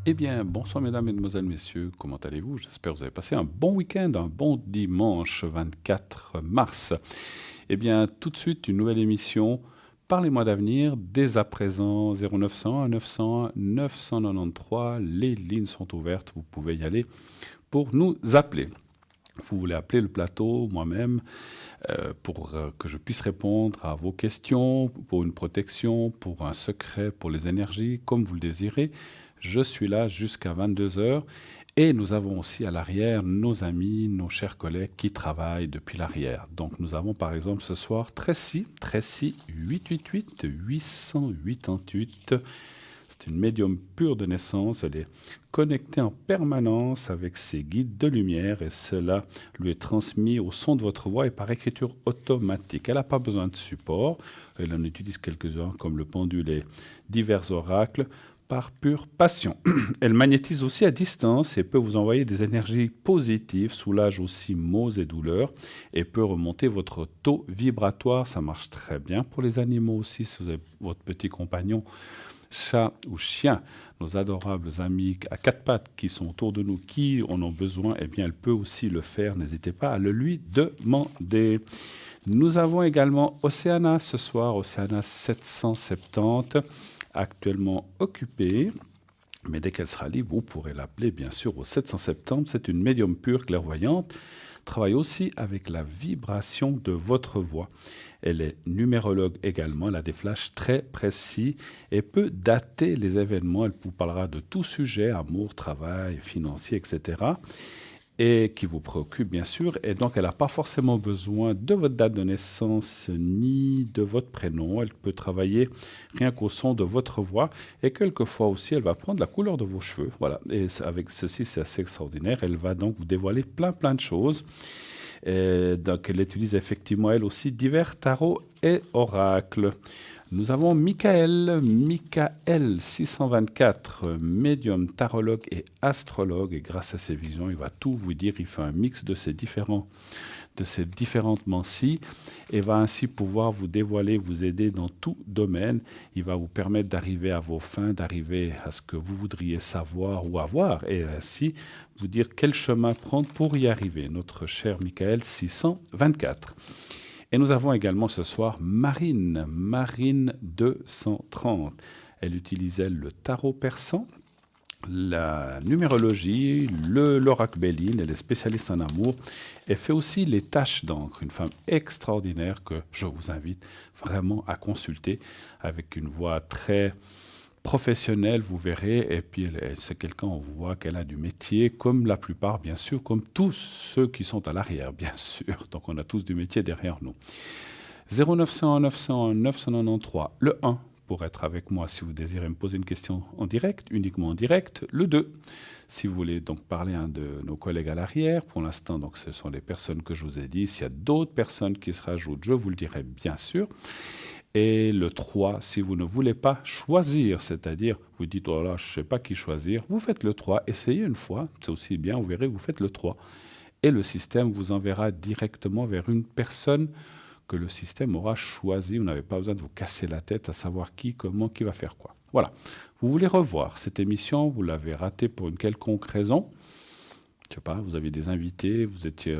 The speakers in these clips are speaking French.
Eh bien, bonsoir mesdames, mesdemoiselles, messieurs, comment allez-vous? J'espère que vous avez passé un bon week-end, un bon dimanche 24 mars. Eh bien, tout de suite, une nouvelle émission. Parlez-moi d'avenir, dès à présent, 0900 900 993, les lignes sont ouvertes, vous pouvez y aller pour nous appeler. Vous voulez appeler le plateau, moi-même, pour que je puisse répondre à vos questions, pour une protection, pour un secret, pour les énergies, comme vous le désirez. Je suis là jusqu'à 22 heures. Et nous avons aussi à l'arrière nos amis, nos chers collègues qui travaillent depuis l'arrière. Donc nous avons par exemple ce soir Tracy 888 888. C'est une médium pure de naissance. Elle est connectée en permanence avec ses guides de lumière et cela lui est transmis au son de votre voix et par écriture automatique. Elle n'a pas besoin de support. Elle en utilise quelques-uns comme le pendule et divers oracles par pure passion. Elle magnétise aussi à distance et peut vous envoyer des énergies positives, soulage aussi maux et douleurs et peut remonter votre taux vibratoire. Ça marche très bien pour les animaux aussi. Si vous avez votre petit compagnon, chat ou chien, nos adorables amis à quatre pattes qui sont autour de nous, qui en ont besoin, eh bien, elle peut aussi le faire. N'hésitez pas à le lui demander. Nous avons également Océana ce soir, Océana 770, actuellement occupée. Mais dès qu'elle sera libre, vous pourrez l'appeler bien sûr au 770. C'est une médium pure clairvoyante. Travaille aussi avec la vibration de votre voix. Elle est numérologue également. Elle a des flashs très précis et peut dater les événements. Elle vous parlera de tout sujet, amour, travail, financier, etc. Et qui vous préoccupe bien sûr. Et donc elle n'a pas forcément besoin de votre date de naissance ni de votre prénom. Elle peut travailler rien qu'au son de votre voix. Et quelquefois aussi, elle va prendre la couleur de vos cheveux. Voilà. Et avec ceci, c'est assez extraordinaire. Elle va donc vous dévoiler plein de choses. Et donc elle utilise effectivement elle aussi divers tarots et oracles. Nous avons Michael 624, médium, tarologue et astrologue. Et grâce à ses visions, il va tout vous dire. Il fait un mix de ces différentes mancies et va ainsi pouvoir vous dévoiler, vous aider dans tout domaine. Il va vous permettre d'arriver à vos fins, d'arriver à ce que vous voudriez savoir ou avoir et ainsi vous dire quel chemin prendre pour y arriver. Notre cher Michael 624. Et nous avons également ce soir Marine 230. Elle utilisait le tarot persan, la numérologie, l'oracle Béline, elle est spécialiste en amour. Elle fait aussi les taches d'encre, une femme extraordinaire que je vous invite vraiment à consulter avec une voix très professionnelle, vous verrez. Et puis c'est quelqu'un, on voit qu'elle a du métier, comme la plupart, bien sûr, comme tous ceux qui sont à l'arrière, bien sûr. Donc on a tous du métier derrière nous. 0900 900 993, le 1 pour être avec moi si vous désirez me poser une question en direct, uniquement en direct. Le 2, si vous voulez donc parler à un de nos collègues à l'arrière. Pour l'instant, donc ce sont les personnes que je vous ai dit. S'il y a d'autres personnes qui se rajoutent, je vous le dirai bien sûr. Et le 3, si vous ne voulez pas choisir, c'est-à-dire vous dites, oh là, je ne sais pas qui choisir, vous faites le 3, essayez une fois, c'est aussi bien, vous verrez, vous faites le 3. Et le système vous enverra directement vers une personne que le système aura choisi. Vous n'avez pas besoin de vous casser la tête à savoir qui, comment, qui va faire quoi. Voilà. Vous voulez revoir cette émission, vous l'avez ratée pour une quelconque raison. Je sais pas, vous avez des invités, vous n'étiez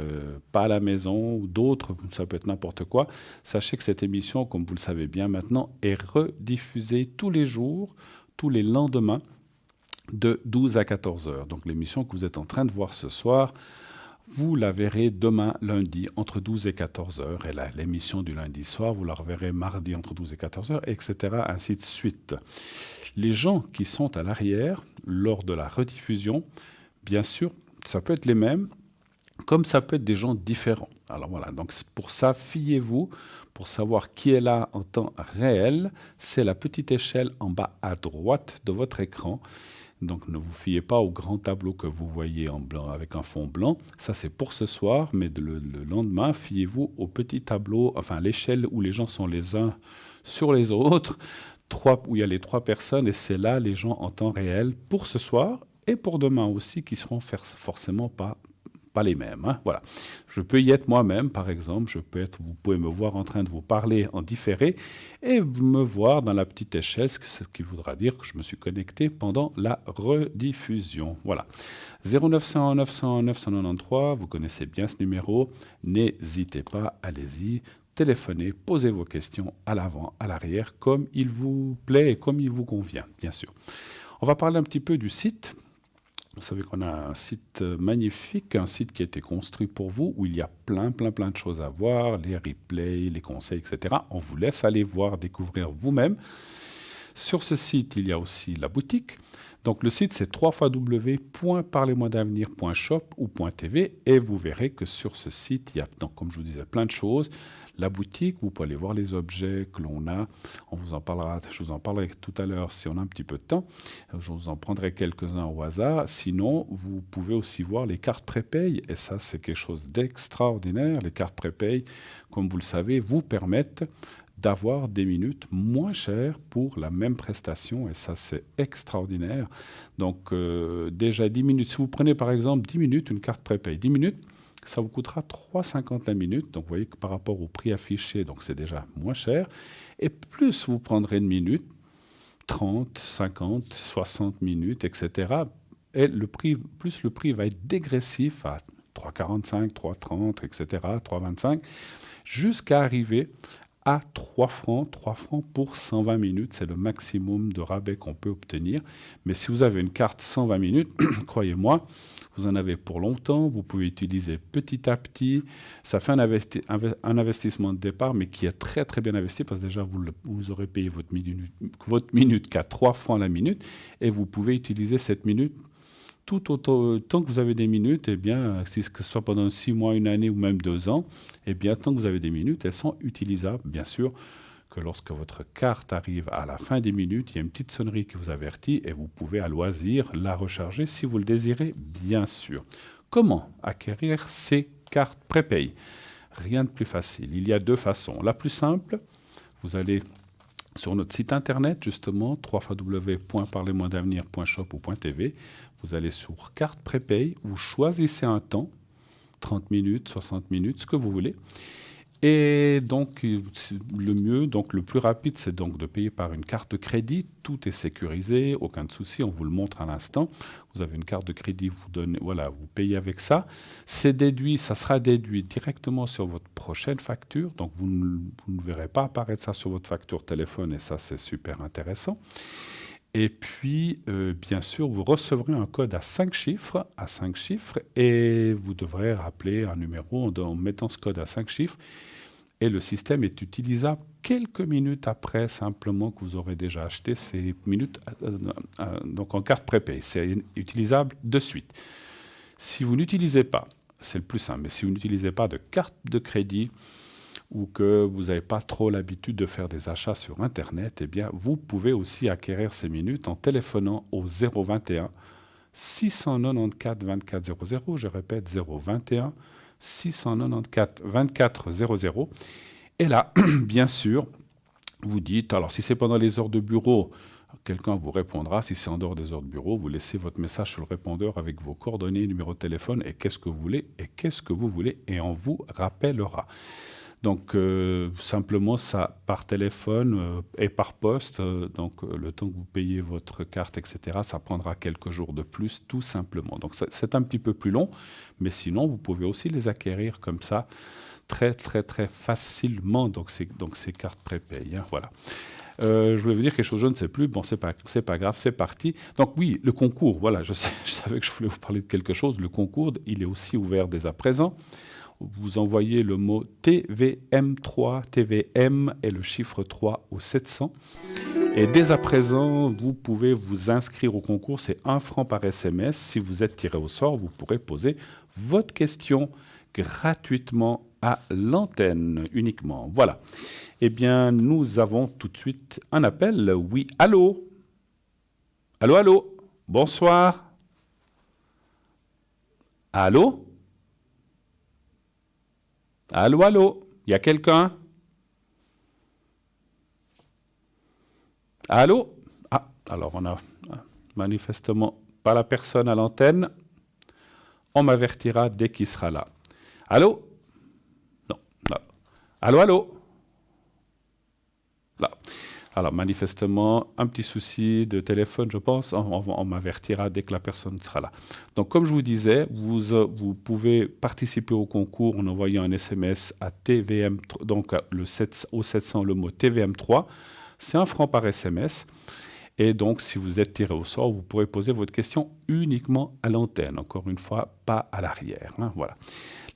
pas à la maison, ou d'autres, ça peut être n'importe quoi. Sachez que cette émission, comme vous le savez bien maintenant, est rediffusée tous les jours, tous les lendemains, de 12 à 14 heures. Donc l'émission que vous êtes en train de voir ce soir, vous la verrez demain, lundi, entre 12 et 14 heures. Et là, l'émission du lundi soir, vous la reverrez mardi entre 12 et 14 heures, etc., ainsi de suite. Les gens qui sont à l'arrière, lors de la rediffusion, bien sûr, ça peut être les mêmes, comme ça peut être des gens différents. Alors voilà, donc pour ça, fiez-vous, pour savoir qui est là en temps réel, c'est la petite échelle en bas à droite de votre écran. Donc ne vous fiez pas au grand tableau que vous voyez en blanc avec un fond blanc. Ça c'est pour ce soir, mais le lendemain, fiez-vous au petit tableau, enfin l'échelle où les gens sont les uns sur les autres, où il y a les 3 personnes, et c'est là les gens en temps réel pour ce soir et pour demain aussi, qui seront forcément pas pas les mêmes, hein, voilà. Je peux y être moi-même, par exemple, vous pouvez me voir en train de vous parler en différé et me voir dans la petite échelle, ce qui voudra dire que je me suis connecté pendant la rediffusion. Voilà. 0900 900 993, vous connaissez bien ce numéro, n'hésitez pas, allez-y. Téléphonez, posez vos questions à l'avant, à l'arrière, comme il vous plaît et comme il vous convient, bien sûr. On va parler un petit peu du site. Vous savez qu'on a un site magnifique, un site qui a été construit pour vous, où il y a plein de choses à voir, les replays, les conseils, etc. On vous laisse aller voir, découvrir vous-même. Sur ce site, il y a aussi la boutique. Donc le site, c'est www.parlez-moi-d'avenir.shop ou .tv et vous verrez que sur ce site, il y a, donc, comme je vous disais, plein de choses. La boutique, vous pouvez aller voir les objets que l'on a. Je vous en parlerai tout à l'heure si on a un petit peu de temps. Je vous en prendrai quelques-uns au hasard. Sinon, vous pouvez aussi voir les cartes prépay. Et ça, c'est quelque chose d'extraordinaire. Les cartes prépay, comme vous le savez, vous permettent d'avoir des minutes moins chères pour la même prestation. Et ça, c'est extraordinaire. Donc, déjà 10 minutes. Si vous prenez par exemple 10 minutes, une carte prépay, 10 minutes, ça vous coûtera 3,50 la minute. Donc, vous voyez que par rapport au prix affiché, donc c'est déjà moins cher. Et plus vous prendrez une minute, 30, 50, 60 minutes, etc. Et plus le prix va être dégressif à 3,45, 3,30, etc., 3,25, jusqu'à arriver à 3 francs pour 120 minutes. C'est le maximum de rabais qu'on peut obtenir. Mais si vous avez une carte 120 minutes, croyez-moi, vous en avez pour longtemps. Vous pouvez utiliser petit à petit. Ça fait un investissement de départ, mais qui est très bien investi parce que déjà, vous aurez payé votre minute qu'à 3 francs la minute et vous pouvez utiliser cette minute tout autant, tant que vous avez des minutes, eh bien, que ce soit pendant 6 mois, une année ou même 2 ans, eh bien, tant que vous avez des minutes, elles sont utilisables. Bien sûr que lorsque votre carte arrive à la fin des minutes, il y a une petite sonnerie qui vous avertit et vous pouvez à loisir la recharger si vous le désirez, bien sûr. Comment acquérir ces cartes prépay? Rien de plus facile. Il y a 2 façons. La plus simple, vous allez sur notre site internet, justement, www.parlez-moi-d'avenir.shop ou .tv. Vous allez sur carte prépay, vous choisissez un temps, 30 minutes, 60 minutes, ce que vous voulez. Et donc, le plus rapide, c'est donc de payer par une carte de crédit. Tout est sécurisé, aucun souci, on vous le montre à l'instant. Vous avez une carte de crédit, vous payez avec ça. Ça sera déduit directement sur votre prochaine facture. Donc, vous ne verrez pas apparaître ça sur votre facture téléphone et ça, c'est super intéressant. Et puis, bien sûr, vous recevrez un code à 5 chiffres, et vous devrez rappeler un numéro en mettant ce code à 5 chiffres. Et le système est utilisable quelques minutes après, simplement que vous aurez déjà acheté ces minutes donc en carte prépay. C'est utilisable de suite. Si vous n'utilisez pas, c'est le plus simple, mais si vous n'utilisez pas de carte de crédit, ou que vous n'avez pas trop l'habitude de faire des achats sur Internet, eh bien, vous pouvez aussi acquérir ces minutes en téléphonant au 021 694 24 00. Je répète, 021 694 24 00. Et là, bien sûr, vous dites, alors si c'est pendant les heures de bureau, quelqu'un vous répondra. Si c'est en dehors des heures de bureau, vous laissez votre message sur le répondeur avec vos coordonnées, numéro de téléphone et qu'est-ce que vous voulez, et on vous rappellera. Donc, simplement, ça par téléphone et par poste, donc le temps que vous payez votre carte, etc., ça prendra quelques jours de plus, tout simplement. Donc, c'est un petit peu plus long, mais sinon, vous pouvez aussi les acquérir comme ça, très facilement, donc ces cartes prépay, hein, voilà. Je voulais vous dire quelque chose, je ne sais plus. Bon, c'est pas grave, c'est parti. Donc oui, le concours, voilà, je savais que je voulais vous parler de quelque chose. Le concours, il est aussi ouvert dès à présent. Vous envoyez le mot TVM3, TVM et le chiffre 3 au 700. Et dès à présent, vous pouvez vous inscrire au concours. C'est 1 franc par SMS. Si vous êtes tiré au sort, vous pourrez poser votre question gratuitement à l'antenne uniquement. Voilà. Eh bien, nous avons tout de suite un appel. Oui, allô? Allô? Bonsoir. Allô? Allô? Il y a quelqu'un? Allô? Ah, alors on a manifestement pas la personne à l'antenne. on m'avertira dès qu'il sera là. Allô? Non, non. Allô, allô? Là. Alors, manifestement, un petit souci de téléphone, je pense. On m'avertira dès que la personne sera là. Donc, comme je vous disais, vous pouvez participer au concours en envoyant un SMS à TVM, donc au 700, le mot TVM3. C'est 1 franc par SMS. Et donc, si vous êtes tiré au sort, vous pourrez poser votre question uniquement à l'antenne. Encore une fois, pas à l'arrière. Hein, voilà.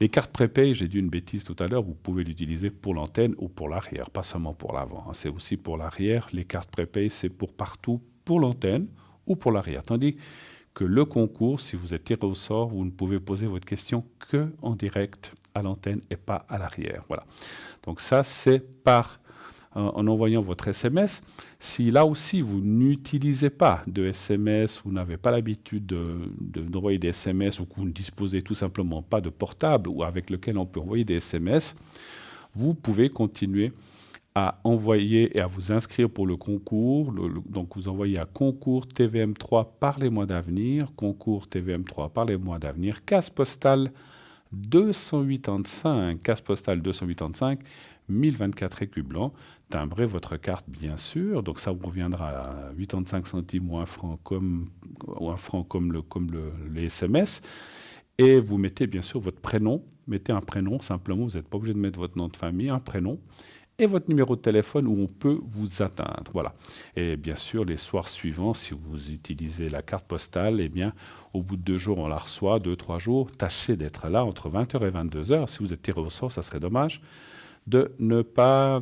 Les cartes prépay, j'ai dit une bêtise tout à l'heure, vous pouvez l'utiliser pour l'antenne ou pour l'arrière, pas seulement pour l'avant. Hein, c'est aussi pour l'arrière. Les cartes prépay, c'est pour partout, pour l'antenne ou pour l'arrière. Tandis que le concours, si vous êtes tiré au sort, vous ne pouvez poser votre question que en direct à l'antenne et pas à l'arrière. Voilà. Donc ça, c'est en envoyant votre SMS. Si là aussi vous n'utilisez pas de SMS, vous n'avez pas l'habitude d'envoyer des SMS ou que vous ne disposez tout simplement pas de portable ou avec lequel on peut envoyer des SMS, vous pouvez continuer à envoyer et à vous inscrire pour le concours. Donc vous envoyez à concours TVM3 par les mois d'avenir, concours TVM3 par les mois d'avenir, case postale 285, case postale 285, 1024 écus blancs. Timbrez votre carte, bien sûr. Donc, ça vous reviendra à 85 centimes ou 1 franc comme les SMS. Et vous mettez, bien sûr, votre prénom. Mettez un prénom, simplement. Vous n'êtes pas obligé de mettre votre nom de famille, un prénom. Et votre numéro de téléphone où on peut vous atteindre. Voilà. Et bien sûr, les soirs suivants, si vous utilisez la carte postale, eh bien, au bout de 2 jours, on la reçoit, 2-3 jours. Tâchez d'être là entre 20h et 22h. Si vous êtes tiré au sort, ça serait dommage de ne pas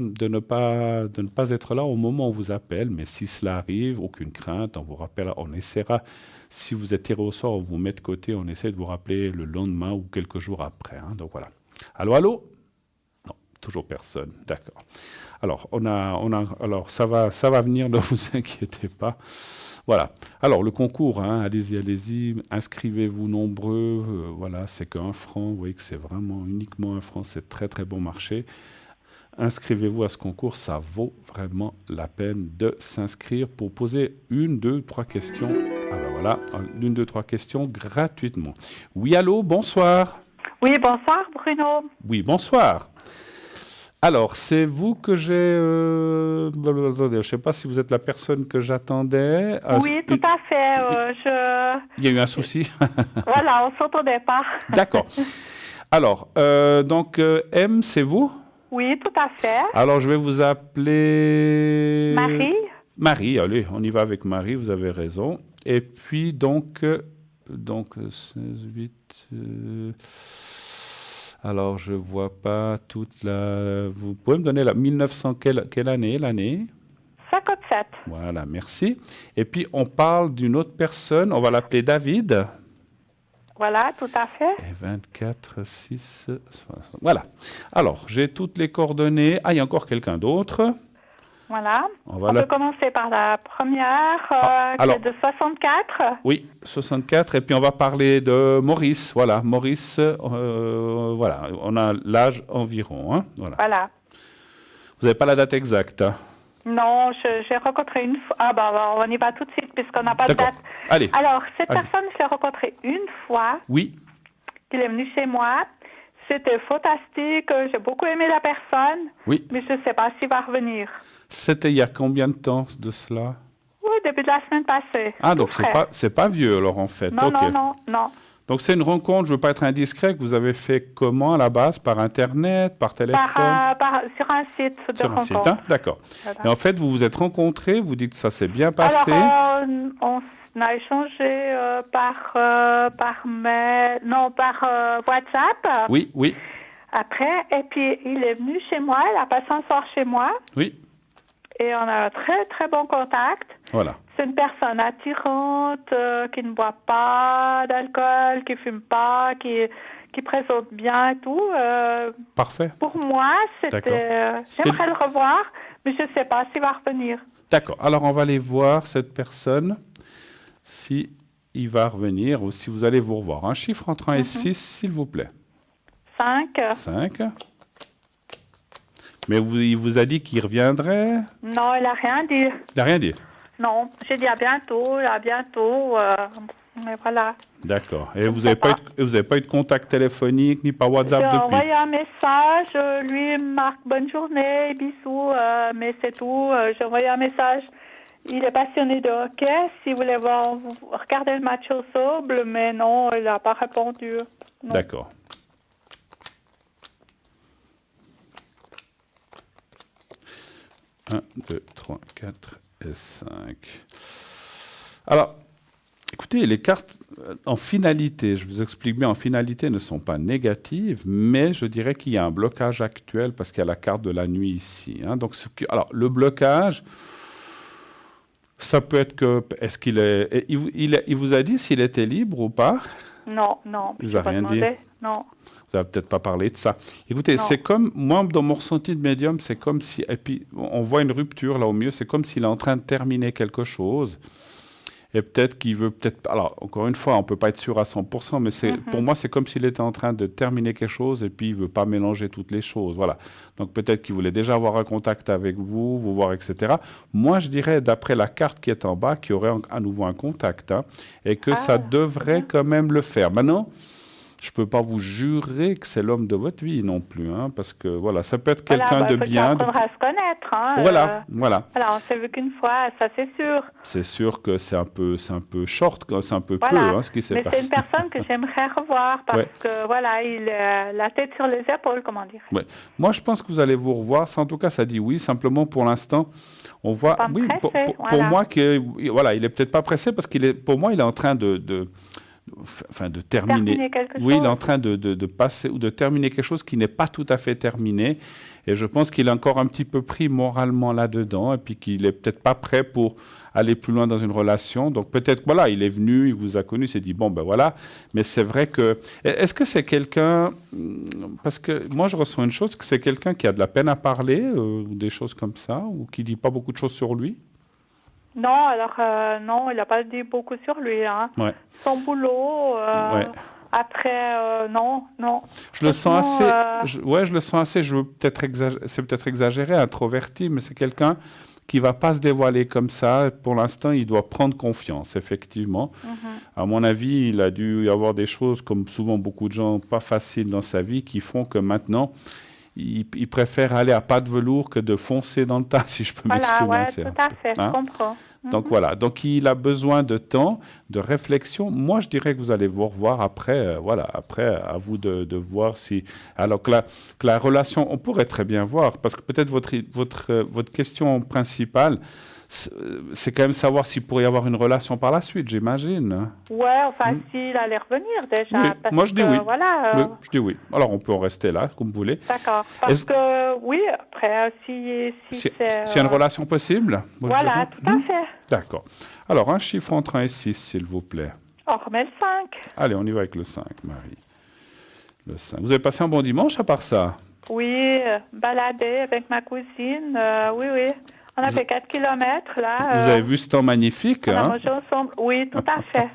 être là au moment où on vous appelle. Mais si cela arrive, aucune crainte, on vous rappelle, on essaiera. Si vous êtes tiré au sort, on vous met de côté, on essaie de vous rappeler le lendemain ou quelques jours après. Hein. Donc voilà. Allô, allô? Non, toujours personne. D'accord. Alors, alors ça va venir, ne vous inquiétez pas. Voilà. Alors, le concours, hein, allez-y, inscrivez-vous nombreux. Voilà, c'est que 1 franc. Vous voyez que c'est vraiment uniquement 1 franc. C'est très, très bon marché. Inscrivez-vous à ce concours. Ça vaut vraiment la peine de s'inscrire pour poser 1, 2, 3 questions. Ah ben voilà, 1, 2, 3 questions gratuitement. Oui, allô, bonsoir. Oui, bonsoir Bruno. Oui, bonsoir. Alors, c'est vous que j'ai... je ne sais pas si vous êtes la personne que j'attendais. Oui, tout à fait. Il y a eu un souci. Voilà, on ne s'entendait pas. D'accord. Alors, donc, M, c'est vous? Oui, tout à fait. Alors, je vais vous appeler... Marie. Marie, allez, on y va avec Marie, vous avez raison. Et puis, donc 16, 8... Alors, je ne vois pas toute la... Vous pouvez me donner la 1900, quelle année, l'année? 57. Voilà, merci. Et puis, on parle d'une autre personne, on va l'appeler David. Voilà, tout à fait. Et 24, 6, 60. Voilà. Alors, j'ai toutes les coordonnées. Ah, il y a encore quelqu'un d'autre. Voilà. On peut commencer par la première, qui est de 64. Oui, 64. Et puis, on va parler de Maurice. Voilà, Maurice, voilà, on a l'âge environ. Hein, voilà. Vous n'avez pas la date exacte? Non, j'ai rencontré une fois. Ah, bah, on y va tout de suite, puisqu'on n'a pas de date. Allez. Alors, cette personne, je l'ai rencontrée une fois. Oui. Il est venu chez moi. C'était fantastique. J'ai beaucoup aimé la personne. Oui. Mais je ne sais pas s'il va revenir. C'était il y a combien de temps de cela? Oui, depuis la semaine passée. Ah, donc c'est pas vieux alors en fait. Non, okay. non. Donc c'est une rencontre, je ne veux pas être indiscret, que vous avez fait comment à la base? Par Internet, par téléphone? Sur un site de rencontre. Sur un site, hein? D'accord. Voilà. Et en fait, vous vous êtes rencontrés, vous dites que ça s'est bien passé? Alors, on a échangé par mail, non, par WhatsApp. Oui. Après, et puis il est venu chez moi, il a passé un soir chez moi. Oui. Et on a un très, très bon contact. Voilà. C'est une personne attirante, qui ne boit pas d'alcool, qui ne fume pas, qui présente bien et tout. Parfait. Pour moi, j'aimerais le revoir, mais je ne sais pas s'il va revenir. D'accord. Alors, on va aller voir cette personne, si il va revenir ou si vous allez vous revoir. Un chiffre entre 1 et 6, s'il vous plaît. 5. Mais il vous a dit qu'il reviendrait? Non, il n'a rien dit. Il n'a rien dit? Non, j'ai dit à bientôt, mais voilà. D'accord. Et Je vous ne n'avez sais pas, pas. vous avez pas eu de contact téléphonique ni par J'ai WhatsApp depuis? envoyé un message, lui il me marque bonne journée, bisous, mais c'est tout. J'ai envoyé un message. Il est passionné de hockey. S'il voulait regarder le match au Soble, mais non, il n'a pas répondu. Non. D'accord. Un, 2, 3, 4 et 5. Alors, écoutez, les cartes en finalité, je vous explique bien, en finalité ne sont pas négatives, mais je dirais qu'il y a un blocage actuel parce qu'il y a la carte de la nuit ici. Hein. Donc, alors, le blocage, ça peut être que, est-ce qu'il est, il vous a dit s'il était libre ou pas? Non, non, Il je vous a n'ai pas rien dit? demandé. Non, Vous n'avez peut-être pas parlé de ça. Écoutez, non. c'est comme, moi, dans mon ressenti de médium, c'est comme si, et puis on voit une rupture là au mieux, c'est comme s'il est en train de terminer quelque chose. Et peut-être qu'il veut, peut-être, alors encore une fois, on ne peut pas être sûr à 100%, mais pour moi, c'est comme s'il était en train de terminer quelque chose et puis il ne veut pas mélanger toutes les choses. Voilà. Donc peut-être qu'il voulait déjà avoir un contact avec vous, vous voir, etc. Moi, je dirais, d'après la carte qui est en bas, qu'il y aurait à nouveau un contact, hein, et que ça C'est devrait bien. quand même le faire. Maintenant, je ne peux pas vous jurer que c'est l'homme de votre vie non plus, hein, parce que voilà, ça peut être Voilà, quelqu'un de il faut qu'ils bien. apprendre à se connaître. Hein, Voilà, voilà. voilà, on s'est vu qu'une fois, ça c'est sûr. C'est sûr que c'est un peu short, quoi, c'est un peu peu Voilà, hein, ce qui s'est mais c'est passé. une personne que j'aimerais revoir parce Ouais. que voilà, il a la tête sur les épaules, comment dire. Ouais. Moi, je pense que vous allez vous revoir. Ça, en tout cas, ça dit oui. Simplement, pour l'instant, on voit. Pas me Oui, pour presser, pour voilà. moi, voilà, il est peut-être pas pressé parce qu'il est. Pour moi, il est en train de terminer. Terminer quelque Oui, il est en chose. train de passer ou de terminer quelque chose qui n'est pas tout à fait terminé. Et je pense qu'il est encore un petit peu pris moralement là-dedans et puis qu'il est peut-être pas prêt pour aller plus loin dans une relation. Donc peut-être, voilà, il est venu, il vous a connu, il s'est dit, bon, ben voilà. Mais c'est vrai que... Est-ce que c'est quelqu'un... Parce que moi, je ressens une chose, que c'est quelqu'un qui a de la peine à parler, ou des choses comme ça, ou qui dit pas beaucoup de choses sur lui? Non, alors non, il n'a pas dit beaucoup sur lui. Hein. Ouais. Son boulot, Ouais. après, non, non. Je le sens Franchement, assez... ouais, je le sens assez, c'est peut-être exagéré, introverti, mais c'est quelqu'un qui va pas se dévoiler comme ça. Pour l'instant, il doit prendre confiance, effectivement. À mon avis, il a dû y avoir des choses, comme souvent beaucoup de gens, pas faciles dans sa vie, qui font que maintenant, il préfère aller à pas de velours que de foncer dans le tas, si je peux voilà, m'exprimer ouais, ainsi. tout à fait, je Hein? comprends. Donc voilà, donc il a besoin de temps, de réflexion. Moi, je dirais que vous allez vous revoir après, voilà, après, à vous de voir si... Alors que la relation, on pourrait très bien voir, parce que peut-être votre question principale, c'est quand même savoir s'il pourrait y avoir une relation par la suite, j'imagine. Ouais, enfin, s'il allait revenir déjà, Oui, parce moi je dis que, oui. voilà, Oui, je dis oui. Alors on peut en rester là, comme vous voulez. d'accord. Parce Est-ce- que, oui, après, si Si, c'est... s'il y a une relation possible, vous voilà, direz? tout à fait. D'accord. Alors un chiffre entre 1 et 6, s'il vous plaît. On remet le 5. Allez, on y va avec le 5, Marie. Le 5. Vous avez passé un bon dimanche à part ça? Oui, balader avec ma cousine, oui, oui. On a fait 4 kilomètres, là. Vous avez vu ce temps magnifique, On a hein? mangé ensemble. Oui, tout à fait.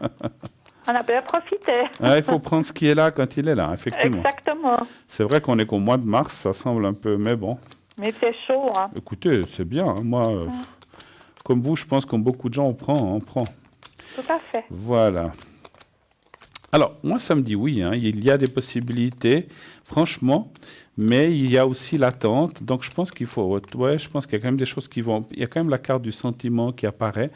On a bien profité. Ah, il faut prendre ce qui est là quand il est là, effectivement. Exactement. C'est vrai qu'on est qu'au mois de mars, ça semble un peu... Mais bon, Mais c'est chaud, hein. écoutez, c'est bien. Hein. Moi, comme vous, je pense que beaucoup de gens, on prend. Tout à fait. Voilà. Alors, moi, ça me dit oui, hein, il y a des possibilités, franchement, mais il y a aussi l'attente. Donc, je pense qu'il faut... Ouais, je pense qu'il y a quand même des choses qui vont... Il y a quand même la carte du sentiment qui apparaît.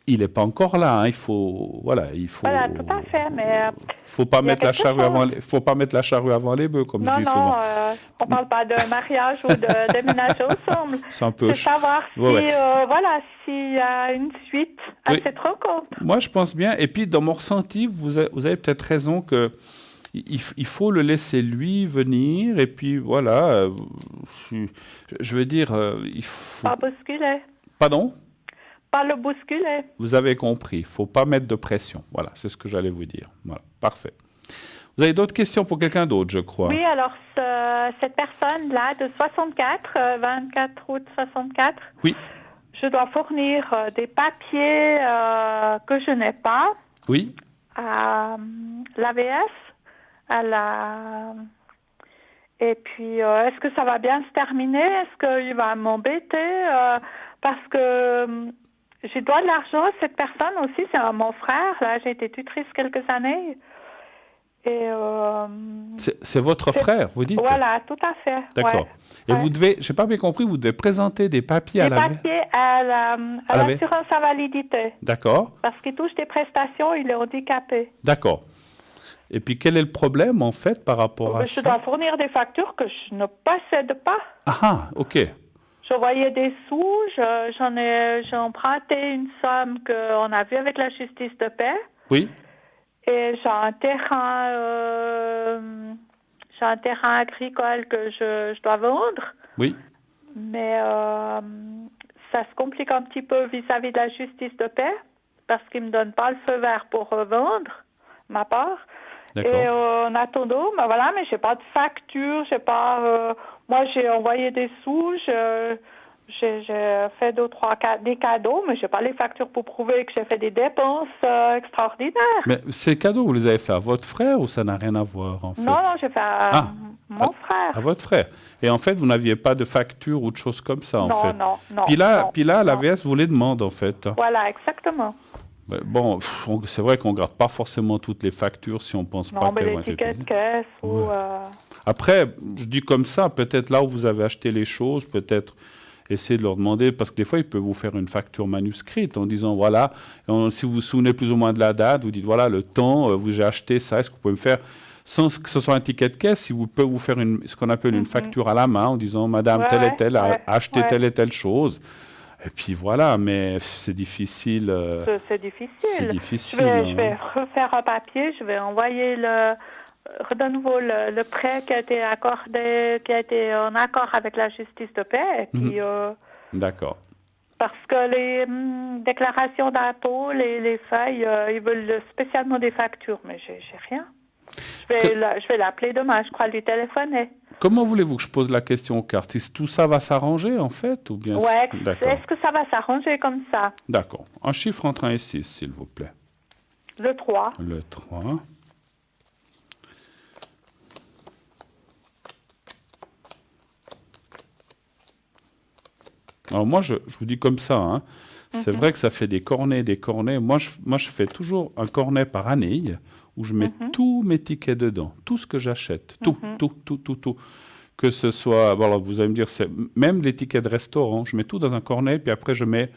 Il n'est pas encore là, hein, il faut... Voilà, il faut... Voilà, tout à fait, mais... faut pas il y a mettre la quelque charrue chose. avant faut pas mettre la charrue avant les bœufs, comme Non, je dis non, souvent. on parle pas de mariage ou de déménager ensemble. C'est un peu... C'est savoir si, Ouais, ouais. voilà, s'il y a une suite à Oui. cette rencontre. Moi, je pense bien. Et puis, dans mon ressenti, vous avez peut-être raison que il faut le laisser lui venir. Et puis, voilà. Je veux dire, il faut... Pas bousculer. Pardon? Pas le bousculer. Vous avez compris. Il ne faut pas mettre de pression. Voilà, c'est ce que j'allais vous dire. Voilà, parfait. Vous avez d'autres questions pour quelqu'un d'autre, je crois? Oui, alors cette personne-là de 64, 24 août 64, Oui. je dois fournir des papiers que je n'ai pas Oui. à l'AVS, à la... Et puis, est-ce que ça va bien se terminer? Est-ce qu'il va m'embêter? Parce que je dois de l'argent à cette personne aussi, c'est mon frère. Là, j'ai été tutrice quelques années. Et C'est votre frère, vous dites? voilà, tout à fait. D'accord. Ouais. Et Ouais. vous devez, j'ai pas bien compris, vous devez présenter des papiers à Des la papiers à à la l'assurance invalidité. D'accord, Parce qu'il touche des prestations, il est handicapé. d'accord. Et puis quel est le problème en fait par rapport à Je ça? dois fournir des factures que je ne possède pas. Ah, ok. J'envoyais des sous, j'ai emprunté une somme qu'on a vue avec la justice de paix. Oui, Et j'ai un terrain agricole que je dois vendre. oui, Mais ça se complique un petit peu vis-à-vis de la justice de paix parce qu'ils ne me donnent pas le feu vert pour vendre ma part. d'accord. Et en attendant, ben voilà, mais j'ai pas de facture, j'ai pas. Moi, j'ai envoyé des sous, j'ai fait des cadeaux, mais j'ai pas les factures pour prouver que j'ai fait des dépenses extraordinaires. Mais ces cadeaux, vous les avez fait à votre frère ou ça n'a rien à voir en fait? Non, j'ai fait à mon frère. À votre frère. Et en fait, vous n'aviez pas de facture ou de choses comme ça en Non, fait. non. Puis là, non. l'AVS vous les demande en fait. Voilà, exactement. Mais bon, c'est vrai qu'on ne garde pas forcément toutes les factures si on pense pas Non, mais qu'elles les vont être tickets de utilisées. caisse ou. Après, je dis comme ça, peut-être là où vous avez acheté les choses, peut-être essayer de leur demander, parce que des fois, ils peuvent vous faire une facture manuscrite en disant, voilà, si vous vous souvenez plus ou moins de la date, vous dites, voilà, le temps, j'ai acheté ça, est-ce que vous pouvez me faire, sans que ce soit un ticket de caisse, si vous pouvez vous faire ce qu'on appelle une facture à la main, en disant, madame, telle et telle a acheté telle et telle chose. Et puis voilà, mais c'est difficile. C'est difficile. C'est difficile. Je vais refaire un papier, je vais envoyer de nouveau le prêt qui a été accordé, qui a été en accord avec la justice de paix. Et puis, D'accord. parce que les déclarations d'impôts, les feuilles, ils veulent spécialement des factures, mais j'ai rien. Je vais l'appeler demain, je crois lui téléphoner. Comment voulez-vous que je pose la question aux cartes? Est-ce que tout ça va s'arranger en fait ou bien? Ouais, D'accord. est-ce que ça va s'arranger comme ça? D'accord. Un chiffre entre 1 et 6, s'il vous plaît. Le 3. Le 3. Alors moi, je vous dis comme ça, hein. C'est vrai que ça fait des cornets, des cornets. Moi, je fais toujours un cornet par année où je mets tous mes tickets dedans, tout ce que j'achète, tout. Que ce soit, bon, alors vous allez me dire, même les tickets de restaurant, je mets tout dans un cornet, puis après je mets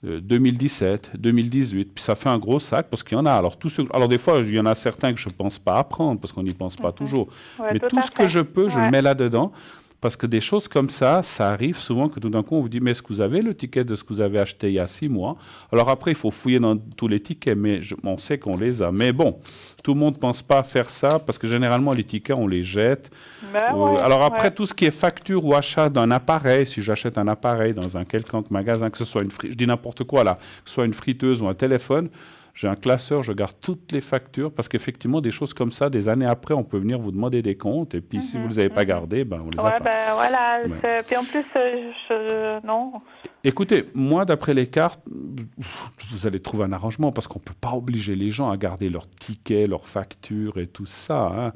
2017, 2018, puis ça fait un gros sac parce qu'il y en a. Alors, alors des fois, il y en a certains que je ne pense pas à prendre parce qu'on n'y pense pas toujours. Ouais, mais tout ce que je peux, je le mets là-dedans. Parce que des choses comme ça arrive souvent que tout d'un coup, on vous dit, mais est-ce que vous avez le ticket de ce que vous avez acheté il y a 6 mois? Alors après, il faut fouiller dans tous les tickets, mais on sait qu'on les a. Mais bon, tout le monde ne pense pas à faire ça, parce que généralement, les tickets, on les jette. Alors après, tout ce qui est facture ou achat d'un appareil, si j'achète un appareil dans un quelconque magasin, que ce soit je dis n'importe quoi là, que ce soit une friteuse ou un téléphone, j'ai un classeur, je garde toutes les factures parce qu'effectivement, des choses comme ça, des années après, on peut venir vous demander des comptes et puis si vous ne les avez pas gardés, ben, on les a pas. Ben voilà. Puis en plus, non. Écoutez, moi, d'après les cartes, vous allez trouver un arrangement parce qu'on ne peut pas obliger les gens à garder leurs tickets, leurs factures et tout ça. Hein.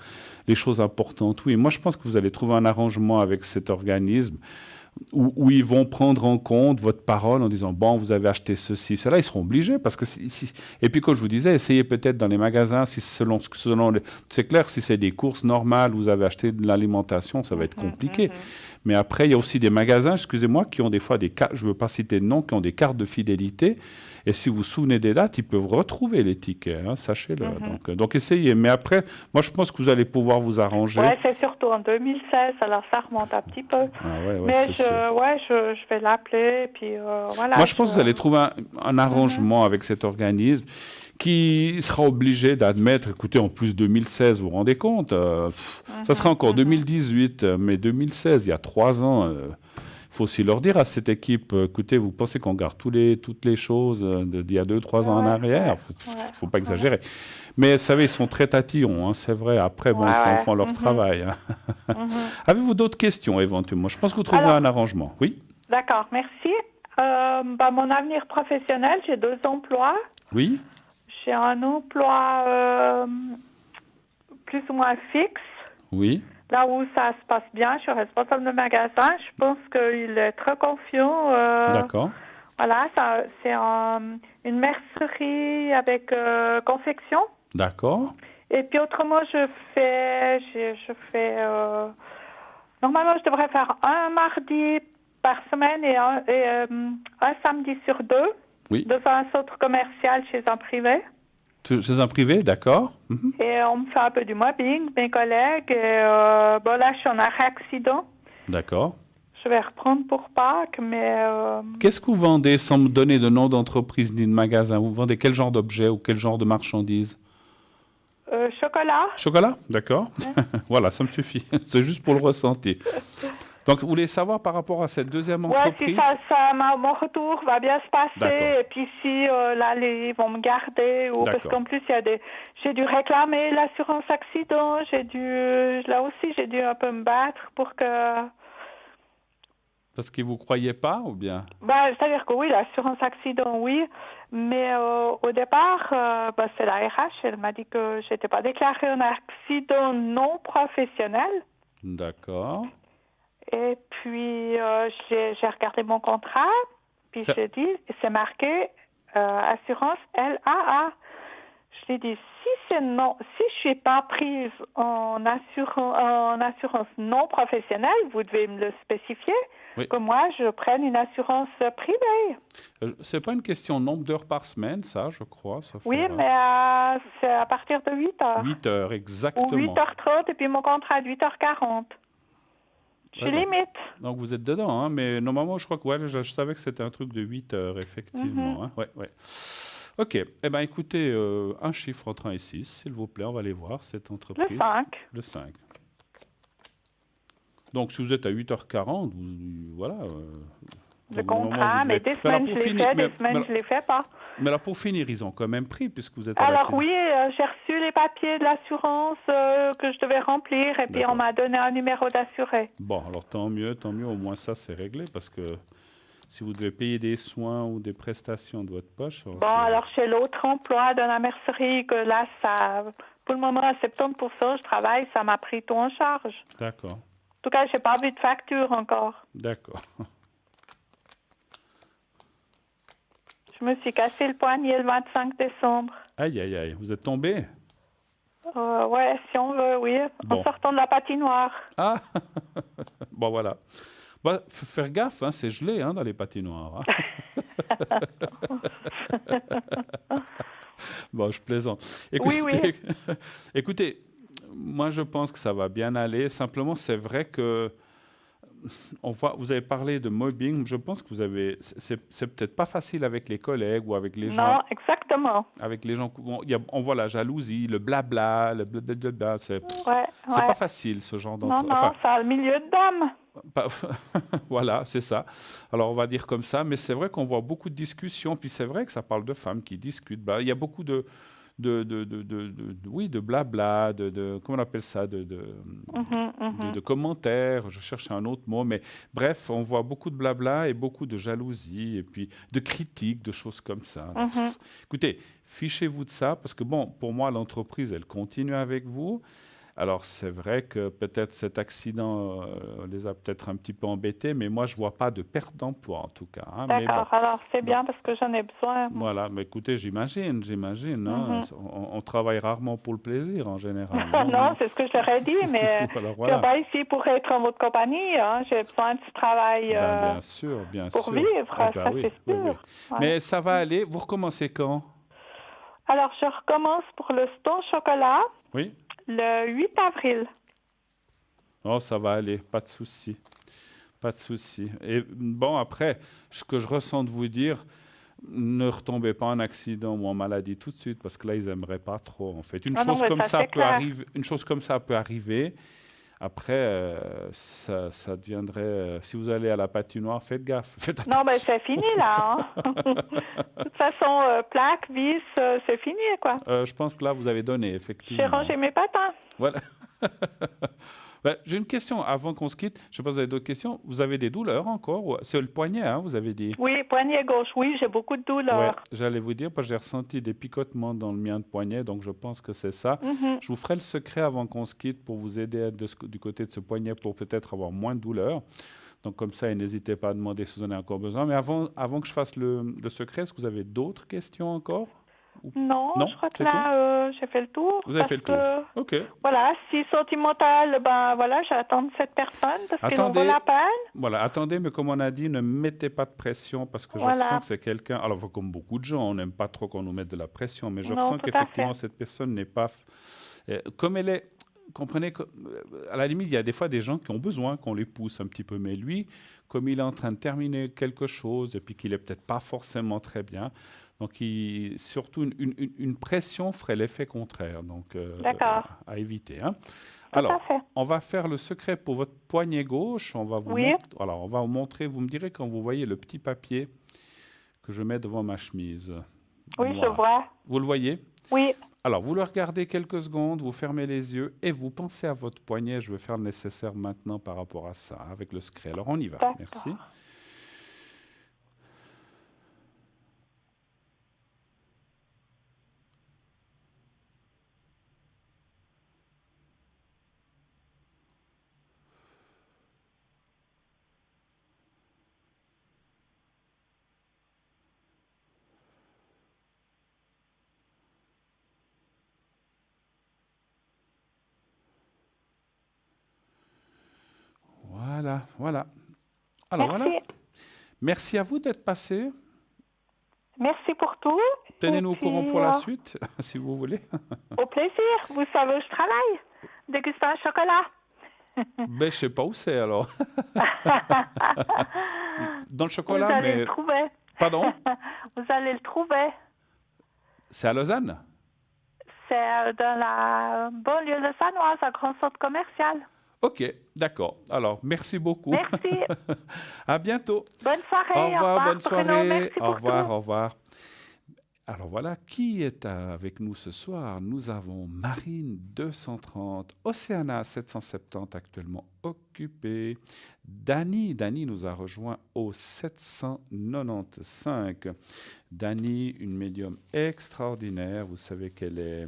Les choses importantes, oui. Moi, je pense que vous allez trouver un arrangement avec cet organisme où ils vont prendre en compte votre parole en disant, bon, vous avez acheté ceci, cela, ils seront obligés. Parce que Et puis, comme je vous disais, essayez peut-être dans les magasins, c'est clair, si c'est des courses normales, vous avez acheté de l'alimentation, ça va être compliqué. Mais après, il y a aussi des magasins, excusez-moi, qui ont des fois des cartes, je ne veux pas citer de nom, qui ont des cartes de fidélité. Et si vous vous souvenez des dates, ils peuvent retrouver les tickets, hein, sachez-le. Donc, essayez. Mais après, moi, je pense que vous allez pouvoir vous arranger. Oui, c'est surtout en 2016, alors ça remonte un petit peu. Mais je vais l'appeler, et puis voilà. Moi, je pense que vous allez trouver un arrangement avec cet organisme qui sera obligé d'admettre, écoutez, en plus 2016, vous vous rendez compte, ça sera encore 2018, mais 2016, il y a 3 ans... Il faut aussi leur dire à cette équipe, écoutez, vous pensez qu'on garde toutes les choses d'il y a 2-3 ans en arrière? Il ne faut pas exagérer. Mais vous savez, ils sont très tatillons, hein, c'est vrai. Après, bon, ils font leur travail. Hein. Avez-vous d'autres questions éventuellement? Je pense que vous trouverez un arrangement. Oui? D'accord, merci. Mon avenir professionnel, j'ai 2 emplois. Oui? J'ai un emploi plus ou moins fixe. Oui. Là où ça se passe bien, je suis responsable de magasin. Je pense qu'il est très confiant. D'accord. Voilà, c'est une mercerie avec confection. D'accord. Et puis autrement, normalement, je devrais faire un mardi par semaine et un samedi sur deux Oui. dans un centre commercial chez un privé. Chez un privé, d'accord. Mhm. Et on me fait un peu du mobbing, mes collègues. Et bon, là, je suis en arrêt accident. D'accord. Je vais reprendre pour Pâques, mais... Qu'est-ce que vous vendez sans me donner de nom d'entreprise ni de magasin? Vous vendez quel genre d'objet ou quel genre de marchandises? Chocolat. Chocolat? D'accord. Voilà, ça me suffit. C'est juste pour le ressenti. Donc, vous voulez savoir par rapport à cette deuxième Ouais, entreprise? si mon retour va bien se passer, D'accord. et puis si là, ils vont me garder, ou parce D'accord. qu'en plus, j'ai dû réclamer l'assurance accident, là aussi, j'ai dû un peu me battre pour que... Parce qu'ils ne vous croyaient pas ou bien? Bah, c'est-à-dire que oui, l'assurance accident, oui, mais au départ, c'est la RH, elle m'a dit que je n'étais pas déclarée un accident non professionnel. D'accord. Et puis, j'ai regardé mon contrat, puis j'ai dit, c'est marqué assurance LAA. Je lui ai dit, si je suis pas prise en assurance non professionnelle, vous devez me le spécifier, Oui. que moi, je prenne une assurance privée. C'est pas une question de nombre d'heures par semaine, ça, je crois. Oui, mais c'est à partir de 8 heures. 8 heures, exactement. Ou 8h30, et puis mon contrat est de 8h40. Je suis limite. Donc vous êtes dedans, hein, mais normalement, je crois que je savais que c'était un truc de 8 heures, effectivement. Hein, ouais. Ok, eh bien écoutez, un chiffre entre 1 et 6, s'il vous plaît, on va aller voir cette entreprise. Le 5. Le 5. Donc si vous êtes à 8h40, voilà. Le contrat, mais des semaines je l'ai fait, des semaines je ne les fais pas. Mais alors pour finir, ils ont quand même pris puisque vous êtes... Alors oui, j'ai reçu les papiers de l'assurance que je devais remplir et puis on m'a donné un numéro d'assuré. Bon, alors tant mieux, au moins ça c'est réglé parce que si vous devez payer des soins ou des prestations de votre poche... Bon, alors chez l'autre emploi de la mercerie, que là, pour le moment, à 70% je travaille, ça m'a pris tout en charge. D'accord. En tout cas, je n'ai pas vu de facture encore. D'accord. Je me suis cassé le poignet le 25 décembre. Aïe, aïe, aïe. Vous êtes tombé? Ouais, si on veut, oui. Bon. En sortant de la patinoire. Ah. Bon, voilà. Bah, faire gaffe, hein, c'est gelé dans les patinoires. Hein. Bon, je plaisante. Écoutez, oui. Écoutez, moi je pense que ça va bien aller. Simplement, c'est vrai que vous avez parlé de mobbing. Je pense que c'est peut-être pas facile avec les collègues ou avec les gens. Non, exactement. Avec les gens, on voit la jalousie, le blabla, le blablabla. C'est pas facile ce genre d'entreprise. Non, c'est un milieu de dames. Voilà, c'est ça. Alors, on va dire comme ça, mais c'est vrai qu'on voit beaucoup de discussions, puis c'est vrai que ça parle de femmes qui discutent. Il y a beaucoup de blabla, comment on appelle ça, de commentaires, je cherche un autre mot, mais bref, on voit beaucoup de blabla et beaucoup de jalousie, et puis de critiques, de choses comme ça. Écoutez, fichez-vous de ça, parce que bon, pour moi, l'entreprise, elle continue avec vous. Alors, c'est vrai que peut-être cet accident les a peut-être un petit peu embêtés, mais moi, je ne vois pas de perte d'emploi, en tout cas. Hein. D'accord, alors c'est bien parce que j'en ai besoin. Voilà, mais écoutez, j'imagine. Hein. On travaille rarement pour le plaisir, en général. Non, c'est ce que je leur ai dit, mais je ne suis pas ici pour être en votre compagnie. Hein. J'ai besoin de ce travail bien sûr. Pour vivre, ça c'est sûr. Oui. Ouais. Mais ça va aller. Vous recommencez quand? Alors, je recommence pour le Ston Chocolat. Oui. Le 8 avril. Oh, ça va aller, pas de souci. Pas de souci. Et bon, après, ce que je ressens de vous dire, ne retombez pas en accident ou en maladie tout de suite, parce que là, ils n'aimeraient pas trop, en fait. Une chose comme ça peut arriver. Après, ça deviendrait... si vous allez à la patinoire, faites gaffe. Non, mais c'est fini, là. Hein. De toute façon, plaque, vis, c'est fini, quoi. Je pense que là, vous avez donné, effectivement. J'ai rangé mes patins. Voilà. J'ai une question avant qu'on se quitte. Je ne sais pas si vous avez d'autres questions. Vous avez des douleurs encore? C'est le poignet, hein, vous avez dit? Oui, poignet gauche, oui, j'ai beaucoup de douleurs. Ouais, j'allais vous dire, parce que j'ai ressenti des picotements dans le mien de poignet, donc je pense que c'est ça. Je vous ferai le secret avant qu'on se quitte pour vous aider du côté de ce poignet pour peut-être avoir moins de douleurs. Donc comme ça, et n'hésitez pas à demander si vous en avez encore besoin. Mais avant que je fasse le secret, est-ce que vous avez d'autres questions encore? Non, Non, je crois que c'est tout? là, j'ai fait le tour. Vous avez Parce fait le tour. que, OK. voilà, si sentimental, ben voilà, j'attends cette personne parce qu'il en vaut Attendez, la peine. voilà, attendez, mais comme on a dit, ne mettez pas de pression parce que je Voilà. ressens que c'est quelqu'un. Alors, comme beaucoup de gens, on n'aime pas trop qu'on nous mette de la pression, mais je Non, ressens tout à qu'effectivement, fait. cette personne n'est pas. Comme elle est. Comprenez, à la limite, il y a des fois des gens qui ont besoin qu'on les pousse un petit peu, mais lui, comme il est en train de terminer quelque chose et puis qu'il est peut-être pas forcément très bien, donc surtout une pression ferait l'effet contraire, donc D'accord. à éviter, hein. Tout à Alors, fait. on va faire le secret pour votre poignet gauche. On va vous Oui. alors, on va vous montrer. Vous me direz quand vous voyez le petit papier que je mets devant ma chemise Oui, je noire. vois. Vous le voyez? Oui. Alors, vous le regardez quelques secondes, vous fermez les yeux et vous pensez à votre poignet. Je vais faire le nécessaire maintenant par rapport à ça, avec le secret. Alors, on y va. D'accord. Merci. Voilà, voilà. Alors, Merci. voilà. Merci à vous d'être passé. Merci pour tout. Tenez-nous au Et courant puis, pour la suite, si vous voulez. au plaisir. Vous savez où je travaille. Déguster un chocolat. Ben, je sais pas où c'est alors. Dans le Vous chocolat, allez mais. le trouver. Pardon? Vous allez le trouver. C'est à Lausanne? C'est dans la banlieue de Sanoise, un grand centre commercial. Ok, d'accord. Alors, merci beaucoup. Merci. À bientôt. Bonne soirée. Au revoir, bonne Bruno. soirée. Merci Au pour revoir, tout. au revoir. Alors voilà, qui est avec nous ce soir? Nous avons Marine 230, Océana 770 actuellement occupée. Dani nous a rejoint au 795. Dani, une médium extraordinaire. Vous savez qu'elle est...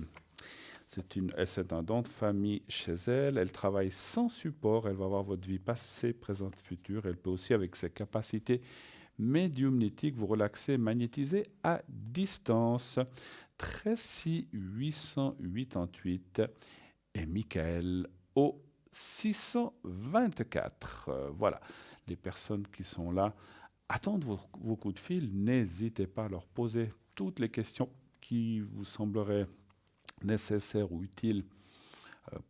C'est un don de famille chez elle. Elle travaille sans support. Elle va voir votre vie passée, présente, future. Elle peut aussi, avec ses capacités médiumnitique, vous relaxez, magnétisez à distance. 13 888 et Michael au 624. Voilà, les personnes qui sont là attendent vos coups de fil. N'hésitez pas à leur poser toutes les questions qui vous sembleraient nécessaires ou utiles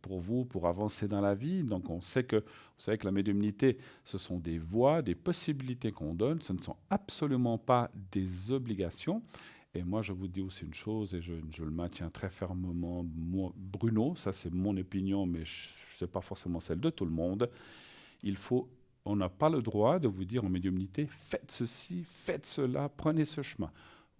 pour vous, pour avancer dans la vie. Donc on sait que, vous savez que la médiumnité, ce sont des voies, des possibilités qu'on donne, ce ne sont absolument pas des obligations. Et moi, je vous dis aussi une chose, et je le maintiens très fermement, moi, Bruno, ça c'est mon opinion, mais ce n'est pas forcément celle de tout le monde. On n'a pas le droit de vous dire en médiumnité, faites ceci, faites cela, prenez ce chemin.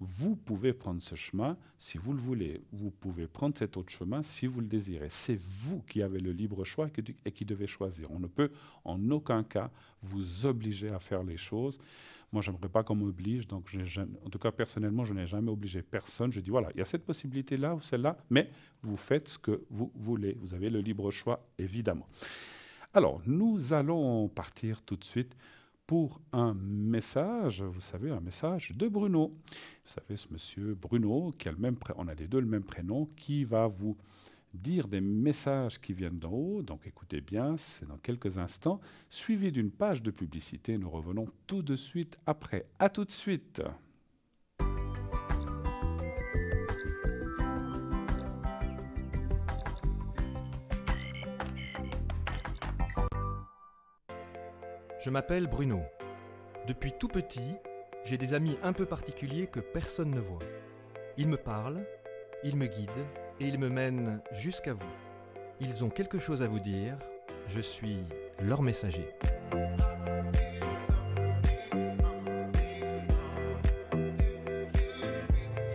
Vous pouvez prendre ce chemin si vous le voulez. Vous pouvez prendre cet autre chemin si vous le désirez. C'est vous qui avez le libre choix et qui devez choisir. On ne peut en aucun cas vous obliger à faire les choses. Moi, je n'aimerais pas qu'on m'oblige. Donc, en tout cas, personnellement, je n'ai jamais obligé personne. Je dis, voilà, il y a cette possibilité-là ou celle-là, mais vous faites ce que vous voulez. Vous avez le libre choix, évidemment. Alors, nous allons partir tout de suite pour un message, vous savez, un message de Bruno. Vous savez, ce monsieur Bruno, qui a on a les deux le même prénom, qui va vous dire des messages qui viennent d'en haut. Donc écoutez bien, c'est dans quelques instants, suivi d'une page de publicité. Nous revenons tout de suite après. À tout de suite. Je m'appelle Bruno. Depuis tout petit, j'ai des amis un peu particuliers que personne ne voit. Ils me parlent, ils me guident et ils me mènent jusqu'à vous. Ils ont quelque chose à vous dire, je suis leur messager.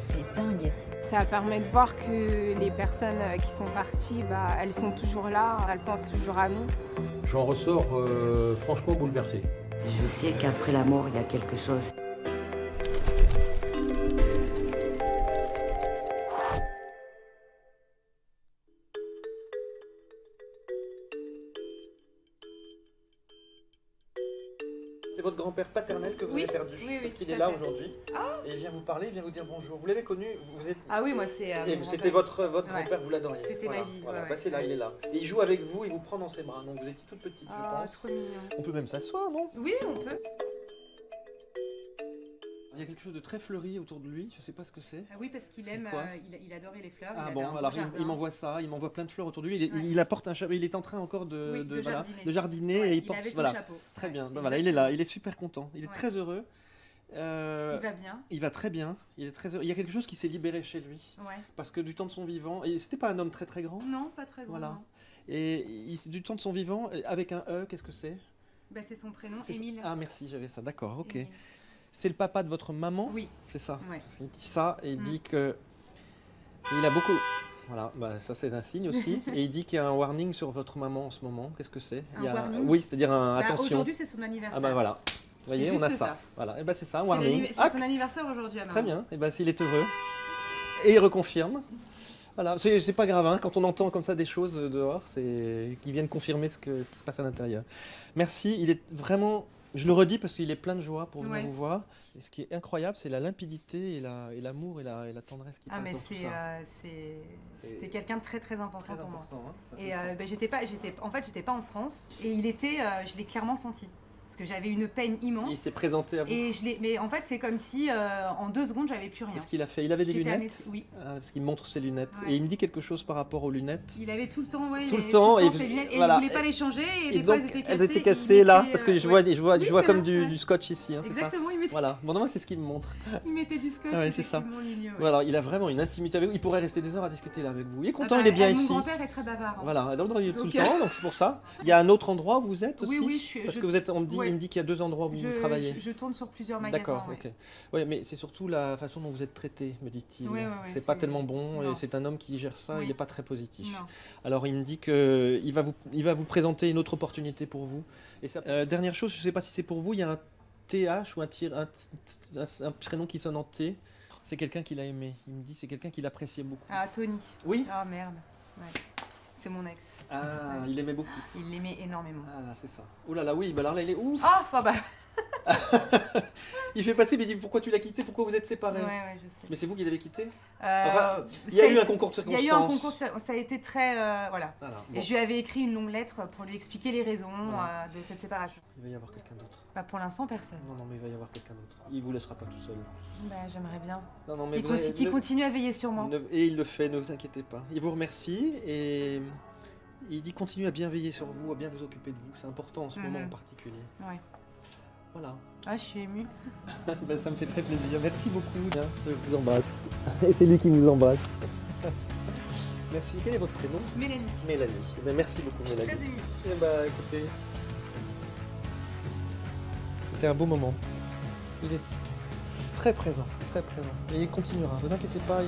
C'est dingue. Ça permet de voir que les personnes qui sont parties, elles sont toujours là, elles pensent toujours à nous. J'en ressors franchement bouleversé. Je sais qu'après la mort, il y a quelque chose. grand-père paternel que vous Oui, avez perdu. oui, parce qu'il tout est à là fait. aujourd'hui. Et il vient vous parler, il vient vous dire bonjour. Vous l'avez connu, vous êtes... Ah oui, moi c'est. Et mon c'était grand-père. votre Ouais. grand-père, vous l'adoriez. C'était ma vie, Voilà. ouais, Bah, c'est là, ouais. il est là. Et il joue avec vous, il vous prend dans ses bras. Donc vous étiez toute petite, je Ah, pense. trop mignon. On peut même s'asseoir, non? Oui, on peut. Il y a quelque chose de très fleuri autour de lui, je sais pas ce que c'est. Ah oui, parce qu'il C'est aime, quoi il adorait les fleurs. Ah il avait bon, un alors beau jardin. il m'envoie ça, il m'envoie plein de fleurs autour de lui. Ouais. Il apporte un chapeau, il est en train encore Oui, de voilà, jardiner. de jardiner Ouais, et il il porte avait son voilà. chapeau. Très Ouais, bien. Ben voilà, il est là, exactement. il est super content, il est Ouais. très heureux. Il va bien. Il va très bien, il est très heureux. Il y a quelque chose qui s'est libéré chez lui Ouais. parce que du temps de son vivant, et c'était pas un homme très très grand. Non, pas très grand. Voilà. non. Et du temps de son vivant, avec un E, qu'est-ce que c'est? Bah, c'est son prénom, C'est- Émile. Ah merci, j'avais ça, d'accord, ok. Émile. C'est le papa de votre maman? Oui. C'est ça. Ouais. Il dit ça et il Mm. dit que il a beaucoup. Voilà, bah, ça c'est un signe aussi. Et il dit qu'il y a un warning sur votre maman en ce moment. Qu'est-ce que c'est? Un Il y a... warning Oui, c'est-à-dire un Bah, attention. Aujourd'hui, c'est son anniversaire. Ah bah voilà. Vous voyez, on a juste ça. ça. Voilà, et bah c'est ça, un C'est warning. c'est Ah, son anniversaire aujourd'hui, à très maman. bien. Et bah s'il est heureux et il reconfirme. Voilà, c'est pas grave hein, quand on entend comme ça des choses dehors, c'est qui viennent confirmer ce qui se passe à l'intérieur. Merci, il est vraiment. Je le redis parce qu'il est plein de joie pour venir Ouais. vous voir. Et ce qui est incroyable, c'est la limpidité et l'amour et la tendresse qui Ah, passe mais dans tout ça. c'était quelqu'un de très très important Très pour moi. important. Hein, ça, Et c'est ça. ben, j'étais pas en France et je l'ai clairement senti parce que j'avais une peine Il immense. s'est présenté à vous. Et mais en fait, c'est comme si en 2 secondes, j'avais plus rien. Qu'est-ce qu'il a fait? Il avait des J'étais lunettes? Oui. Ah, parce qu'il montre ses lunettes. Ouais. Et il me dit quelque chose par rapport aux lunettes. Il avait tout le temps, ouais, Tout il le avait temps, et ses lunettes, et voilà. il voulait pas les changer et, Et des fois donc, elles étaient cassées. là, il parce que je ouais. vois, Oui, je vois c'est comme vrai, ouais. du scotch ici, hein, c'est ça? Exactement, il mettait, Voilà. Bon, non, moi, c'est ce qu'il me montre. il mettait du scotch. Ah ouais, c'est ça. effectivement, au milieu, ouais. Voilà, il a vraiment une intimité avec vous. Il pourrait rester des heures à discuter là avec vous. Il est Ah content, bah, il est bien Mon ici. grand-père est très bavard. hein. Voilà, donc il est tout le Donc, temps, donc c'est pour ça. Il y a un autre endroit où vous êtes aussi? Oui, Parce que vous êtes, ouais. il me dit qu'il y a 2 endroits où vous travaillez. Je tourne sur plusieurs magasins. D'accord, ouais. ok. Ouais, mais c'est surtout la façon dont vous êtes traité, me dit-il. Ouais, ouais, ouais, c'est pas c'est- tellement bon et non. c'est un homme qui gère ça, Oui. il n'est pas très positif. Non. Alors il me dit que il va vous présenter une autre opportunité pour vous. Et ça, dernière chose, je ne sais pas si c'est pour vous, il y a un TH ou un prénom qui sonne en T. C'est quelqu'un qu'il a aimé. Il me dit c'est quelqu'un qu'il appréciait beaucoup. Ah, Tony. Oui. Ah, merde. Ouais. C'est mon ex. Ah, Ouais. il aimait beaucoup. Il l'aimait énormément. Ah là, c'est ça. Oh là là, oui, bah alors là il est ouf. Ah, enfin bah. Il fait passer, mais il dit pourquoi tu l'as quitté, pourquoi vous êtes séparés. Ouais, je sais. Mais c'est vous qui l'avez quitté. Enfin, Il y a eu un concours de Il y a eu un circonstances. concours, ça a été très. Voilà. Voilà, bon, Et je lui avais écrit une longue lettre pour lui expliquer les raisons Voilà. de cette séparation. il va y avoir quelqu'un d'autre. Bah, pour l'instant, personne. Non, non, mais il va y avoir quelqu'un d'autre. Il vous laissera pas tout seul. Bah, j'aimerais bien. Non, non, mais Qui continue à veiller sur moi. Et il le fait, ne vous inquiétez pas. Il vous remercie et il dit continue à bien veiller sur vous, à bien vous occuper de vous. C'est important en ce moment en particulier. Ouais. Voilà. Ah, je suis émue. Ben, ça me fait très plaisir. Merci beaucoup. Hein. Je vous embrasse. Et c'est lui qui nous embrasse. Merci. Quel est votre prénom? Mélanie. Mélanie. Eh ben, merci beaucoup, Je suis Mélanie. très émue. Eh ben, écoutez, c'était un beau moment. Il est très présent, très présent. Et il continuera. Ne vous inquiétez pas,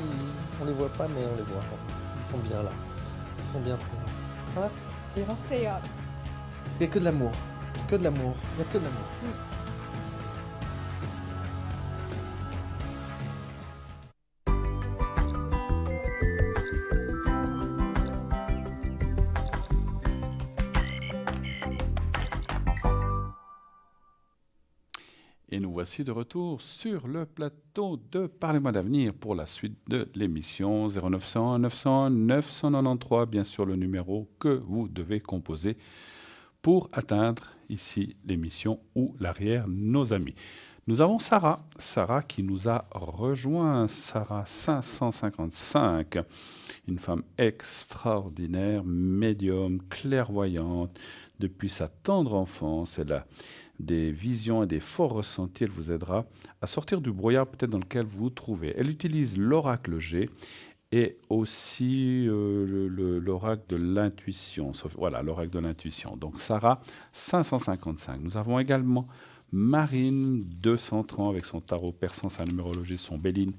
on les voit pas, mais on les voit. Ils sont bien là. Ils sont bien présents. Ça va? Ça ira? Ça ira. Il n'y a que de l'amour. Que de l'amour. Il n'y a que de l'amour. Et nous voici de retour sur le plateau de Parlez-moi d'avenir pour la suite de l'émission 0900 900 993, bien sûr le numéro que vous devez composer pour atteindre ici l'émission ou l'arrière nos amis. Nous avons Sarah qui nous a rejoint, Sarah 555, une femme extraordinaire, médium, clairvoyante. Depuis sa tendre enfance, elle a des visions et des forts ressentis. Elle vous aidera à sortir du brouillard peut-être dans lequel vous vous trouvez. Elle utilise l'oracle G et aussi l'oracle de l'intuition. Voilà, l'oracle de l'intuition. Donc Sarah 555. Nous avons également Marine 230 avec son tarot persan, sa numérologie, son béline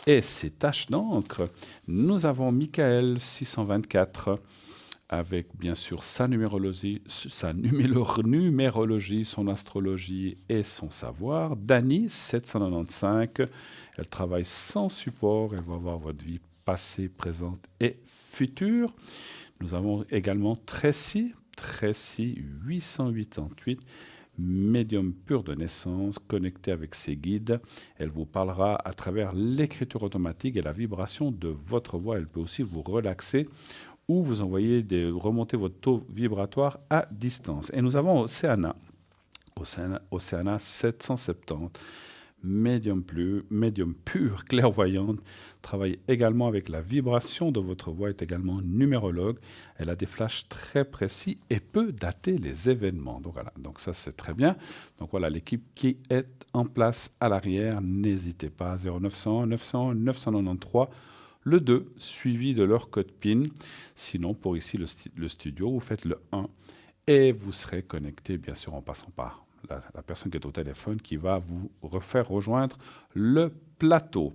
et ses taches d'encre. Nous avons Michael 624 avec bien sûr sa numérologie, son astrologie et son savoir. Dani 795, elle travaille sans support, elle va voir votre vie passée, présente et future. Nous avons également Tracy 888 médium pur de naissance, connecté avec ses guides. Elle vous parlera à travers l'écriture automatique et la vibration de votre voix. Elle peut aussi vous relaxer ou vous envoyer remonter votre taux vibratoire à distance. Et nous avons Océana 770, médium pur, clairvoyante, travaille également avec la vibration de votre voix, est également numérologue. Elle a des flashs très précis et peut dater les événements. Donc voilà, donc ça c'est très bien. Donc voilà, l'équipe qui est en place à l'arrière, n'hésitez pas, 0900 900 993, le 2, suivi de leur code PIN. Sinon, pour ici, le studio, vous faites le 1 et vous serez connecté, bien sûr, en passant par la personne qui est au téléphone qui va vous faire rejoindre le plateau.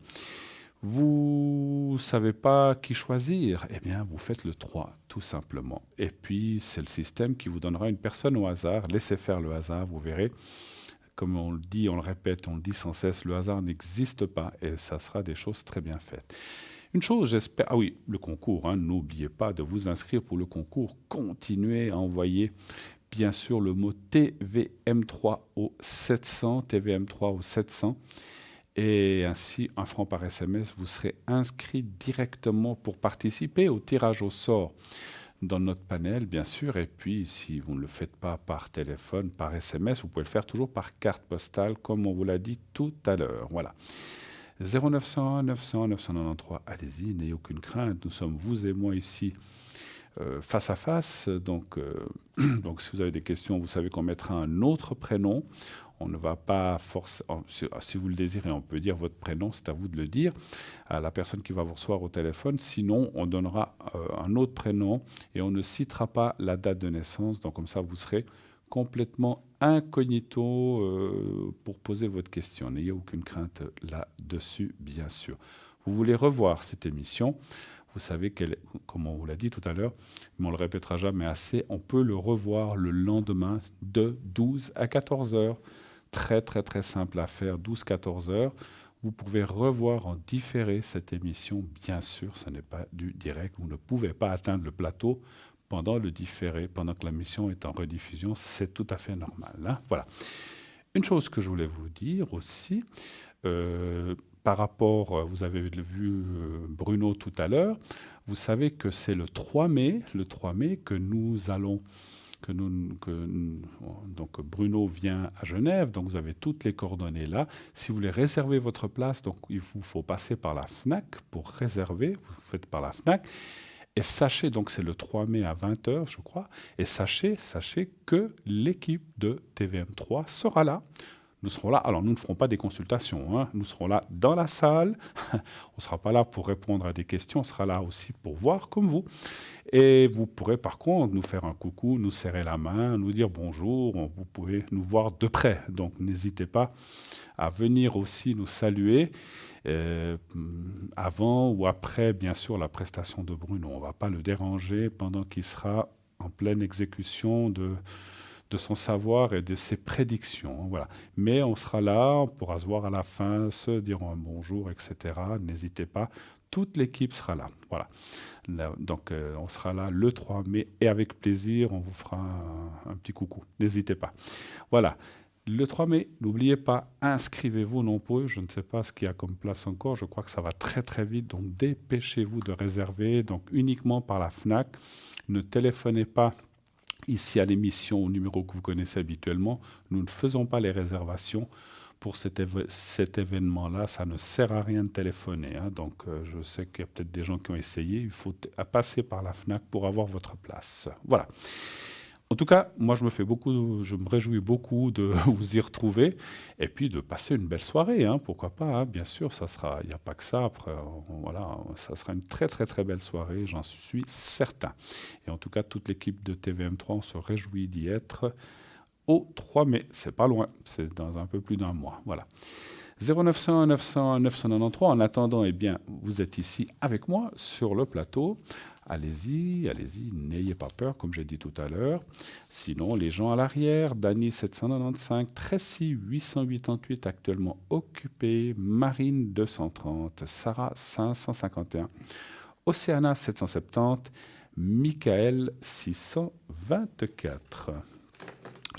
Vous ne savez pas qui choisir? Eh bien, vous faites le 3, tout simplement. Et puis, c'est le système qui vous donnera une personne au hasard. Laissez faire le hasard, vous verrez. Comme on le dit, on le répète, on le dit sans cesse, le hasard n'existe pas et ça sera des choses très bien faites. Une chose, j'espère... Ah oui, le concours, hein, n'oubliez pas de vous inscrire pour le concours. Continuez à envoyer, bien sûr, le mot TVM3 au 700, TVM3 au 700. Et ainsi, 1 franc par SMS, vous serez inscrit directement pour participer au tirage au sort dans notre panel, bien sûr. Et puis, si vous ne le faites pas par téléphone, par SMS, vous pouvez le faire toujours par carte postale, comme on vous l'a dit tout à l'heure. Voilà. 0901 900 993, allez-y, n'ayez aucune crainte. Nous sommes, vous et moi, ici, face à face. Donc, si vous avez des questions, vous savez qu'on mettra un autre prénom. On ne va pas forcer, si vous le désirez, on peut dire votre prénom, c'est à vous de le dire, à la personne qui va vous recevoir au téléphone. Sinon, on donnera un autre prénom et on ne citera pas la date de naissance. Donc, comme ça, vous serez complètement incognito pour poser votre question. N'ayez aucune crainte là-dessus, bien sûr. Vous voulez revoir cette émission, vous savez qu'elle, comme on vous l'a dit tout à l'heure, mais on ne le répétera jamais assez, on peut le revoir le lendemain de 12 à 14 heures. Très, très, très simple à faire, 12-14 heures. Vous pouvez revoir en différé cette émission. Bien sûr, ce n'est pas du direct. Vous ne pouvez pas atteindre le plateau pendant le différé, pendant que la mission est en rediffusion. C'est tout à fait normal. Hein. Voilà. Une chose que je voulais vous dire aussi, par rapport, vous avez vu Bruno tout à l'heure, vous savez que c'est le 3 mai que nous allons... donc Bruno vient à Genève, donc vous avez toutes les coordonnées là. Si vous voulez réserver votre place, donc il vous faut passer par la FNAC pour réserver, vous faites par la FNAC. Et sachez, donc c'est le 3 mai à 20h, je crois, et sachez que l'équipe de TVM3 sera là. Nous serons là, alors nous ne ferons pas des consultations, hein. Nous serons là dans la salle, on ne sera pas là pour répondre à des questions, on sera là aussi pour voir comme vous. Et vous pourrez par contre nous faire un coucou, nous serrer la main, nous dire bonjour, vous pouvez nous voir de près. Donc n'hésitez pas à venir aussi nous saluer avant ou après, bien sûr, la prestation de Bruno. On ne va pas le déranger pendant qu'il sera en pleine exécution de son savoir et de ses prédictions. Voilà. Mais on sera là, on pourra se voir à la fin, se dire un bonjour, etc. N'hésitez pas, toute l'équipe sera là. Voilà. Là, donc on sera là le 3 mai et avec plaisir, on vous fera un petit coucou. N'hésitez pas. Voilà. Le 3 mai, n'oubliez pas, inscrivez-vous nombreux. Je ne sais pas ce qu'il y a comme place encore. Je crois que ça va très très vite. Donc dépêchez-vous de réserver. Donc uniquement par la FNAC. Ne téléphonez pas ici à l'émission au numéro que vous connaissez habituellement. Nous ne faisons pas les réservations pour cet événement-là. Ça ne sert à rien de téléphoner. Hein. Donc je sais qu'il y a peut-être des gens qui ont essayé. Il faut passer par la FNAC pour avoir votre place. Voilà. En tout cas, moi, je me réjouis beaucoup de vous y retrouver et puis de passer une belle soirée. Hein, pourquoi pas, hein, bien sûr, il n'y a pas que ça. Après, voilà, ça sera une très, très, très belle soirée, j'en suis certain. Et en tout cas, toute l'équipe de TVM3, on se réjouit d'y être au 3 mai. C'est pas loin, c'est dans un peu plus d'un mois. Voilà. 0900 900 993. En attendant, eh bien, vous êtes ici avec moi sur le plateau. Allez-y, n'ayez pas peur, comme j'ai dit tout à l'heure. Sinon, les gens à l'arrière, Dany 795, Tracy 888 actuellement occupé, Marine 230, Sarah 551, Océana 770, Michael 624.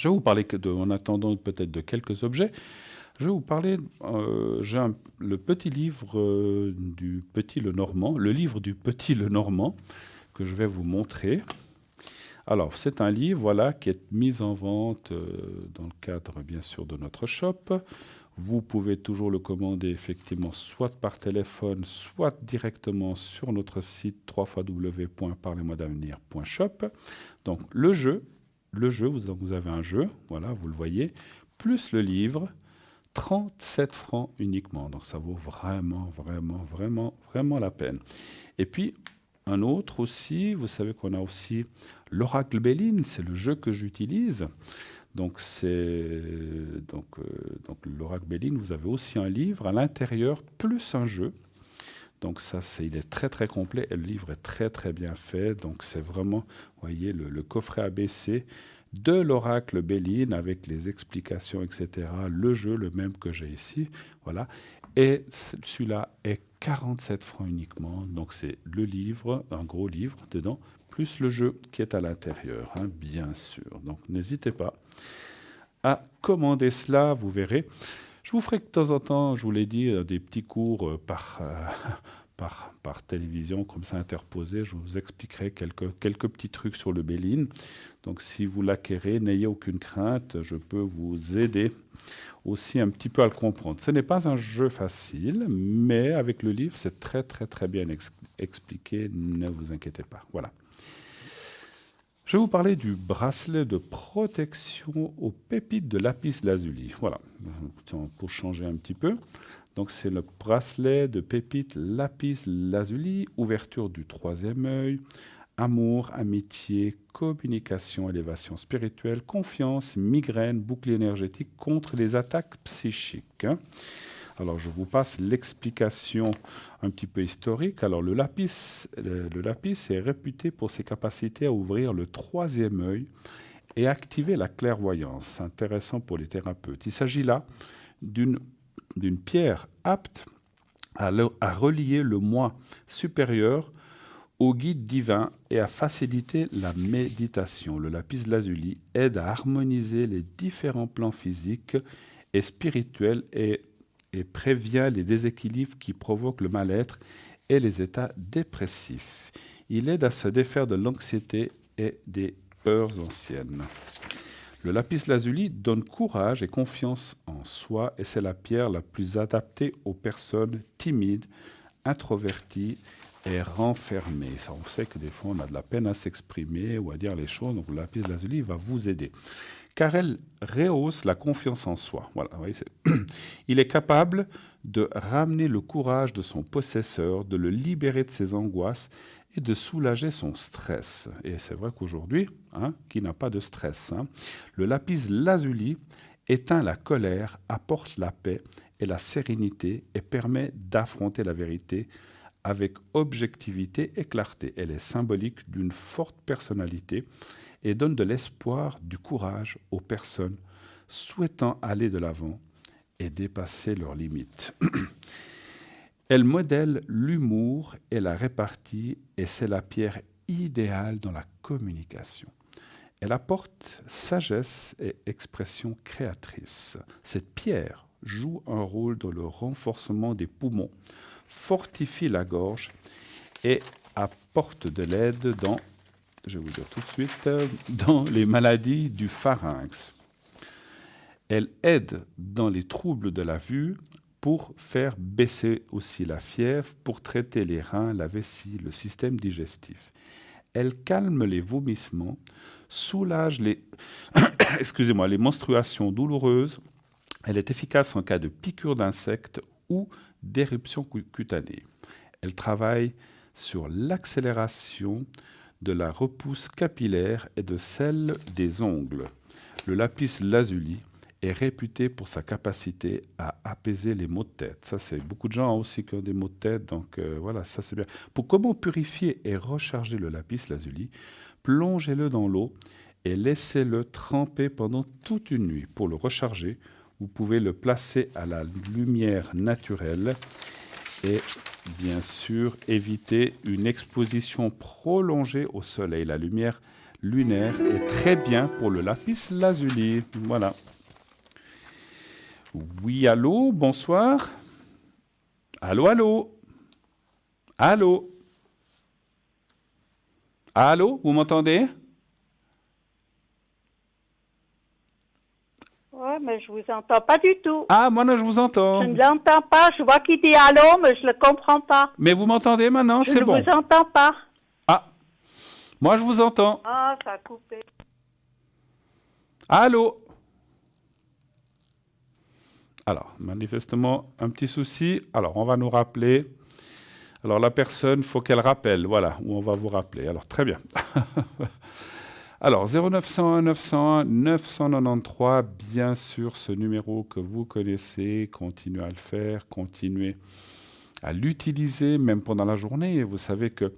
Je vais vous parler, en attendant peut-être de quelques objets, je vais vous parler, le petit livre du Petit Lenormand, le livre du Petit Lenormand, que je vais vous montrer. Alors, c'est un livre, voilà, qui est mis en vente dans le cadre, bien sûr, de notre shop. Vous pouvez toujours le commander, effectivement, soit par téléphone, soit directement sur notre site www.parlez-moi-d'avenir.shop. Donc, le jeu, vous avez un jeu, voilà, vous le voyez, plus le livre, 37 francs uniquement. Donc, ça vaut vraiment, vraiment, vraiment, vraiment la peine. Et puis, un autre aussi, vous savez qu'on a aussi l'Oracle Béline, c'est le jeu que j'utilise. Donc l'Oracle Béline, vous avez aussi un livre à l'intérieur, plus un jeu. Donc ça, il est très très complet et le livre est très très bien fait. Donc c'est vraiment, vous voyez, le coffret ABC de l'Oracle Béline avec les explications, etc. Le jeu, le même que j'ai ici, voilà. Et celui-là est 47 francs uniquement. Donc c'est le livre, un gros livre dedans, plus le jeu qui est à l'intérieur, hein, bien sûr. Donc n'hésitez pas à commander cela, vous verrez. Je vous ferai de temps en temps, je vous l'ai dit, des petits cours par télévision, comme ça interposé. Je vous expliquerai quelques petits trucs sur le Béline. Donc si vous l'acquérez, n'ayez aucune crainte, je peux vous aider aussi un petit peu à le comprendre. Ce n'est pas un jeu facile, mais avec le livre, c'est très très très bien expliqué, ne vous inquiétez pas. Voilà. Je vais vous parler du bracelet de protection aux pépites de lapis lazuli. Voilà, pour changer un petit peu. Donc c'est le bracelet de pépites lapis lazuli, ouverture du troisième œil, amour, amitié, communication, élévation spirituelle, confiance, migraine, bouclier énergétique contre les attaques psychiques. Alors, je vous passe l'explication un petit peu historique. Alors, le lapis est réputé pour ses capacités à ouvrir le troisième œil et activer la clairvoyance. C'est intéressant pour les thérapeutes. Il s'agit là d'une pierre apte à relier le moi supérieur au guide divin et à faciliter la méditation. Le lapis lazuli aide à harmoniser les différents plans physiques et spirituels et prévient les déséquilibres qui provoquent le mal-être et les états dépressifs. Il aide à se défaire de l'anxiété et des peurs anciennes. Le lapis lazuli donne courage et confiance en soi et c'est la pierre la plus adaptée aux personnes timides, introverties et renfermées. Ça, on sait que des fois on a de la peine à s'exprimer ou à dire les choses, donc le lapis lazuli va vous aider. Car elle rehausse la confiance en soi. Voilà, vous voyez, il est capable de ramener le courage de son possesseur, de le libérer de ses angoisses et de soulager son stress. Et c'est vrai qu'aujourd'hui, qui n'a pas de stress, le lapis lazuli éteint la colère, apporte la paix et la sérénité et permet d'affronter la vérité avec objectivité et clarté. Elle est symbolique d'une forte personnalité et donne de l'espoir, du courage aux personnes souhaitant aller de l'avant et dépasser leurs limites. Elle modèle l'humour et la répartie et c'est la pierre idéale dans la communication. Elle apporte sagesse et expression créatrice. Cette pierre joue un rôle dans le renforcement des poumons, fortifie la gorge et apporte de l'aide dans, je vais vous dire tout de suite, dans les maladies du pharynx. Elle aide dans les troubles de la vue pour faire baisser aussi la fièvre, pour traiter les reins, la vessie, le système digestif. Elle calme les vomissements, soulage les, les menstruations douloureuses. Elle est efficace en cas de piqûres d'insectes ou d'éruption cutanée. Elle travaille sur l'accélération de la repousse capillaire et de celle des ongles. Le lapis lazuli est réputé pour sa capacité à apaiser les maux de tête. Ça, c'est beaucoup de gens aussi qui ont des maux de tête, donc voilà, ça c'est bien. Pour comment purifier et recharger le lapis lazuli, plongez-le dans l'eau et laissez-le tremper pendant toute une nuit. Pour le recharger, vous pouvez le placer à la lumière naturelle et bien sûr éviter une exposition prolongée au soleil. La lumière lunaire est très bien pour le lapis lazuli. Voilà. Oui, allô, bonsoir. Allô, allô. Allô. Allô, vous m'entendez? Ouais, mais je vous entends pas du tout. Ah, moi, non, je vous Je entends. ne l'entends pas. Je vois qu'il dit allô, mais je le comprends pas. Mais vous m'entendez maintenant? Je C'est ne bon. vous entends pas. Ah, moi, je vous entends. Ah, ça a coupé. Allô? Alors, manifestement, un petit souci. Alors, on va nous rappeler. Alors, la personne, faut qu'elle rappelle. Voilà, où on va vous rappeler. Alors, très bien. Alors, 0901 901 993, bien sûr, ce numéro que vous connaissez, continuez à le faire, continuez à l'utiliser, même pendant la journée. Vous savez que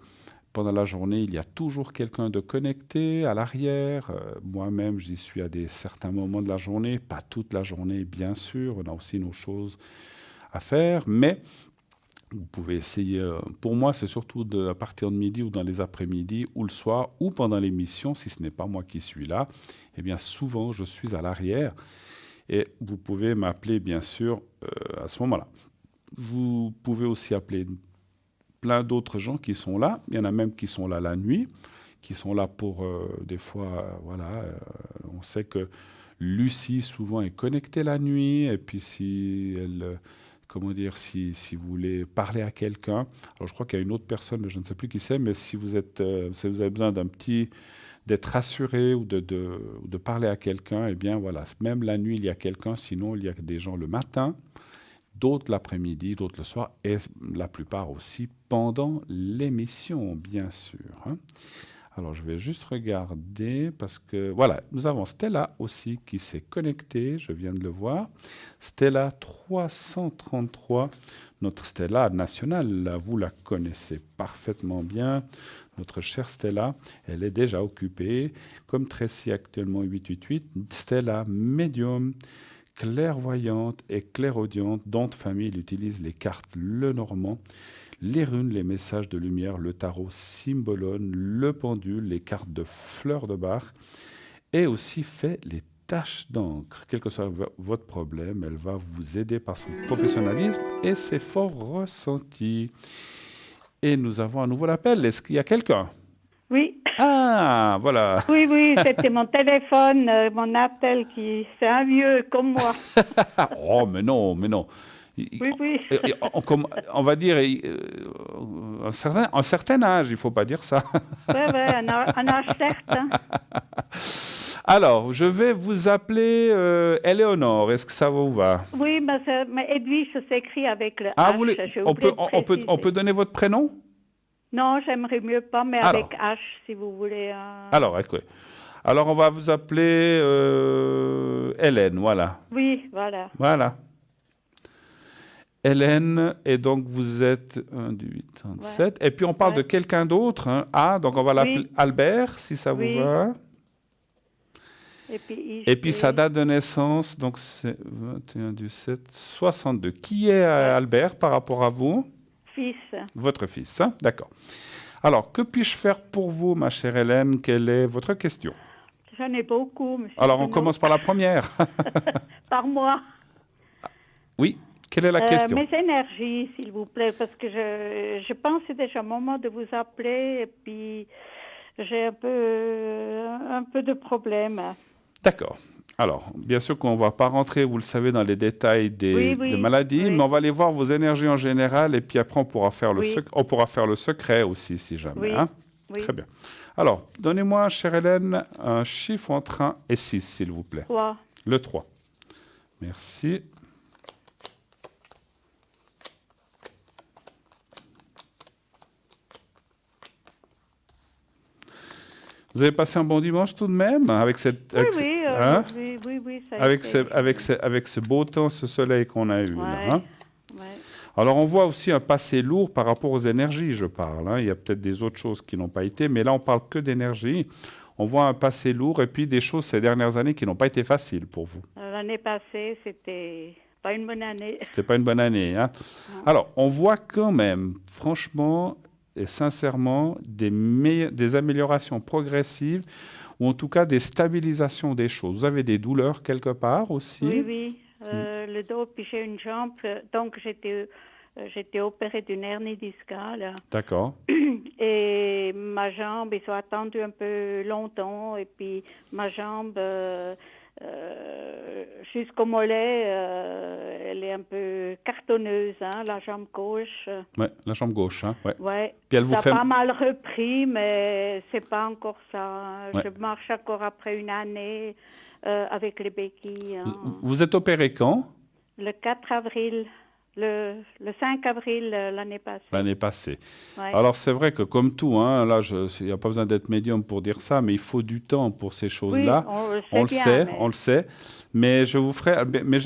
pendant la journée, il y a toujours quelqu'un de connecté à l'arrière. Moi-même, j'y suis à certains moments de la journée, pas toute la journée, bien sûr. On a aussi nos choses à faire, mais vous pouvez essayer. Pour moi, c'est surtout à partir de midi ou dans les après-midi ou le soir ou pendant l'émission, si ce n'est pas moi qui suis là. Eh bien, souvent, je suis à l'arrière et vous pouvez m'appeler, bien sûr, à ce moment-là. Vous pouvez aussi appeler plein d'autres gens qui sont là. Il y en a même qui sont là la nuit, qui sont là pour des fois, voilà. On sait que Lucie souvent est connectée la nuit et puis si elle comment dire, si vous voulez parler à quelqu'un. Alors, je crois qu'il y a une autre personne, mais je ne sais plus qui c'est, mais si vous avez besoin d'être rassuré ou de parler à quelqu'un, eh bien, voilà. Même la nuit, il y a quelqu'un, sinon, il y a des gens le matin, d'autres l'après-midi, d'autres le soir, et la plupart aussi pendant l'émission, bien sûr. Hein. Alors, je vais juste regarder parce que, voilà, nous avons Stella aussi qui s'est connectée, je viens de le voir. Stella 333, notre Stella nationale, là, vous la connaissez parfaitement bien. Notre chère Stella, elle est déjà occupée, comme Tracy actuellement 888. Stella médium, clairvoyante et clairaudiente, dont de famille, il utilise les cartes Lenormand, les runes, les messages de lumière, le tarot Symbolone, le pendule, les cartes de fleurs de Bach, et aussi fait les taches d'encre. Quel que soit votre problème, elle va vous aider par son professionnalisme et ses forts ressentis. Et nous avons un nouvel appel. Est-ce qu'il y a quelqu'un? Oui. Ah, voilà. Oui, oui, c'était mon téléphone, mon appel qui... C'est un vieux comme moi. Oh, mais non, mais non. Oui, oui. On va dire un certain âge, il ne faut pas dire ça. Oui, oui, un âge certain. Alors, je vais vous appeler Éléonore. Est-ce que ça vous va? Oui, mais Edwige, ça s'écrit avec le Ah, H. on peut donner votre prénom? Non, j'aimerais mieux pas, mais Alors. avec H, si vous voulez. Alors, écoutez. Alors, on va vous appeler Hélène, voilà. Oui, voilà. Voilà. Hélène, et donc vous êtes 1, 2, 8, 37. Ouais. Et puis on parle de quelqu'un d'autre. Hein. Ah, donc on va l'appeler Albert, si ça vous va. Et puis sa date de naissance, donc c'est 21 du 7, 62. Qui est Albert par rapport à vous? Fils. Votre fils, hein? D'accord. Alors, que puis-je faire pour vous, ma chère Hélène? Quelle est votre question? J'en ai beaucoup, monsieur. Alors, on commence par la première. Par moi. Oui. Quelle est la question? Mes énergies, s'il vous plaît, parce que je pense que c'est déjà le moment de vous appeler et puis j'ai un peu de problème. D'accord. Alors, bien sûr qu'on ne va pas rentrer, vous le savez, dans les détails des maladies, mais on va aller voir vos énergies en général et puis après on pourra faire le secret aussi, si jamais. Oui. Hein? Oui. Très bien. Alors, donnez-moi, chère Hélène, un chiffre entre 1 et 6, s'il vous plaît. 3. Le 3. Merci. Vous avez passé un bon dimanche tout de même avec cette avec ce beau temps, ce soleil qu'on a eu. Là, hein? Alors on voit aussi un passé lourd par rapport aux énergies, je parle. Hein. Il y a peut-être des autres choses qui n'ont pas été, mais là on parle que d'énergie. On voit un passé lourd et puis des choses ces dernières années qui n'ont pas été faciles pour vous. L'année passée, c'était pas une bonne année. C'était pas une bonne année. Hein. Alors on voit quand même, franchement, et sincèrement des améliorations progressives ou en tout cas des stabilisations des choses. Vous avez des douleurs quelque part aussi? Oui, oui. Le dos, puis j'ai une jambe. Donc, j'étais opérée d'une hernie discale. D'accord. Et ma jambe, ils ont attendu un peu longtemps. Et puis, ma jambe, jusqu'au mollet, elle est un peu cartonneuse, hein, la jambe gauche. Ouais, la jambe gauche. Hein, ouais. Ouais. Puis elle vous Ça fait... a pas mal repris, mais c'est pas encore ça. Ouais. Je marche encore après une année avec les béquilles. Hein. Vous êtes opéré quand? Le 4 avril, le 5 avril l'année passée. L'année passée. Ouais. Alors c'est vrai que comme tout, hein, là, il n'y a pas besoin d'être médium pour dire ça, mais il faut du temps pour ces choses-là. Oui, On le sait. Mais j'ai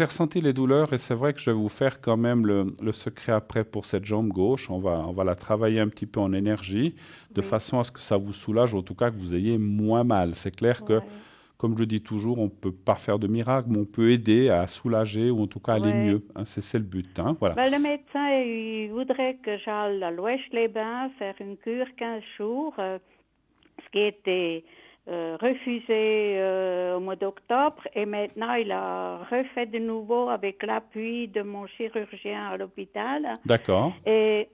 ressenti les douleurs et c'est vrai que je vais vous faire quand même le secret après pour cette jambe gauche. On va la travailler un petit peu en énergie, de façon à ce que ça vous soulage, en tout cas que vous ayez moins mal. C'est clair que, comme je dis toujours, on ne peut pas faire de miracle, mais on peut aider à soulager ou en tout cas aller mieux. Hein, c'est le but. Hein, voilà. Ben, le médecin, il voudrait que j'aille à l'Ouest-les-Bains faire une cure 15 jours, ce qui était refusé au mois d'octobre. Et maintenant, il a refait de nouveau avec l'appui de mon chirurgien à l'hôpital. D'accord. Et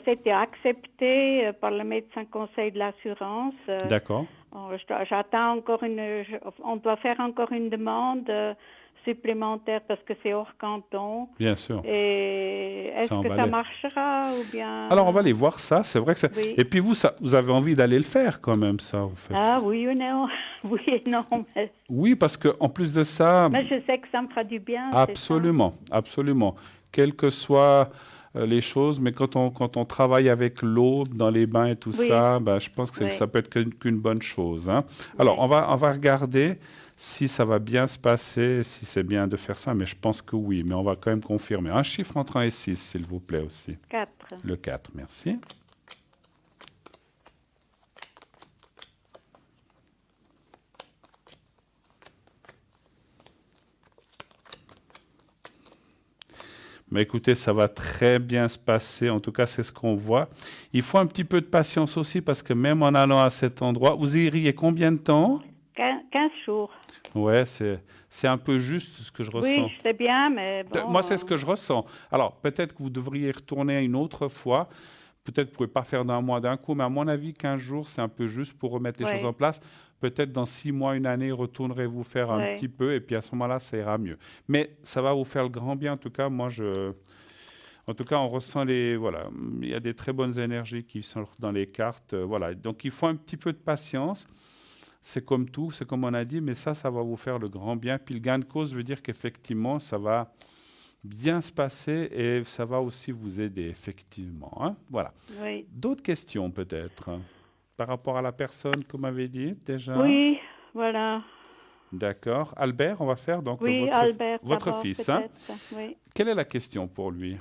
c'était accepté par le médecin conseil de l'assurance. D'accord. J'attends encore on doit faire encore une demande supplémentaire parce que c'est hors canton. Bien sûr. Et est-ce que ça marchera ou bien... Alors, on va aller voir ça. C'est vrai que ça... Oui. Et puis vous avez envie d'aller le faire quand même, ça, vous faites. Ah oui ou non? Oui et non. Mais... Oui, parce qu'en plus de ça... Mais je sais que ça me fera du bien. Absolument, absolument. Quelles que soient les choses, mais quand on travaille avec l'eau dans les bains et tout ça, ben, je pense que ça peut être qu'une bonne chose. Hein. Alors, on va regarder si ça va bien se passer, si c'est bien de faire ça, mais je pense que oui, mais on va quand même confirmer. Un chiffre entre 1 et 6, s'il vous plaît aussi. 4. Le 4, merci. Mais écoutez, ça va très bien se passer. En tout cas, c'est ce qu'on voit. Il faut un petit peu de patience aussi parce que même en allant à cet endroit, vous iriez combien de temps? 15 jours. Ouais, c'est un peu juste ce que je ressens. Oui, je sais bien, mais bon... Moi, c'est ce que je ressens. Alors, peut-être que vous devriez retourner une autre fois. Peut-être que vous ne pouvez pas faire d'un mois d'un coup, mais à mon avis, 15 jours, c'est un peu juste pour remettre les choses en place. Peut-être dans 6 mois, une année, retournerez-vous faire un petit peu, et puis à ce moment-là, ça ira mieux. Mais ça va vous faire le grand bien. En tout cas, en tout cas, on ressent voilà, il y a des très bonnes énergies qui sont dans les cartes. Voilà. Donc, il faut un petit peu de patience. C'est comme tout, c'est comme on a dit, mais ça va vous faire le grand bien. Puis le gain de cause veut dire qu'effectivement, ça va bien se passer et ça va aussi vous aider, effectivement. Hein. Voilà. Oui. D'autres questions, peut-être, par rapport à la personne que vous m'avez dit déjà? Oui, voilà. D'accord. Albert, on va faire donc votre fils. Hein. Oui. Quelle est la question pour lui?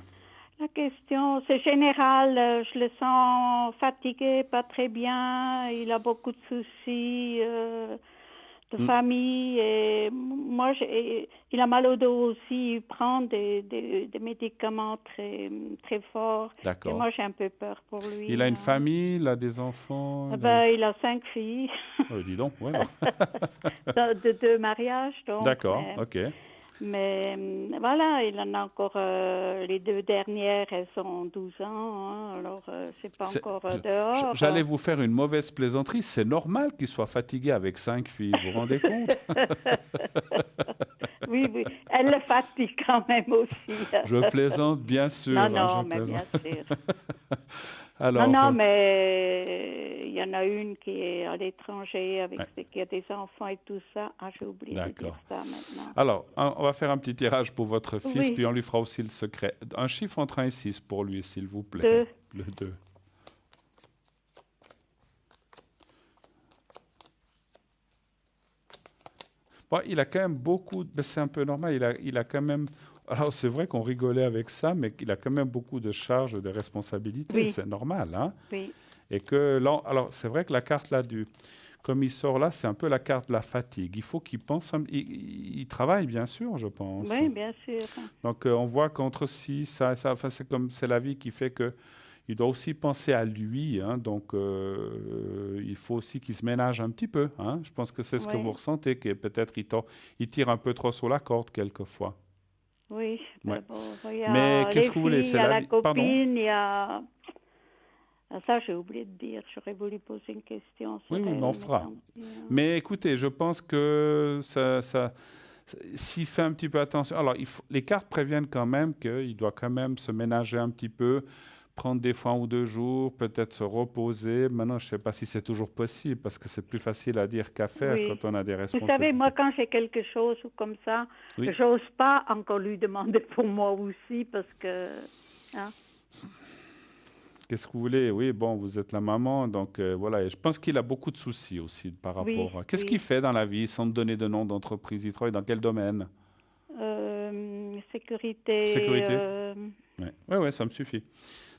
La question, c'est général. Je le sens fatigué, pas très bien. Il a beaucoup de soucis de famille. Et moi, il a mal au dos aussi. Il prend des médicaments très, très forts. D'accord. Et moi, j'ai un peu peur pour lui. Il a une famille, il a des enfants? Il a 5 filles. Oh, dis donc, ouais. de 2 mariages. D'accord, ok. Mais voilà, il en a encore les 2 dernières, elles ont 12 ans, hein, alors c'est pas encore dehors. J'allais vous faire une mauvaise plaisanterie, c'est normal qu'il soit fatigué avec 5 filles, vous vous rendez compte? Oui, elle le fatigue quand même aussi. Je plaisante, bien sûr. Non, mais bien sûr. Alors, non, mais il y en a une qui est à l'étranger, qui a des enfants et tout ça. Ah, j'ai oublié de dire ça maintenant. Alors, on va faire un petit tirage pour votre fils, puis on lui fera aussi le secret. Un chiffre entre 1 et 6 pour lui, s'il vous plaît. 2. Le 2. Bon, il a quand même beaucoup... C'est un peu normal, il a quand même... Alors, c'est vrai qu'on rigolait avec ça, mais il a quand même beaucoup de charges, de responsabilités. Oui. C'est normal, hein? Oui. Et que là, alors, c'est vrai que la carte là, comme il sort là, c'est un peu la carte de la fatigue. Il faut qu'il pense... Il travaille, bien sûr, je pense. Oui, bien sûr. Donc, on voit qu'entre 6, c'est la vie qui fait que il doit aussi penser à lui, hein, donc il faut aussi qu'il se ménage un petit peu, hein. Je pense que c'est ce que vous Oui, ressentez, que peut-être il tire un peu trop sur la corde quelquefois. oui. Ouais. Mais bon, il y Mais a qu'est-ce les que vous voulez? filles, il C'est y a la la vie. Pardon? copine, il y a... Ah, ça, j'ai oublié de dire. J'aurais voulu poser une question Oui, sur oui, mais on elle, mais fera. tant pis, hein. Mais écoutez, je pense que s'il fait un petit peu attention, alors les cartes préviennent quand même qu'il doit quand même se ménager un petit peu, prendre des fois 1 ou 2 jours, peut-être se reposer. Maintenant, je ne sais pas si c'est toujours possible parce que c'est plus facile à dire qu'à faire Oui. quand on a des Vous savez, moi, responsabilités. quand j'ai quelque chose ou comme ça, Oui. j'ose pas encore lui demander pour moi aussi parce que... hein. Qu'est-ce que vous voulez? Oui, bon, vous êtes la maman, donc voilà. Et je pense qu'il a beaucoup de soucis aussi par Oui, rapport à... Qu'est-ce oui. qu'il fait dans la vie, sans me donner de nom d'entreprise? Il travaille dans quel domaine? Sécurité... Sécurité? Oui, ouais, ouais, ça me suffit.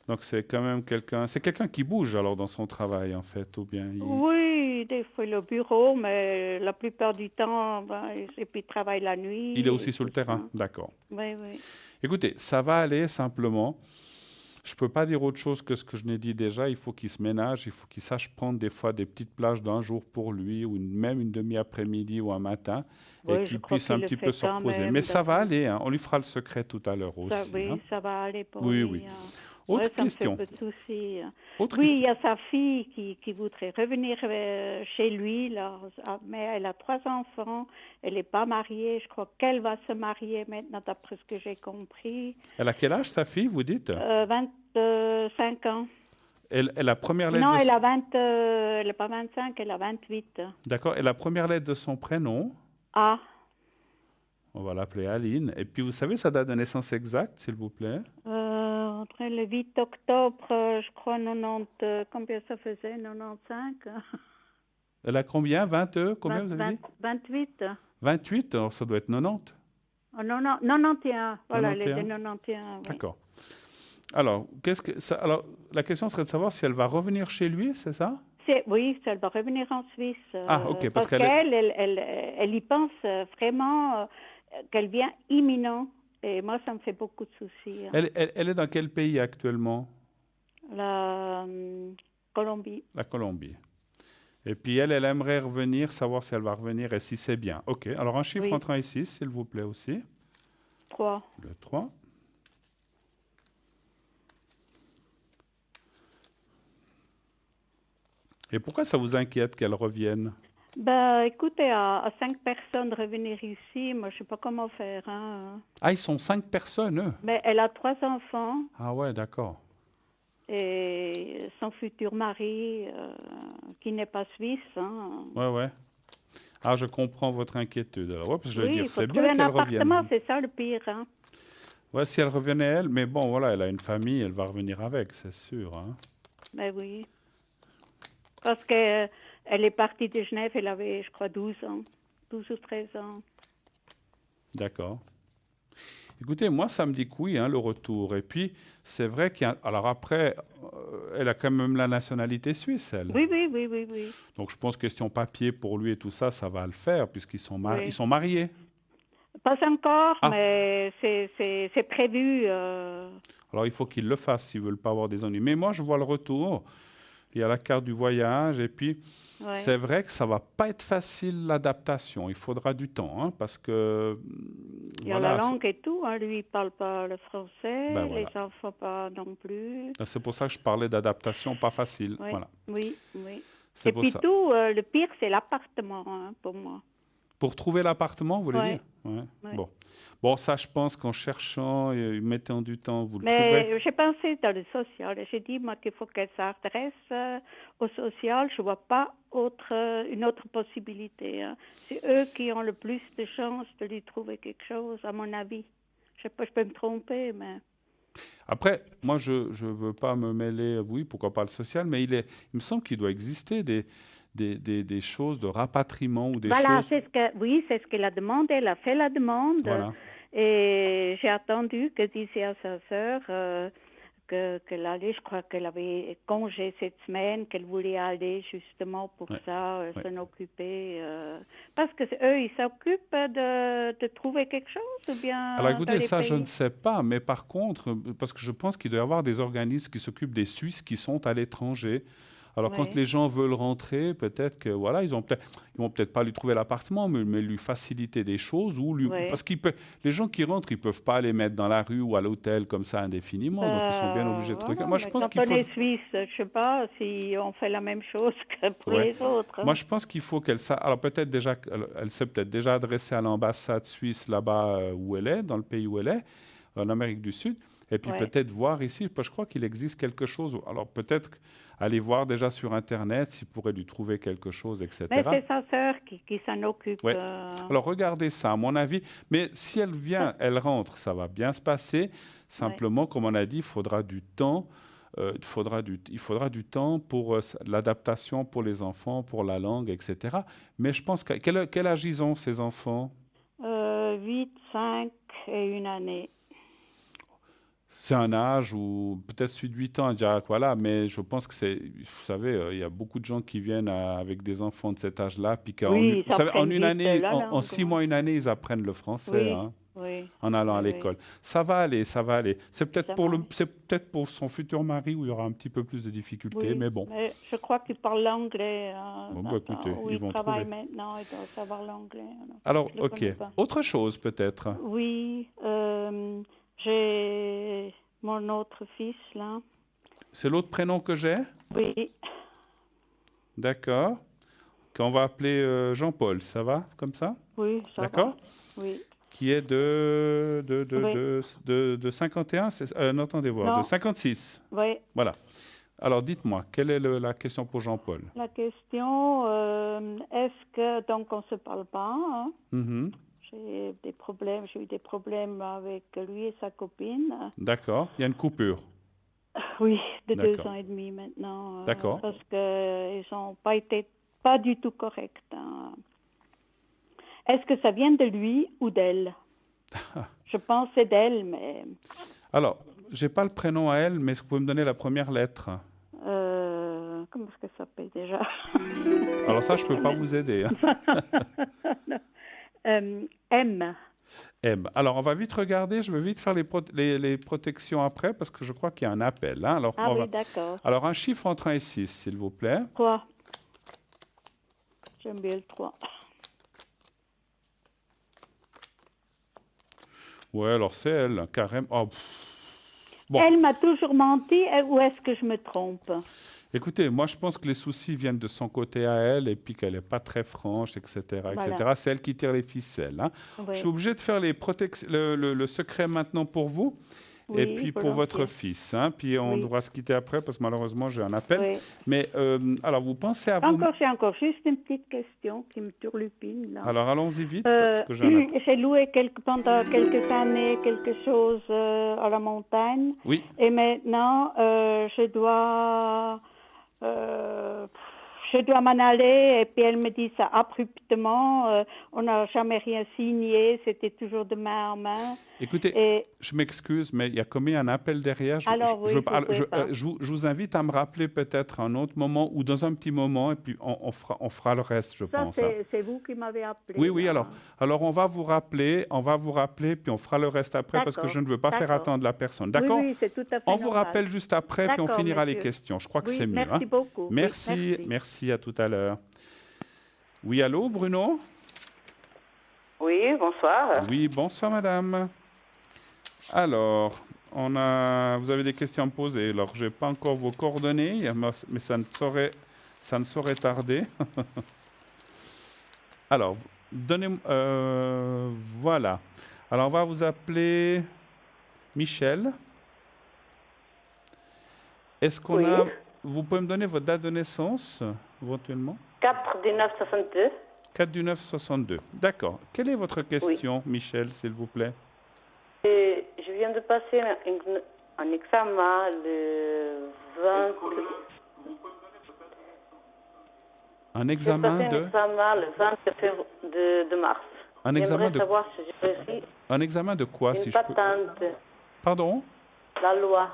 Donc c'est quand même c'est quelqu'un qui bouge alors dans son travail en fait, ou bien Oui, des fois il est au bureau, mais la plupart du temps, ben, et puis il travaille la nuit. il est et aussi sur le tout ça. terrain. D'accord. Oui, oui. Écoutez, ça va aller simplement. Je peux pas dire autre chose que ce que je n'ai dit déjà. Il faut qu'il se ménage, il faut qu'il sache prendre des fois des petites plages d'un jour pour lui, ou même une demi-après-midi ou un matin, et Oui, je qu'il crois puisse qu'il un le petit fait peu se quand reposer. même, Mais ça va d'accord. aller, hein. On lui fera le secret tout à l'heure Ça, aussi, oui, hein. ça va aller pour Oui, lui. oui. Hein. Autre Ouais, ça me fait question. peu de soucis. Hein. Autre Oui, il question. y a sa fille qui voudrait revenir chez lui, là, mais elle a 3 enfants, elle n'est pas mariée, je crois qu'elle va se marier maintenant, d'après ce que j'ai compris. Elle a quel âge sa fille, vous dites? 25 ans. Et la première lettre Non, de elle a 20, elle n'a pas 25, elle a 28. D'accord. Et la première lettre de son prénom, Ah, on va l'appeler Aline. Et puis vous savez sa date de naissance exacte, s'il vous plaît? après le 8 octobre, je crois 90, combien ça faisait? 95? Elle a combien? combien vous avez dit? 28. 28, alors ça doit être 90. Oh, non, non, 91. Voilà, elle est de 91. 91, oui. D'accord. Alors, alors, la question serait de savoir si elle va revenir chez lui, c'est ça? Oui, elle va revenir en Suisse. Ah, ok, parce Parce qu'elle qu'elle y pense vraiment qu'elle vient imminent. Et moi, ça me fait beaucoup de soucis. Hein. elle est dans quel pays actuellement? La Colombie. La Colombie. Et puis elle aimerait revenir, savoir si elle va revenir et si c'est bien. Ok, alors un chiffre Oui. entre 1 et 6, s'il vous plaît aussi. 3. Le 3. Et pourquoi ça vous inquiète qu'elle revienne? Ben, écoutez, à 5 personnes revenir ici, moi, je sais pas comment faire. Hein. Ah, ils sont 5 personnes, eux. Mais elle a 3 enfants Ah ouais, d'accord. et son futur mari, qui n'est pas suisse. Hein. Ouais, ouais. Ah, je comprends votre inquiétude. Alors, ouais, parce que je veux Oui, dire, il faut c'est trouver bien un qu'elle appartement, revienne. c'est ça le pire. Hein. Ouais, si elle revenait, elle, mais bon, voilà, elle a une famille, elle va revenir avec, c'est sûr, hein. Ben oui. Parce que elle est partie de Genève, elle avait, je crois, 12 ans. 12 ou 13 ans. D'accord. Écoutez, moi, ça me dit que oui, hein, le retour. Et puis, c'est vrai qu'il y a... Alors après, elle a quand même la nationalité suisse, elle. Oui, oui, oui, oui, oui. Donc, je pense question papier pour lui et tout ça, ça va le faire, puisqu'ils sont, Oui. ils sont mariés. Pas encore, Ah. mais c'est prévu. Alors, il faut qu'ils le fassent s'ils ne veulent pas avoir des ennuis. Mais moi, je vois le retour. Il y a la carte du voyage. Et puis, Ouais. c'est vrai que ça ne va pas être facile, l'adaptation. Il faudra du temps, hein, parce que... Il y a la langue et tout. Hein. Lui, il parle pas le français. Ben voilà. Les enfants pas non plus. C'est pour ça que je parlais d'adaptation pas facile. Ouais. Voilà. Oui, oui. C'est Et pour puis ça. tout, le pire, c'est l'appartement, hein, pour moi. Pour trouver l'appartement, vous voulez Ouais. dire? Ouais. Ouais. Bon. Bon, ça, je pense qu'en cherchant, mettant du temps, vous le trouverez. Mais j'ai pensé dans le social. J'ai dit, moi, qu'il faut qu'elle s'adresse au social. Je vois pas une autre possibilité. Hein. C'est eux qui ont le plus de chances de lui trouver quelque chose, à mon avis. Je sais pas, je peux me tromper, mais... Après, moi, je ne veux pas me mêler, oui, pourquoi pas le social, mais il me semble qu'il doit exister des choses de rapatriement ou des Voilà, choses... c'est ce qu'elle a demandé. Elle a fait la demande. Voilà. Et j'ai attendu que disait à sa sœur qu'elle allait. Je crois qu'elle avait congé cette semaine, qu'elle voulait aller justement pour ça, s'en occuper. Parce que eux, ils s'occupent de trouver quelque chose ou bien Alors écoutez, dans les ça je pays? ne sais pas, mais par contre, parce que je pense qu'il doit y avoir des organismes qui s'occupent des Suisses qui sont à l'étranger. Alors quand Oui. les gens veulent rentrer, peut-être que voilà, ils vont peut-être pas lui trouver l'appartement, mais lui faciliter des choses ou lui, Oui. parce les gens qui rentrent, ils peuvent pas les mettre dans la rue ou à l'hôtel comme ça indéfiniment, donc ils sont bien obligés de trucs. Voilà, Moi je mais pense quand qu'il on faut. est suisse, je sais pas si on fait la même chose que pour Ouais. les autres. Moi, je pense qu'il faut alors peut-être déjà, elle s'est peut-être déjà adressée à l'ambassade suisse là-bas où elle est, dans le pays où elle est, en Amérique du Sud, et puis Ouais. peut-être voir ici, parce que je crois qu'il existe quelque chose. Alors peut-être aller voir déjà sur Internet s'il pourrait lui trouver quelque chose, etc. Mais c'est sa sœur qui s'en occupe. Ouais. Alors regardez ça, à mon avis. Mais si elle vient, elle rentre, ça va bien se passer. Simplement, comme on a dit, il faudra du temps. Il faudra du temps pour l'adaptation pour les enfants, pour la langue, etc. Mais je pense quel âge ils ont, ces enfants? 8, 5 et 1 année. C'est un âge où peut-être celui de 8 ans, déjà, voilà, mais je pense que vous savez, il y a beaucoup de gens qui viennent avec des enfants de cet âge-là, puis Oui, vous savez, en apprennent une vite année, la en langue, 6 mois, une année, ils apprennent le français. Oui, Hein. oui. En allant à Oui, l'école. Ça va aller, ça va aller. C'est peut-être Ça va aller. c'est peut-être pour son futur mari où il y aura un petit peu plus de difficultés, Oui, mais bon. mais je crois qu'il parle l'anglais. Bon, bah, écoutez, où ils il vont travaille trouver. maintenant, il doit savoir l'anglais. Alors, je le ok. connais pas. Autre chose peut-être. Oui, j'ai mon autre fils là. C'est l'autre prénom que j'ai? Oui, D'accord. Qu'on va appeler Jean-Paul, ça va comme ça? oui, ça va. D'accord. Oui. Qui est de Oui. 51, non, attendez voir, Non. de 56. Oui, Voilà. Alors, dites-moi, quelle est la question pour Jean-Paul? la question, est-ce que, donc on ne se parle pas, hein? Mhm. J'ai eu des problèmes avec lui et sa copine. D'accord. Il y a une coupure. Oui, de 2 D'accord. ans et demi maintenant. D'accord. Parce qu'ils n'ont pas été pas du tout corrects. Hein. Est-ce que ça vient de lui ou d'elle? Je pense que c'est d'elle, mais... Alors, j'ai pas le prénom à elle, mais est-ce que vous pouvez me donner la première lettre? Comment est-ce que ça s'appelle déjà? Alors ça, je peux pas vous aider. Hein. M. M. Alors, on va vite regarder. Je vais vite faire les protections après parce que je crois qu'il y a un appel. Hein. Alors, Ah oui, d'accord. Alors, un chiffre entre 1 et 6, s'il vous plaît. 3. J'aime bien le 3. Ouais, alors c'est elle, carrément. Oh, bon. Elle m'a toujours menti, ou est-ce que je me trompe? Écoutez, moi, je pense que les soucis viennent de son côté à elle et puis qu'elle n'est pas très franche, etc. Voilà. C'est elle qui tire les ficelles. Hein. Oui. Je suis obligé de faire le secret maintenant pour vous. Et Oui, puis pour volontiers. votre fils. Hein. Puis on Oui. devra se quitter après parce que malheureusement j'ai un appel. Oui. Mais alors vous pensez à vous. J'ai encore juste une petite question qui me turlupine. Là. Alors allons-y vite parce que j'ai un appel. J'ai loué pendant quelques années quelque chose à la montagne. Oui. Et maintenant, je dois m'en aller et puis elle me dit ça abruptement. On n'a jamais rien signé, c'était toujours de main en main. Écoutez, Et je m'excuse, mais il y a comme un appel derrière. Alors oui, vous pouvez pas. Je vous invite à me rappeler peut-être à un autre moment ou dans un petit moment et puis on fera le reste, je ça, pense. Hein. c'est vous qui m'avez appelé. Oui, là. alors on va vous rappeler, puis on fera le reste après parce que D'accord, je ne veux pas faire d'accord. attendre la personne. D'accord? Oui, c'est tout à fait On vous normal. rappelle juste après, puis on D'accord, finira les monsieur. questions. Je crois que Oui, c'est mieux. merci Hein. beaucoup. Oui, Merci, merci, à tout à l'heure. Oui, allô, Bruno? Oui, bonsoir. Oui, bonsoir, madame. Alors, vous avez des questions à me poser. Alors, je n'ai pas encore vos coordonnées, mais ça ne saurait tarder. Alors, voilà. Alors, on va vous appeler Michel. Est-ce qu'on a... Vous pouvez me donner votre date de naissance, éventuellement? 4 du 9 62. 4 du 9 62. D'accord. Quelle est votre question, Michel, s'il vous plaît? Et je viens de passer un examen le 20... Un examen J'ai passé un examen le 20 de mars. Un examen de... savoir si j'ai réussi Un examen de quoi, une si je peux... patente, Pardon? la loi.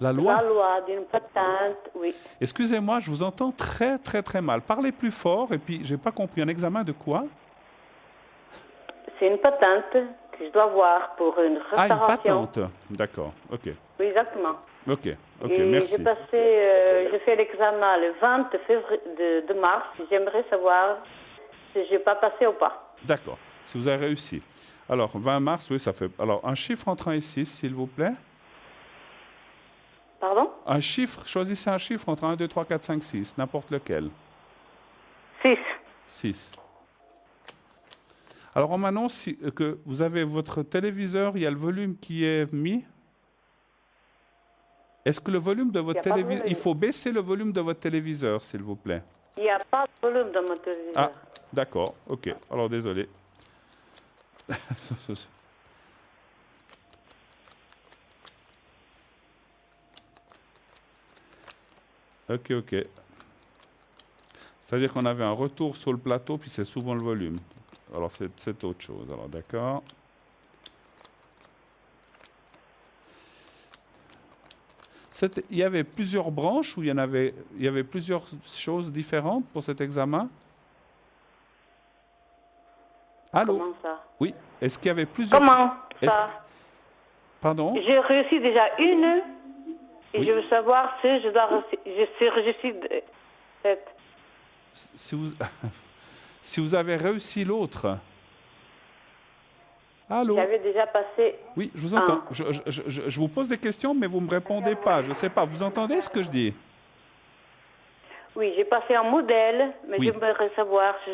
La loi? La loi d'une patente, oui. Excusez-moi, je vous entends très, très, très mal. Parlez plus fort, et puis, j'ai pas compris. Un examen de quoi? C'est une patente que je dois avoir pour une Ah, une restauration. patente. D'accord, ok. Oui, exactement. Ok, Et merci. j'ai fait l'examen le 20 février de mars. J'aimerais savoir si je vais pas passer ou pas. D'accord, si vous avez réussi. Alors, 20 mars, oui, ça fait... Alors, un chiffre entre 1 et 6, s'il vous plaît. Pardon? Un chiffre, choisissez un chiffre entre 1, 2, 3, 4, 5, 6, n'importe lequel. 6. 6. Alors, on m'annonce que vous avez votre téléviseur, il y a le volume qui est mis. Est-ce que le volume de votre Il y a pas de téléviseur... volume. Il faut baisser le volume de votre téléviseur, s'il vous plaît. Il n'y a pas de volume dans mon téléviseur. Ah, d'accord, ok. Alors, désolé. Ok, ok. C'est-à-dire qu'on avait un retour sur le plateau, puis c'est souvent le volume. Alors, c'est autre chose. Alors, d'accord. Il y avait plusieurs branches ou il y avait plusieurs choses différentes pour cet examen? Allô? Comment ça? Oui. Est-ce qu'il y avait plusieurs... Comment Est-ce- ça? Pardon? J'ai réussi déjà une et Oui. je veux savoir si je dois réussir cette. Si vous, si vous avez réussi l'autre. Allô? J'avais déjà passé. Oui, je vous entends. Je vous pose des questions, mais vous ne me répondez pas. Je ne sais pas. Vous entendez ce que je dis? Oui, j'ai passé un modèle, mais Oui. j'aimerais savoir si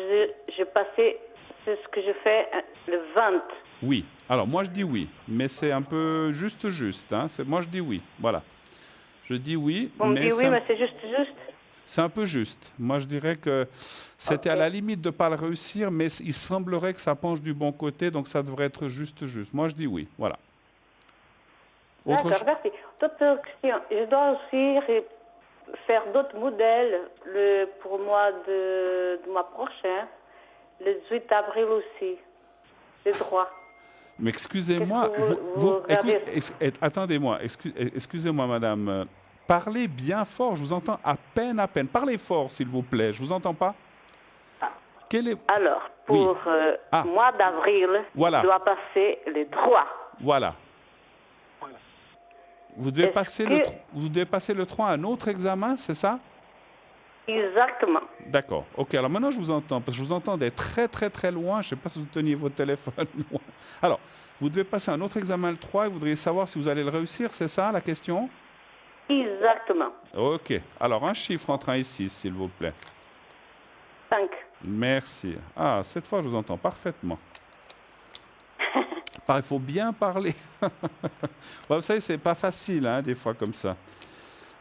j'ai passé ce que je fais le 20. Oui. Alors, moi, je dis oui. Mais c'est un peu juste. Hein. Moi, je dis oui. Voilà. Je dis oui, Vous me dites oui, c'est mais c'est juste. c'est un peu juste. Moi, je dirais que c'était à Ok. la limite de ne pas le réussir, mais il semblerait que ça penche du bon côté, donc ça devrait être juste. Moi, je dis oui. Voilà. Autre D'accord, cho- merci. D'autres questions. Je dois aussi faire d'autres modèles pour le mois de mois prochain, le 18 avril aussi. Les droits. Mais excusez-moi, Qu'est-ce que vous regardez? attendez-moi, excusez-moi, madame. Parlez bien fort, je vous entends à peine. Parlez fort, s'il vous plaît, je vous entends pas. Quel est... Alors, Oui. pour Ah. mois d'avril, Voilà. je dois passer les droits. Voilà. Vous devez, Est-ce passer que- vous devez passer le 3 à un autre examen, c'est ça? Exactement. D'accord. Ok, alors maintenant je vous entends, parce que je vous entendais très très très loin. Je ne sais pas si vous teniez votre téléphone loin. Alors, vous devez passer un autre examen le 3 et vous voudriez savoir si vous allez le réussir, c'est ça la question? Exactement. Ok. Alors, un chiffre entre 1 et 6, s'il vous plaît. 5. Merci. Ah, cette fois, je vous entends parfaitement. Il faut bien parler. Vous savez, c'est pas facile, hein, des fois, comme ça.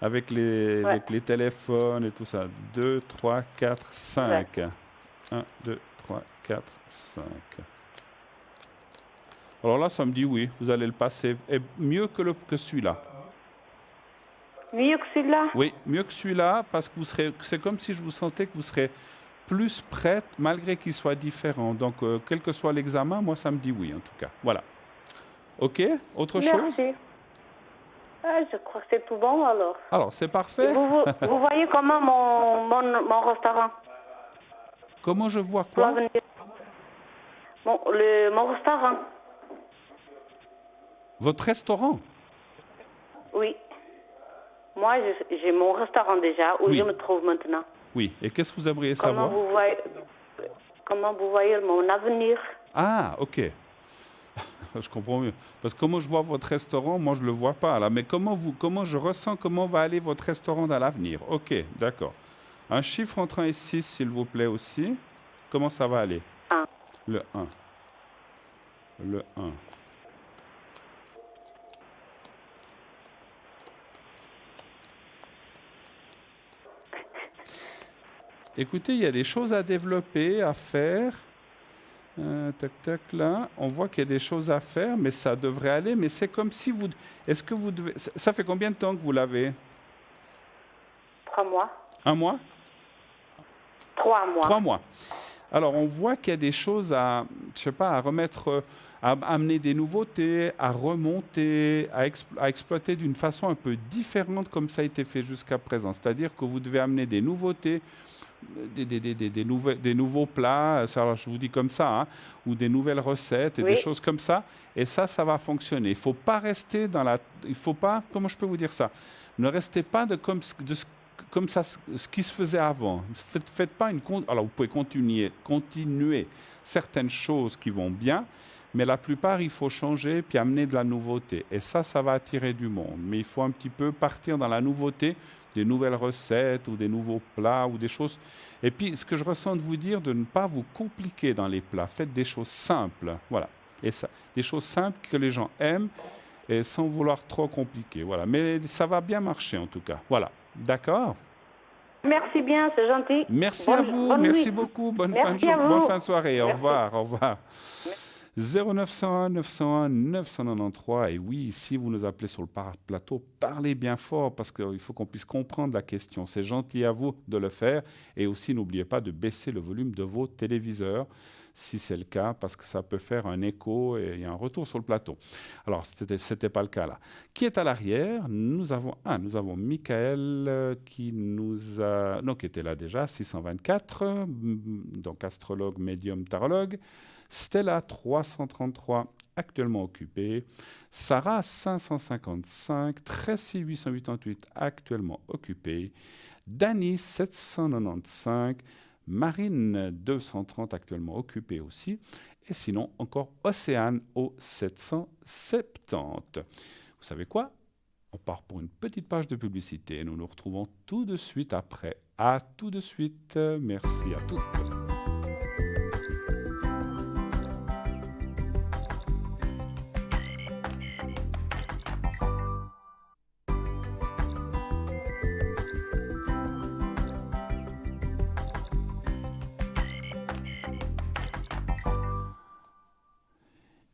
Avec les, Ouais. avec les téléphones et tout ça. 2, 3, 4, 5. 1, 2, 3, 4, 5. Alors là, ça me dit oui, vous allez le passer. Et mieux que celui-là. Mieux que celui-là? Oui, mieux que celui-là, parce que c'est comme si je vous sentais que vous serez plus prête, malgré qu'il soit différent. Donc, quel que soit l'examen, moi, ça me dit oui, en tout cas. Voilà. OK? Autre chose? Merci. Ah, je crois que c'est tout bon alors. Alors, c'est parfait. Vous voyez comment mon restaurant Comment je vois doit quoi? venir? Mon restaurant, Votre restaurant? oui. Moi, j'ai mon restaurant déjà, où Oui. je me trouve maintenant. Oui. Et qu'est-ce que vous aimeriez savoir? Comment vous voyez mon avenir? Ah, OK. Je comprends mieux. Parce que comment je vois votre restaurant, moi, je ne le vois pas, là. Mais comment je ressens comment va aller votre restaurant dans l'avenir? OK, d'accord. Un chiffre entre 1 et 6, s'il vous plaît, aussi. Comment ça va aller? 1. Le 1. Le 1. Écoutez, il y a des choses à développer, à faire. Tac, tac, là. On voit qu'il y a des choses à faire, mais ça devrait aller. Mais c'est comme si vous... Est-ce que vous devez... Ça fait combien de temps que vous l'avez? 3 mois. 1 mois? 3 mois. 3 mois. Alors, on voit qu'il y a des choses à, je sais pas, à remettre, à amener des nouveautés, à remonter, à exploiter d'une façon un peu différente comme ça a été fait jusqu'à présent. C'est-à-dire que vous devez amener des nouveautés, des nouveaux plats, alors je vous dis comme ça, hein, ou des nouvelles recettes et des choses comme ça. Et ça va fonctionner. Il ne faut pas rester dans la... Il faut pas... Comment je peux vous dire ça? Ne restez pas comme ça, ce qui se faisait avant. Faites pas une... Alors, vous pouvez continuer certaines choses qui vont bien, mais la plupart, il faut changer puis amener de la nouveauté. Et ça va attirer du monde. Mais il faut un petit peu partir dans la nouveauté, des nouvelles recettes ou des nouveaux plats ou des choses. Et puis, ce que je ressens de vous dire, de ne pas vous compliquer dans les plats. Faites des choses simples. Voilà. Et ça, des choses simples que les gens aiment et sans vouloir trop compliquer. Voilà. Mais ça va bien marcher en tout cas. Voilà. D'accord? Merci bien, c'est gentil. Merci à vous. Merci beaucoup. Bonne fin de soirée. Au Merci. revoir. Au revoir. 0901 901 993. Et oui, si vous nous appelez sur le plateau, parlez bien fort parce qu'il faut qu'on puisse comprendre la question. C'est gentil à vous de le faire. Et aussi, n'oubliez pas de baisser le volume de vos téléviseurs, si c'est le cas, parce que ça peut faire un écho et il y a un retour sur le plateau. Alors, ce n'était pas le cas là. Qui est à l'arrière? Nous avons Michael qui était là déjà, 624, donc astrologue, médium, tarologue. Stella, 333, actuellement occupée. Sarah, 555. Tracy, 888, actuellement occupée. Dany, 795. Marine, 230, actuellement occupée aussi. Et sinon, encore Océane, au 770. Vous savez quoi? On part pour une petite page de publicité. Nous nous retrouvons tout de suite après. À tout de suite. Merci à toutes.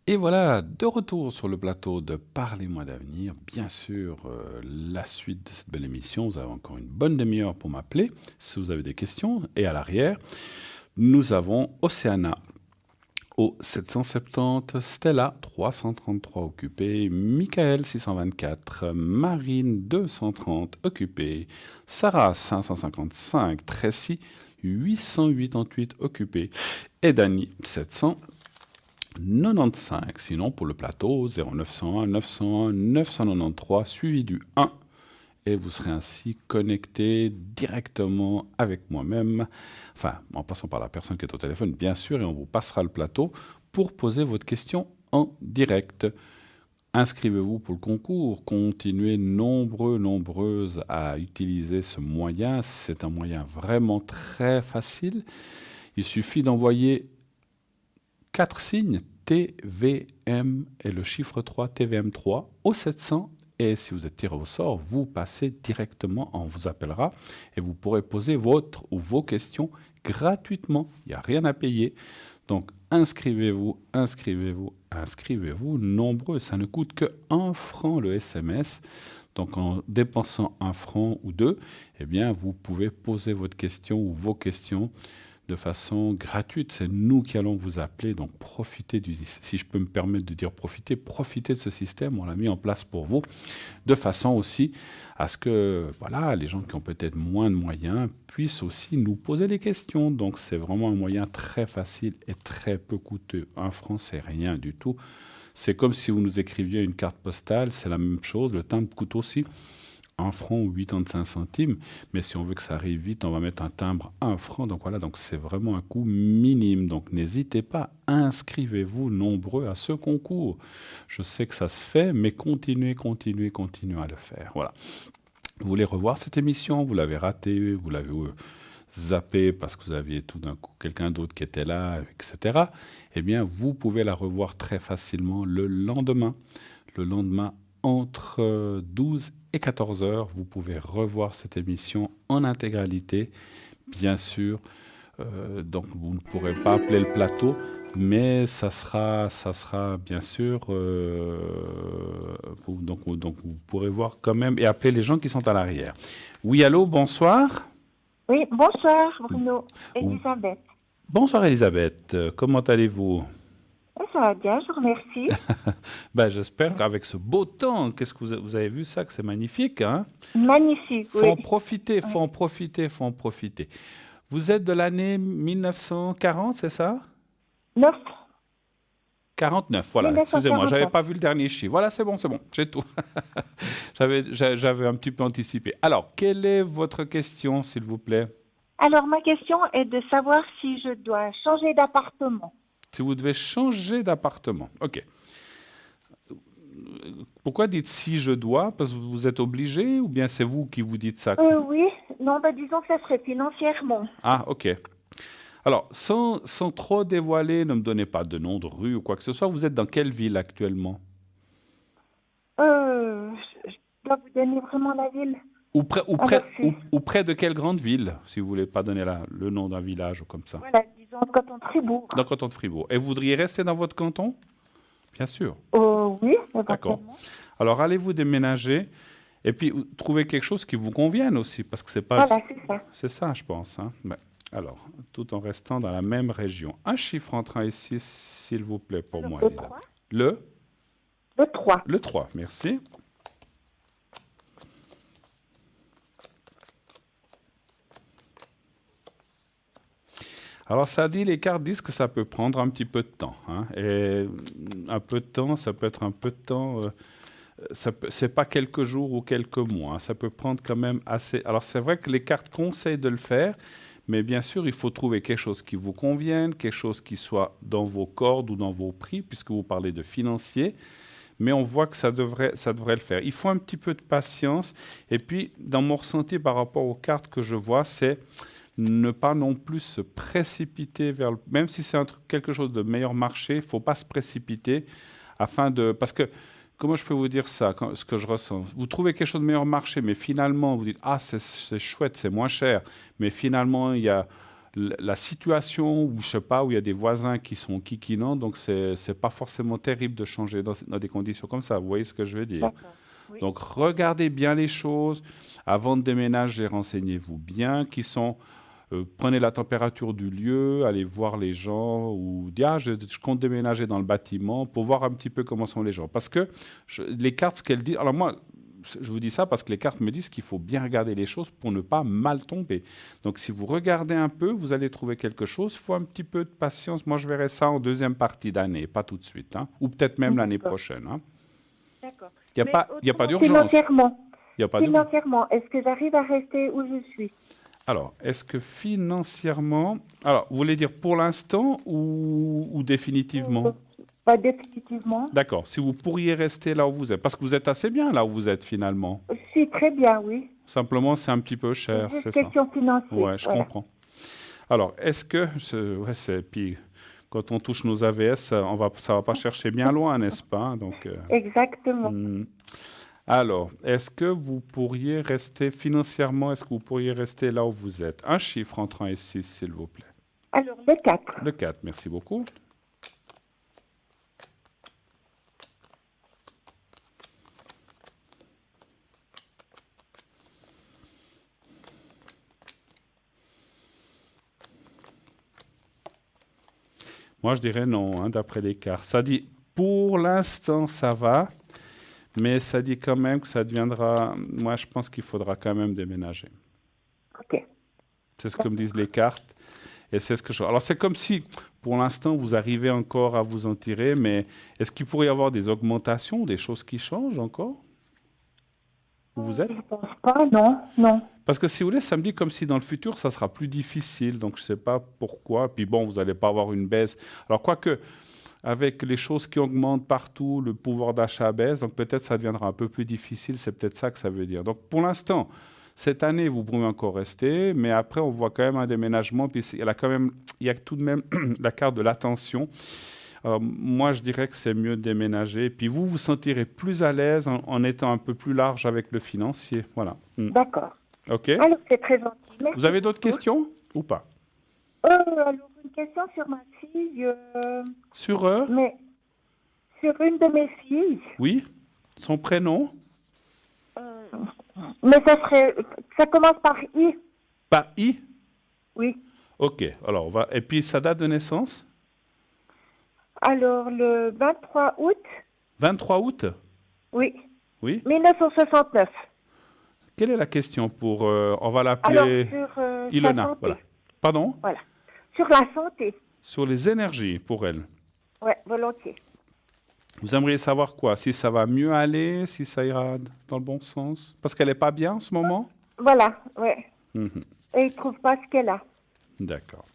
Et voilà, de retour sur le plateau de Parlez-moi d'avenir. Bien sûr, la suite de cette belle émission, vous avez encore une bonne demi-heure pour m'appeler si vous avez des questions. Et à l'arrière, nous avons Océana au 770, Stella 333 occupée, Michael 624, Marine 230 occupée, Sarah 555, Tracy 888 occupée et Dany 795. Sinon, pour le plateau, 0901 901 993, suivi du 1. Et vous serez ainsi connecté directement avec moi-même, enfin, en passant par la personne qui est au téléphone, bien sûr, et on vous passera le plateau pour poser votre question en direct. Inscrivez-vous pour le concours. Continuez nombreuses à utiliser ce moyen. C'est un moyen vraiment très facile. Il suffit d'envoyer 4 signes TVM et le chiffre 3, TVM3 au 700. Et si vous êtes tiré au sort, vous passez directement, on vous appellera et vous pourrez poser votre ou vos questions gratuitement. Il n'y a rien à payer. Donc inscrivez-vous nombreux. Ça ne coûte que 1 franc le SMS. Donc en dépensant 1 franc ou 2, eh bien, vous pouvez poser votre question ou vos questions de façon gratuite. C'est nous qui allons vous appeler, donc profitez si je peux me permettre de dire profitez de ce système, on l'a mis en place pour vous, de façon aussi à ce que voilà, les gens qui ont peut-être moins de moyens puissent aussi nous poser des questions. Donc c'est vraiment un moyen très facile et très peu coûteux. 1 franc, c'est rien du tout. C'est comme si vous nous écriviez une carte postale, c'est la même chose, le timbre coûte aussi 1 franc ou 85 centimes, mais si on veut que ça arrive vite, on va mettre un timbre 1 franc. Donc voilà, donc c'est vraiment un coût minime. Donc n'hésitez pas, inscrivez-vous nombreux à ce concours. Je sais que ça se fait, mais continuez à le faire. Voilà. Vous voulez revoir cette émission, vous l'avez ratée, vous l'avez zappé parce que vous aviez tout d'un coup quelqu'un d'autre qui était là, etc. Eh bien, vous pouvez la revoir très facilement le lendemain. Le lendemain, entre 12 et 14 heures, vous pouvez revoir cette émission en intégralité, bien sûr. Donc, vous ne pourrez pas appeler le plateau, mais ça sera bien sûr. Donc, vous pourrez voir quand même et appeler les gens qui sont à l'arrière. Oui, allô, bonsoir. Oui, bonsoir Bruno, Elisabeth. Bonsoir Elisabeth, comment allez-vous? Ça va bien, je vous remercie. Ben, j'espère qu'avec ce beau temps, qu'est-ce que vous avez vu ça, que c'est magnifique, hein? Magnifique, Faut oui. en profiter, faut en profiter, faut en profiter. Vous êtes de l'année 1940, c'est ça? 9. 49, voilà, 1949. excusez-moi, j'avais pas vu le dernier chiffre. Voilà, c'est bon, j'ai tout. J'avais un petit peu anticipé. Alors, quelle est votre question, s'il vous plaît? Alors, ma question est de savoir si je dois changer d'appartement. Si vous devez changer d'appartement, ok. Pourquoi dites si je dois? Parce que vous êtes obligé ou bien c'est vous qui vous dites ça? Oui, non, disons que ça serait financièrement. Ah, ok. Alors, sans trop dévoiler, ne me donnez pas de nom de rue ou quoi que ce soit, vous êtes dans quelle ville actuellement? Je dois vous donner vraiment la ville. Ou près de quelle grande ville, si vous voulez pas donner le nom d'un village ou comme ça? Voilà, disons le canton de Fribourg. Dans le canton de Fribourg. Et vous voudriez rester dans votre canton? Bien sûr. Oui, D'accord. éventuellement. Alors, allez-vous déménager et puis trouver quelque chose qui vous convienne aussi, parce que c'est pas... Voilà, c'est ça. C'est ça, je pense. Hein. Ouais. Alors, tout en restant dans la même région. Un chiffre entre 1 et 6, s'il vous plaît, pour moi, Le Elisabeth. 3. Le Le 3. Le 3, merci. Alors, ça dit, les cartes disent que ça peut prendre un petit peu de temps. Hein, et un peu de temps, ça peut être un peu de temps. C'est pas quelques jours ou quelques mois. Hein, ça peut prendre quand même assez. Alors, c'est vrai que les cartes conseillent de le faire, mais bien sûr, il faut trouver quelque chose qui vous convienne, quelque chose qui soit dans vos cordes ou dans vos prix, puisque vous parlez de financier. Mais on voit que ça devrait le faire. Il faut un petit peu de patience. Et puis, dans mon ressenti par rapport aux cartes que je vois, c'est ne pas non plus se précipiter vers... Même si c'est quelque chose de meilleur marché, il ne faut pas se précipiter parce que, comment je peux vous dire ça, ce que je ressens? Vous trouvez quelque chose de meilleur marché, mais finalement, vous dites, ah, c'est chouette, c'est moins cher. Mais finalement, il y a la situation où, je sais pas, où il y a des voisins qui sont kikinants, donc c'est pas forcément terrible de changer dans des conditions comme ça. Vous voyez ce que je veux dire? Oui. Donc, regardez bien les choses. Avant de déménager, renseignez-vous bien prenez la température du lieu, allez voir les gens ou dire ah, je compte déménager dans le bâtiment pour voir un petit peu comment sont les gens. Parce que les cartes, ce qu'elles disent... Alors moi, je vous dis ça parce que les cartes me disent qu'il faut bien regarder les choses pour ne pas mal tomber. Donc si vous regardez un peu, vous allez trouver quelque chose. Il faut un petit peu de patience. Moi, je verrai ça en deuxième partie d'année, pas tout de suite. Hein, ou peut-être même l'année prochaine. Hein. D'accord. Il n'y a pas d'urgence. Financièrement, est-ce que j'arrive à rester où je suis? Alors, est-ce que financièrement... Alors, vous voulez dire pour l'instant ou définitivement? Pas définitivement. D'accord. Si vous pourriez rester là où vous êtes. Parce que vous êtes assez bien là où vous êtes finalement. Je suis très bien, oui. Simplement, c'est un petit peu cher, C'est c'est ça? question financière. Ouais, je comprends. Alors, est-ce que... Puis, quand on touche nos AVS, ça va pas chercher bien loin, n'est-ce pas? Donc, Exactement. Alors, est-ce que vous pourriez rester financièrement, est-ce que vous pourriez rester là où vous êtes? Un chiffre entre 1 et 6, s'il vous plaît. Alors, le 4. Le 4, merci beaucoup. Moi, je dirais non, hein, d'après les cartes. Ça dit, pour l'instant, ça va. Mais ça dit quand même que ça deviendra... Moi, je pense qu'il faudra quand même déménager. OK. C'est ce que me disent les cartes. Et c'est ce que je... Alors, c'est comme si, pour l'instant, vous arrivez encore à vous en tirer, mais est-ce qu'il pourrait y avoir des augmentations, des choses qui changent encore? Où vous êtes? Je ne pense pas, non. Parce que si vous voulez, ça me dit comme si dans le futur, ça sera plus difficile. Donc, je ne sais pas pourquoi. Puis bon, vous n'allez pas avoir une baisse. Alors, quoique... Avec les choses qui augmentent partout, le pouvoir d'achat baisse, donc peut-être ça deviendra un peu plus difficile, c'est peut-être ça que ça veut dire. Donc pour l'instant, cette année, vous pouvez encore rester, mais après, on voit quand même un déménagement, puis il y a tout de même la carte de l'attention. Alors, moi, je dirais que c'est mieux de déménager, puis vous vous sentirez plus à l'aise en étant un peu plus large avec le financier. Voilà. D'accord. OK. Alors, c'est très gentil. Merci. Vous avez d'autres questions ou pas? Alors, une question sur ma fille. Sur eux? Mais sur une de mes filles. Oui. Son prénom? Mais ça commence par I. Par I? Oui. OK. Alors, et puis sa date de naissance? Alors, le 23 août, 23 août? oui, Oui. 1969. Quelle est la question pour... on va Alors, l'appeler sur sa Ilona. santé. Voilà. Pardon? Voilà. Sur la santé. Sur les énergies pour elle. Ouais, volontiers. Vous aimeriez savoir quoi? Si ça va mieux aller, si ça ira dans le bon sens? Parce qu'elle n'est pas bien en ce moment? Voilà, ouais. Mhm. Et il ne trouve pas ce qu'elle a. D'accord.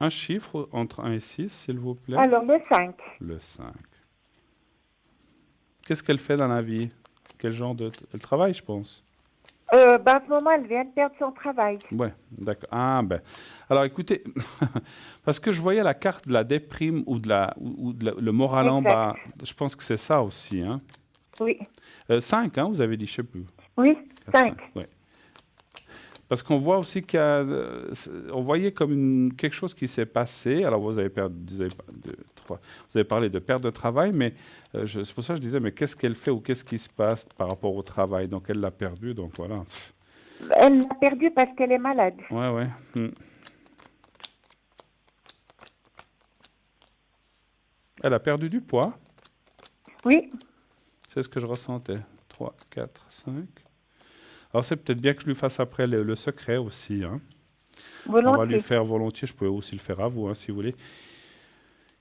Un chiffre entre 1 et 6, s'il vous plaît. Alors, le 5. Le 5. Qu'est-ce qu'elle fait dans la vie? Quel genre de... Elle travaille, je pense. Ben, à ce moment, elle vient de perdre son travail. Ouais, d'accord. Ah, ben. Alors, écoutez, parce que je voyais la carte de la déprime ou le moral en Exact. bas. Je pense que c'est ça aussi, hein. Oui. 5, hein, vous avez dit, je sais plus. Oui, 5. Ouais. Parce qu'on voit aussi qu'il y a, on voyait comme quelque chose qui s'est passé. Alors vous avez parlé de perte de travail, mais c'est pour ça que je disais, mais qu'est-ce qu'elle fait ou qu'est-ce qui se passe par rapport au travail? Donc elle l'a perdu, donc voilà. Elle l'a perdu parce qu'elle est malade. Ouais, ouais. Elle a perdu du poids. Oui. C'est ce que je ressentais. 3, 4, 5. Alors c'est peut-être bien que je lui fasse après le secret aussi, hein. Volontiers. On va lui faire volontiers, je peux aussi le faire à vous, hein, si vous voulez.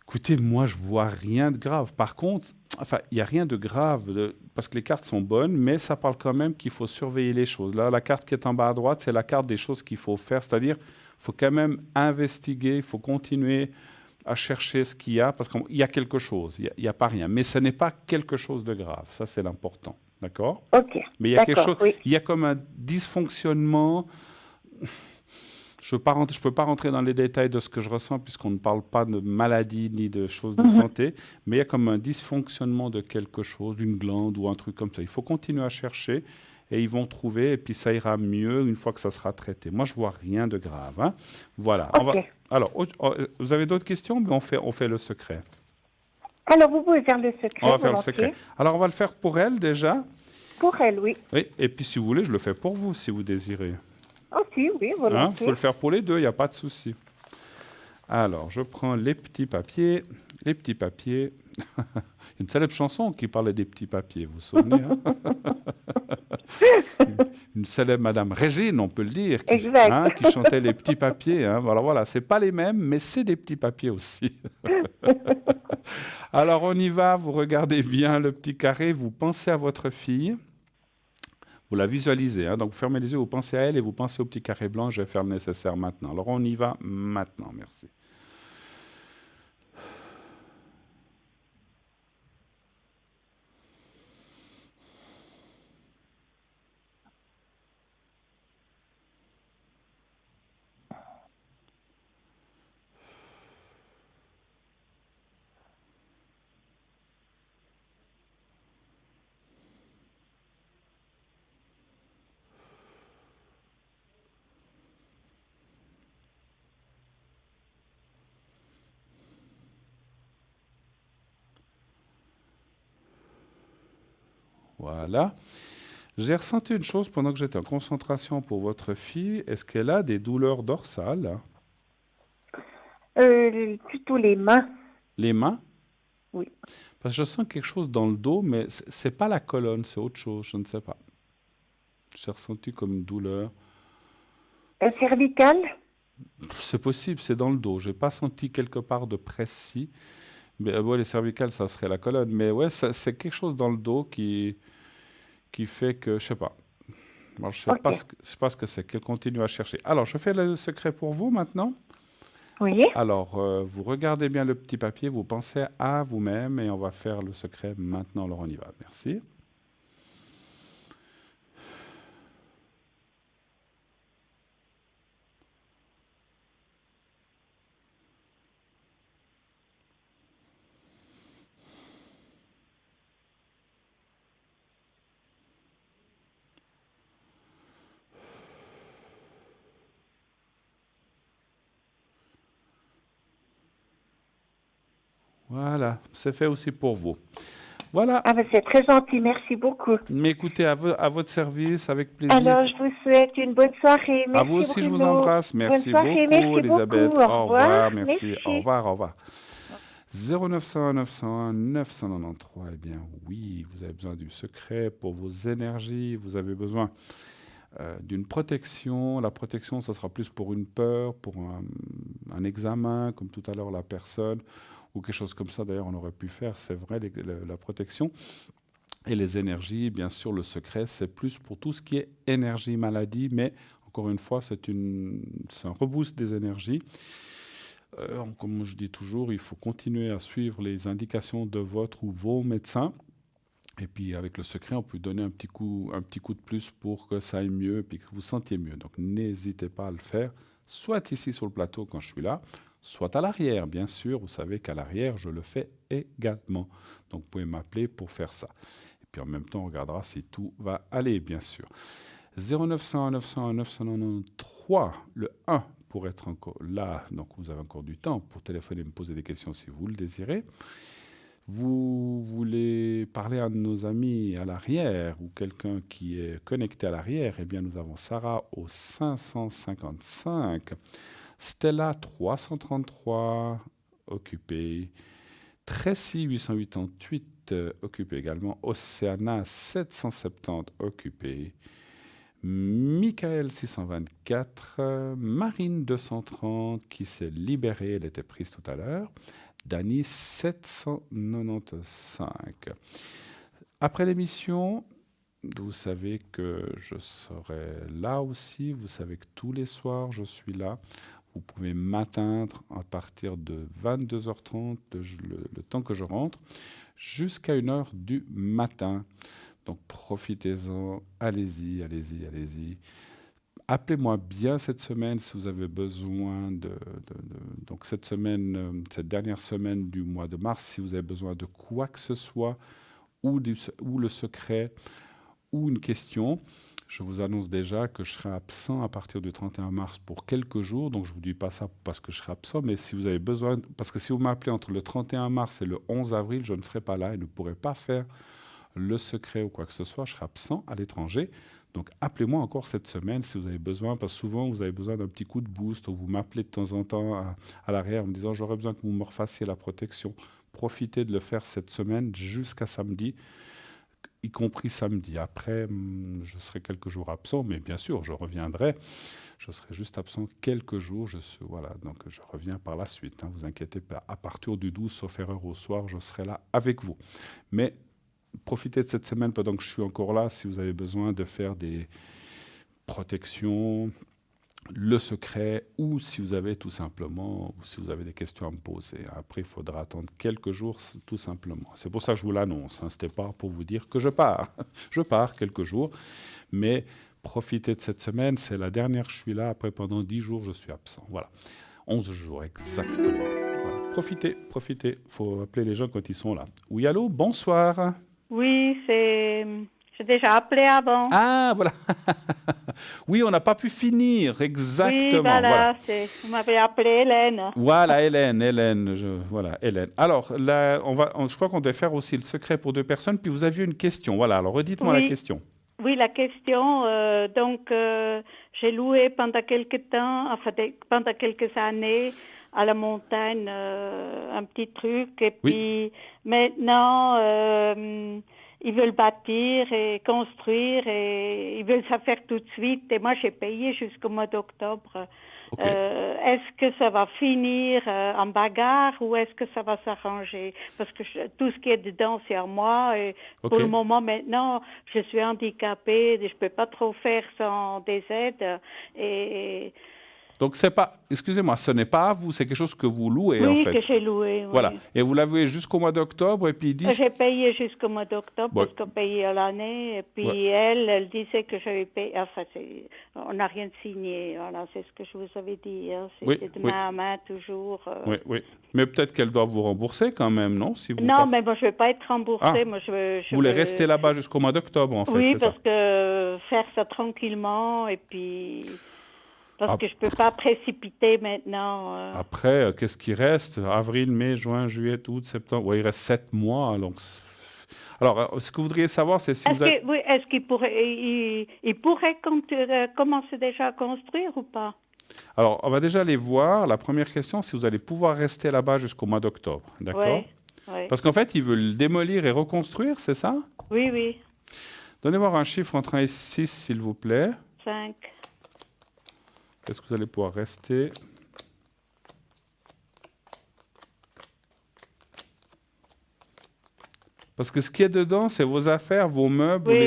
Écoutez, moi, je vois rien de grave. Par contre, enfin, il n'y a rien de grave, parce que les cartes sont bonnes, mais ça parle quand même qu'il faut surveiller les choses. Là, la carte qui est en bas à droite, c'est la carte des choses qu'il faut faire, c'est-à-dire il faut quand même investiguer, il faut continuer à chercher ce qu'il y a, parce qu'il y a quelque chose, il n'y a pas rien. Mais ce n'est pas quelque chose de grave, ça c'est l'important, d'accord? Ok. Mais il y a quelque chose, Oui. il y a comme un dysfonctionnement. Je ne peux pas rentrer dans les détails de ce que je ressens puisqu'on ne parle pas de maladie ni de choses de santé, mais il y a comme un dysfonctionnement de quelque chose, d'une glande ou un truc comme ça. Il faut continuer à chercher et ils vont trouver et puis ça ira mieux une fois que ça sera traité. Moi, je vois rien de grave, hein. Voilà. Ok. Alors, vous avez d'autres questions, mais on fait le secret. Alors, vous pouvez faire le secret. On va faire le volontiers. secret. Alors, on va le faire pour elle déjà. Pour elle, oui. Oui. Et puis, si vous voulez, je le fais pour vous, si vous désirez. Aussi, oui, Hein, vous volontiers. pouvez le faire pour les deux, il n'y a pas de souci. Alors, je prends les petits papiers. Les petits papiers. Une célèbre chanson qui parlait des petits papiers, vous vous souvenez, hein? Une célèbre Madame Régine, on peut le dire, Exact. qui chantait les petits papiers. Hein. Voilà, c'est pas les mêmes, mais c'est des petits papiers aussi. Alors, on y va, vous regardez bien le petit carré, vous pensez à votre fille. Vous la visualisez, hein, donc vous fermez les yeux, vous pensez à elle et vous pensez au petit carré blanc, je vais faire le nécessaire maintenant. Alors on y va maintenant, merci. Voilà. J'ai ressenti une chose pendant que j'étais en concentration pour votre fille. Est-ce qu'elle a des douleurs dorsales? Plutôt les mains. Les mains? Oui. Parce que je sens quelque chose dans le dos, mais c'est pas la colonne, c'est autre chose, je ne sais pas. J'ai ressenti comme une douleur. Cervicale. C'est possible, c'est dans le dos. Je n'ai pas senti quelque part de précis. Mais ouais, les cervicales, ça serait la colonne. Mais ouais, c'est quelque chose dans le dos qui fait que, je sais pas. Alors, je sais pas ce que c'est, qu'elle continue à chercher. Alors, je fais le secret pour vous maintenant. Oui. Alors, vous regardez bien le petit papier, vous pensez à vous-même et on va faire le secret maintenant. Alors, on y va. Merci. Voilà, c'est fait aussi pour vous. Voilà. Ah ben c'est très gentil, merci beaucoup. Mais écoutez, à votre service, avec plaisir. Alors, je vous souhaite une bonne soirée. Merci À vous aussi, je vous Bruno. embrasse. Merci bonne soirée, beaucoup, merci Elisabeth. beaucoup. Au revoir, merci. merci. Au revoir, au revoir. 0901 901 993. Eh bien, oui, vous avez besoin du secret pour vos énergies. Vous avez besoin d'une protection. La protection, ça sera plus pour une peur, pour un examen, comme tout à l'heure la personne, ou quelque chose comme ça. D'ailleurs, on aurait pu faire, c'est vrai, la protection. Et les énergies, bien sûr, le secret, c'est plus pour tout ce qui est énergie, maladie, mais encore une fois, c'est un reboost des énergies. Comme je dis toujours, il faut continuer à suivre les indications de votre ou vos médecins. Et puis avec le secret, on peut donner un petit coup de plus pour que ça aille mieux et puis que vous sentiez mieux. Donc n'hésitez pas à le faire, soit ici sur le plateau quand je suis là, soit à l'arrière, bien sûr. Vous savez qu'à l'arrière, je le fais également. Donc vous pouvez m'appeler pour faire ça. Et puis en même temps, on regardera si tout va aller, bien sûr. 0901 901 993, le 1 pour être encore là. Donc vous avez encore du temps pour téléphoner et me poser des questions si vous le désirez. Vous voulez parler à un de nos amis à l'arrière ou quelqu'un qui est connecté à l'arrière, eh bien nous avons Sarah au 555, Stella 333, occupée, Tracy 888, occupée également, Océana 770, occupée, Michael 624, Marine 230 qui s'est libérée, elle était prise tout à l'heure, Dany 795. Après l'émission, vous savez que je serai là aussi. Vous savez que tous les soirs, je suis là. Vous pouvez m'atteindre à partir de 22h30, le temps que je rentre, jusqu'à 1h du matin. Donc profitez-en, allez-y, allez-y, allez-y. Appelez-moi bien cette semaine si vous avez besoin donc cette dernière semaine du mois de mars, si vous avez besoin de quoi que ce soit, ou le secret, ou une question. Je vous annonce déjà que je serai absent à partir du 31 mars pour quelques jours. Donc je ne vous dis pas ça parce que je serai absent, mais si vous avez besoin, parce que si vous m'appelez entre le 31 mars et le 11 avril, je ne serai pas là et ne pourrai pas faire le secret ou quoi que ce soit. Je serai absent à l'étranger. Donc, appelez-moi encore cette semaine si vous avez besoin, parce que souvent, vous avez besoin d'un petit coup de boost. Vous m'appelez de temps en temps à l'arrière en me disant « J'aurais besoin que vous me refassiez la protection ». Profitez de le faire cette semaine jusqu'à samedi, y compris samedi. Après, je serai quelques jours absent, mais bien sûr, je reviendrai. Je serai juste absent quelques jours. Voilà, donc je reviens par la suite. Vous inquiétez pas. À partir du 12, sauf erreur au soir, je serai là avec vous. Mais profitez de cette semaine pendant que je suis encore là, si vous avez besoin de faire des protections, le secret, ou si vous avez tout simplement, ou si vous avez des questions à me poser. Après, il faudra attendre quelques jours, tout simplement. C'est pour ça que je vous l'annonce. Ce n'était pas pour vous dire que je pars. Je pars quelques jours, mais profitez de cette semaine. C'est la dernière que je suis là. Après, pendant 10 jours, je suis absent. Voilà. 11 jours, exactement. Voilà. Profitez. Il faut appeler les gens quand ils sont là. Oui, allô, bonsoir. Oui, j'ai déjà appelé avant. Ah, voilà. Oui, on n'a pas pu finir, exactement. Oui, voilà. Vous m'avez appelé Hélène. Voilà, Hélène. Hélène. Alors, là, je crois qu'on devait faire aussi le secret pour 2 personnes, puis vous aviez une question. Voilà, alors redites-moi la question. Oui, la question, j'ai loué pendant quelques temps, pendant quelques années, à la montagne, un petit truc. Et puis maintenant, ils veulent bâtir et construire et ils veulent ça faire tout de suite. Et moi, j'ai payé jusqu'au mois d'octobre. Okay. Est-ce que ça va finir en bagarre ou est-ce que ça va s'arranger? Parce que tout ce qui est dedans, c'est à moi. Et pour le moment, maintenant, je suis handicapée. Je ne peux pas trop faire sans des aides. Donc, excusez-moi, ce n'est pas à vous, c'est quelque chose que vous louez, en fait. Oui, que j'ai loué, oui. Voilà, et vous l'avez jusqu'au mois d'octobre, et puis ils disent... J'ai payé jusqu'au mois d'octobre, parce qu'on payait à l'année, et puis elle disait que j'avais payé... Enfin, on n'a rien signé, voilà, c'est ce que je vous avais dit, hein. C'était de main à main, toujours. Oui. Mais peut-être qu'elle doit vous rembourser quand même, non? Mais moi, je ne vais pas être remboursée. Moi, vous voulez rester là-bas jusqu'au mois d'octobre, en fait, oui, parce que faire ça tranquillement, et puis... Parce que je ne peux pas précipiter maintenant. Après, qu'est-ce qui reste? Avril, mai, juin, juillet, août, septembre. Ouais, il reste 7 mois. Donc Alors, ce que vous voudriez savoir, c'est si vous avez... Est-ce qu'il pourrait, il pourrait commencer déjà à construire ou pas? Alors, on va déjà aller voir. La première question, si vous allez pouvoir rester là-bas jusqu'au mois d'octobre. D'accord? Oui. Parce qu'en fait, ils veulent démolir et reconstruire, c'est ça? Oui, oui. Donnez-moi un chiffre entre 1 et 6, s'il vous plaît. 5. Est-ce que vous allez pouvoir rester? Parce que ce qui est dedans, c'est vos affaires, vos meubles.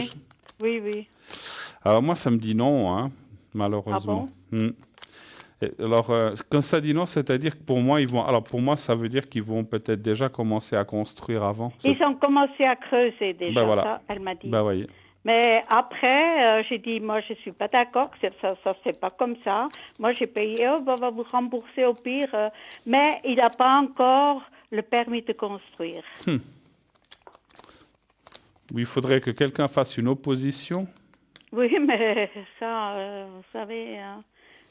Oui, oui. Alors moi, ça me dit non, hein, malheureusement. Ah bon? Et alors, quand ça dit non, c'est-à-dire que pour moi, ils vont. Alors pour moi, ça veut dire qu'ils vont peut-être déjà commencer à construire avant. Ils ont commencé à creuser déjà, Ben voilà. ça, elle m'a dit. Ben voyez. Mais après, j'ai dit, moi, je suis pas d'accord, que ça c'est pas comme ça. Moi, j'ai payé, on va vous rembourser au pire. Mais il n'a pas encore le permis de construire. Oui, il faudrait que quelqu'un fasse une opposition. Oui, mais ça, vous savez, hein,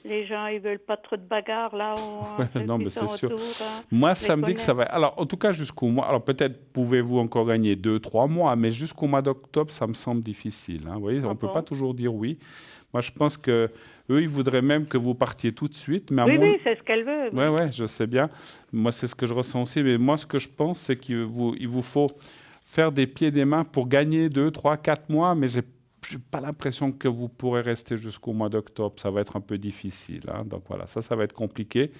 les gens, ils veulent pas trop de bagarres là où ceux Non, qui mais sont c'est sûr. autour, hein, Moi, les ça me dit que ça va. Alors, en tout cas, jusqu'au mois. Alors, peut-être pouvez-vous encore gagner 2-3 mois, mais jusqu'au mois d'octobre, ça me semble difficile. Hein. Vous voyez, on ne peut pas toujours dire oui. Moi, je pense que eux, ils voudraient même que vous partiez tout de suite. Mais oui, c'est ce qu'elle veut. Oui, je sais bien. Moi, c'est ce que je ressens aussi. Mais moi, ce que je pense, c'est qu'il vous faut faire des pieds et des mains pour gagner 2, 3, 4 mois, mais je n'ai pas l'impression que vous pourrez rester jusqu'au mois d'octobre. Ça va être un peu difficile. Hein. Donc voilà, ça va être compliqué.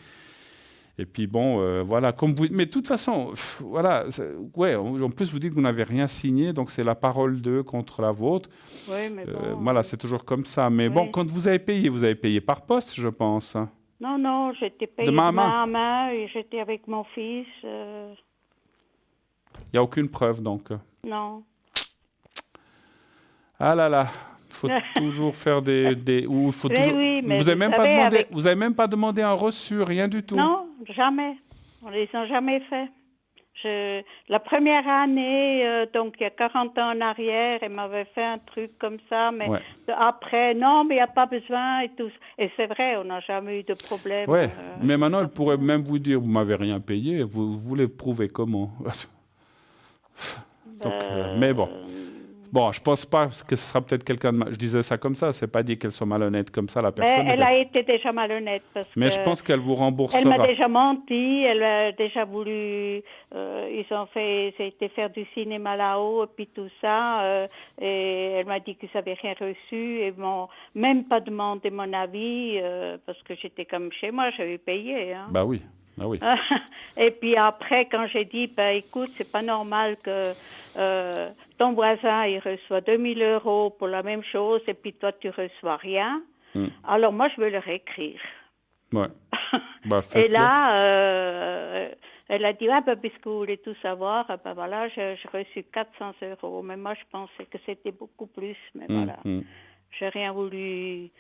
Et puis bon, voilà, comme vous... Mais de toute façon, voilà, ouais, en plus vous dites que vous n'avez rien signé, donc c'est la parole d'eux contre la vôtre. Oui, mais bon... Voilà, c'est toujours comme ça. Mais bon, quand vous avez payé par poste, je pense. Non, j'étais payée de main à main et j'étais avec mon fils. Il n'y a aucune preuve, donc. Non. Ah là là, il faut toujours faire des ou faut toujours... Oui, mais vous n'avez même pas demandé un reçu, rien du tout. Non, jamais. On les a jamais fait. La première année, donc il y a 40 ans en arrière, elle m'avait fait un truc comme ça, mais après, non, mais il n'y a pas besoin et tout. Et c'est vrai, on n'a jamais eu de problème. Oui, mais maintenant, elle pourrait même vous dire, vous ne m'avez rien payé, vous voulez prouver comment? Donc, mais bon. Bon, je pense pas que ce sera peut-être quelqu'un de... Je disais ça comme ça, c'est pas dit qu'elle soit malhonnête comme ça, la personne. Mais elle a été déjà malhonnête. Mais je pense qu'elle vous remboursera. Elle m'a déjà menti, elle a déjà voulu... c'était faire du cinéma là-haut, et puis tout ça. Et elle m'a dit qu'ils n'avaient rien reçu, et m'ont même pas demandé mon avis, parce que j'étais comme chez moi, j'avais payé. Hein. Bah oui. Ah oui. Et puis après, quand j'ai dit, écoute, c'est pas normal que ton voisin, il reçoit 2000 € pour la même chose et puis toi, tu reçois rien. Alors moi, je veux leur écrire. Ouais. Bah, et là, elle a dit, puisque vous voulez tout savoir, voilà, j'ai reçu 400 €. Mais moi, je pensais que c'était beaucoup plus. Mais voilà, j'ai rien voulu...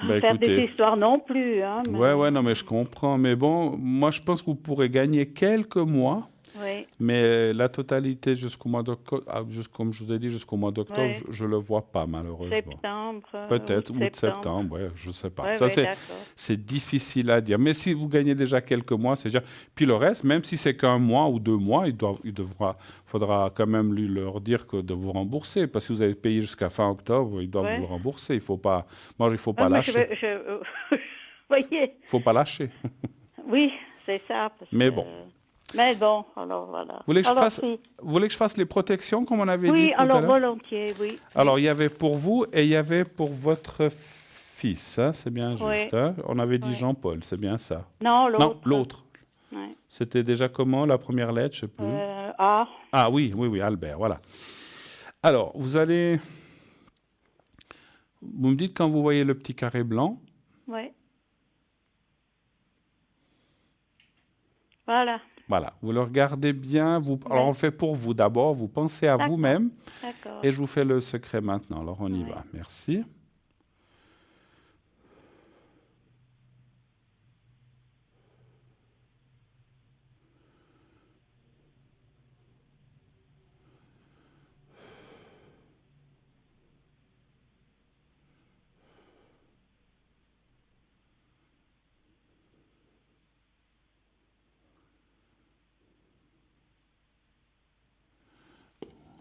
faire écoutez, des histoires non plus. Hein, mais... Ouais, non, mais je comprends. Mais bon, moi, je pense que vous pourrez gagner quelques mois. Oui. Mais la totalité jusqu'au mois d'octobre, comme je vous ai dit, jusqu'au mois d'octobre, je ne le vois pas, malheureusement. Septembre. Peut-être, ou de septembre, je ne sais pas. Ouais, ça, c'est difficile à dire. Mais si vous gagnez déjà quelques mois, c'est déjà... Puis le reste, même si c'est qu'un mois ou 2 mois, faudra quand même leur dire de vous rembourser. Parce que si vous avez payé jusqu'à fin octobre, ils doivent vous le rembourser. Il ne faut pas lâcher. Voyez. Il ne faut pas lâcher. Oui, c'est ça. Mais bon. Mais bon, alors voilà. Vous voulez que je fasse les protections, comme on avait dit tout à l'heure? Oui, alors volontiers, oui. Alors, il y avait pour vous et il y avait pour votre fils, hein, c'est bien juste. Hein? On avait dit Jean-Paul, c'est bien ça? Non, l'autre. Non, l'autre. Ouais. C'était déjà comment, la première lettre, je ne sais plus. A. Ah oui, Albert, voilà. Alors, vous me dites quand vous voyez le petit carré blanc. Oui. Voilà. Voilà, vous le regardez bien. Alors, on le fait pour vous d'abord. Vous pensez à vous-même. Et je vous fais le secret maintenant. Alors, on y va. Merci.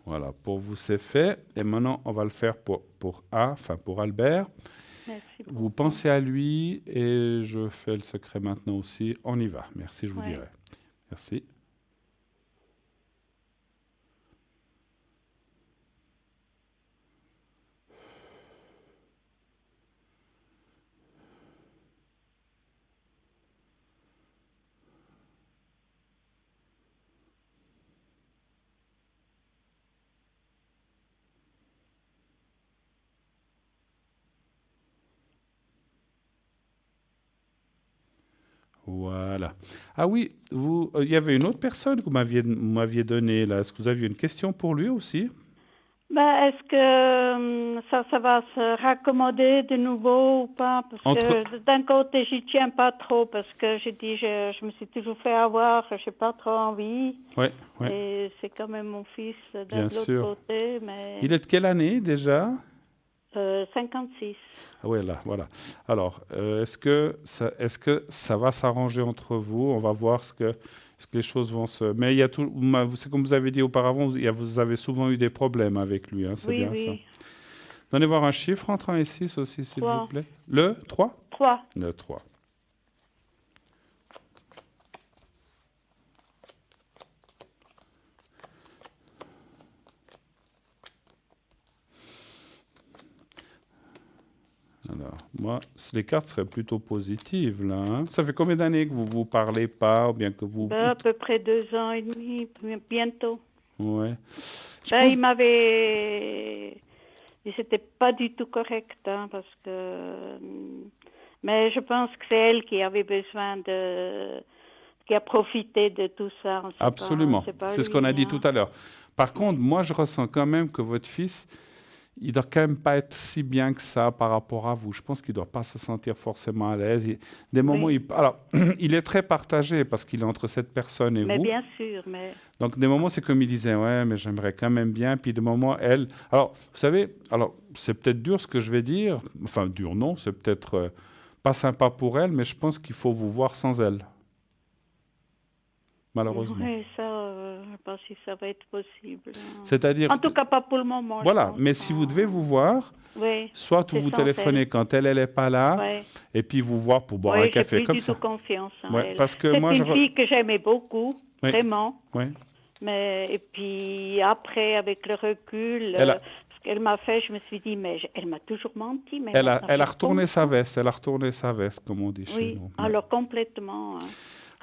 Voilà, pour vous, c'est fait. Et maintenant, on va le faire pour Albert. Merci beaucoup. Vous pensez à lui et je fais le secret maintenant aussi. On y va. Merci, je vous dirai. Merci. Voilà. Ah oui, il y avait une autre personne que vous m'aviez donnée là. Est-ce que vous aviez une question pour lui aussi? Ben, est-ce que ça va se raccommoder de nouveau ou pas? Parce que d'un côté, j'y tiens pas trop parce que j'ai dit, je me suis toujours fait avoir, je n'ai pas trop envie. Ouais. Et c'est quand même mon fils de Bien l'autre sûr. côté. Mais Il est de quelle année déjà? 56. Ah oui, là, voilà. Alors, est-ce que ça va s'arranger entre vous? On va voir est-ce que les choses vont se... Mais il y a tout... C'est comme vous avez dit auparavant, vous avez souvent eu des problèmes avec lui, hein, c'est bien ça. Donnez voir un chiffre entre 1 et 6 aussi, s'il vous plaît. Le 3? 3. Le 3. Alors, moi, les cartes seraient plutôt positives, là. Hein. Ça fait combien d'années que vous ne vous parlez pas, ou bien que vous... À peu près 2 ans et demi, bientôt. Ouais. Il m'avait... Et c'était pas du tout correct, hein, parce que... Mais je pense que c'est elle qui avait besoin de... qui a profité de tout ça. Absolument. C'est ce qu'on a dit tout à l'heure. Par contre, moi, je ressens quand même que votre fils... il doit quand même pas être si bien que ça par rapport à vous. Je pense qu'il doit pas se sentir forcément à l'aise. Des moments, alors, il est très partagé parce qu'il est entre cette personne et vous. Mais bien sûr, mais... Donc, des moments, c'est comme il disait, ouais, mais j'aimerais quand même bien. Puis, des moments, elle... Alors, vous savez, c'est peut-être dur ce que je vais dire. Enfin, dur, non. C'est peut-être pas sympa pour elle, mais je pense qu'il faut vous voir sans elle. Malheureusement. Oui, ça, je ne sais pas si ça va être possible. C'est-à-dire... En tout cas, pas pour le moment. Voilà, mais si vous devez vous voir, soit vous téléphonez quand elle n'est pas là, et puis vous voir pour boire un café comme ça. J'ai plus du tout confiance en elle. Parce que c'est moi, une fille que j'aimais beaucoup, vraiment. Oui. Mais, et puis après, avec le recul... ce qu'elle m'a fait, je me suis dit, mais elle m'a toujours menti. Mais elle a retourné sa veste, comme on dit chez nous. Alors complètement...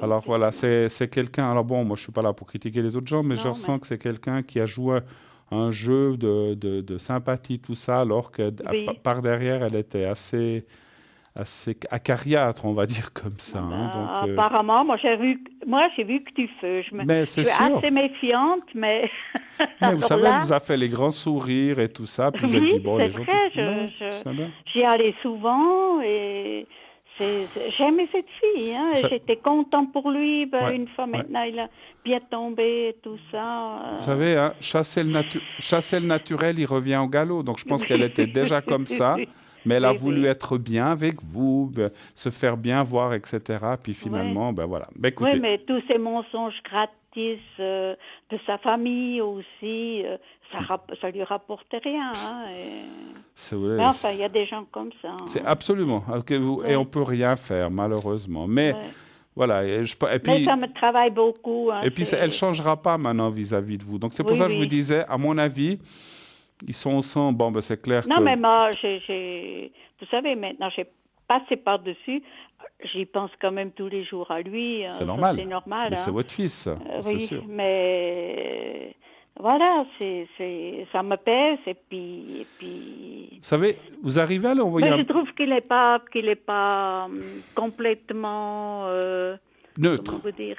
Alors voilà, c'est quelqu'un... Alors bon, moi je ne suis pas là pour critiquer les autres gens, mais je ressens que c'est quelqu'un qui a joué un jeu de sympathie, tout ça, alors que par derrière, elle était assez acariâtre, on va dire comme ça. Hein, donc, apparemment, moi j'ai vu que tu fais. Je suis assez méfiante, mais... mais vous savez, elle vous a fait les grands sourires et tout ça. Puis oui, dit, bon, c'est les gens vrai, j'y allais souvent et... J'aimais cette fille, hein, j'étais contente pour lui. Une fois maintenant, il a bien tombé et tout ça. Vous savez, hein, chasser le naturel, il revient au galop. Donc je pense qu'elle était déjà comme ça, mais elle a voulu être bien avec vous, se faire bien voir, etc. Puis finalement, voilà. Écoutez, oui, mais tous ces mensonges gratis de sa famille aussi, ça lui rapportait rien. Hein, mais enfin, il y a des gens comme ça. Hein. C'est absolument. Et on ne peut rien faire, malheureusement. Mais voilà. Et puis, mais ça me travaille beaucoup. Hein, et puis, elle ne changera pas maintenant vis-à-vis de vous. Donc, c'est pour ça que je vous disais, à mon avis, ils sont ensemble. Bon, c'est clair que... Non, mais moi, vous savez, maintenant, j'ai passé par-dessus. J'y pense quand même tous les jours à lui. C'est normal. C'est normal. Mais c'est votre fils, c'est sûr. Mais... Voilà, ça me pèse et puis... Vous savez, vous arrivez à l'envoyer... Mais je trouve qu'il n'est pas complètement... neutre. Comment vous dire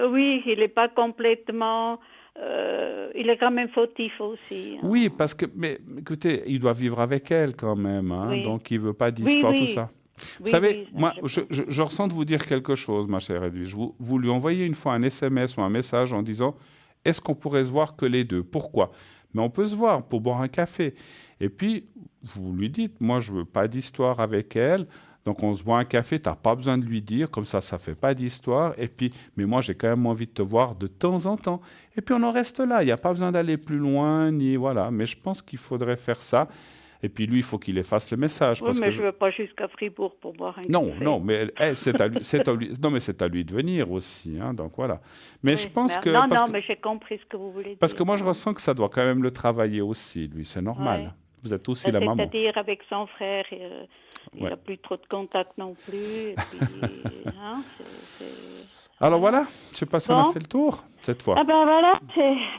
oui, il n'est pas complètement... il est quand même fautif aussi. Hein. Oui, parce que... Mais écoutez, il doit vivre avec elle quand même, hein, donc il ne veut pas d'histoire, tout ça. Vous savez, moi, je ressens de vous dire quelque chose, ma chère Edwige. Vous lui envoyez une fois un SMS ou un message en disant... Est-ce qu'on pourrait se voir que les deux? Pourquoi? Mais on peut se voir pour boire un café. Et puis, vous lui dites, moi, je ne veux pas d'histoire avec elle. Donc on se boit un café, tu n'as pas besoin de lui dire, comme ça ne fait pas d'histoire. Et puis, mais moi j'ai quand même envie de te voir de temps en temps. Et puis on en reste là, il n'y a pas besoin d'aller plus loin, ni voilà. Mais je pense qu'il faudrait faire ça. Et puis lui, il faut qu'il efface le message. Oui, parce mais que je ne veux pas jusqu'à Fribourg pour boire un non, café. non, mais c'est à lui, non, mais c'est à lui de venir aussi, hein, donc voilà. Mais Oui, je pense mais- que Non, parce non, que- mais j'ai compris ce que vous voulez parce dire. que moi je ressens que ça doit quand même le travailler aussi, lui, c'est normal. Ouais. Vous êtes aussi la maman. C'est-à-dire avec son frère, il Ouais. n'a plus trop de contact non plus. Et puis, hein, Alors voilà, je sais pas si on a Bon. fait le tour cette fois. Ah ben voilà,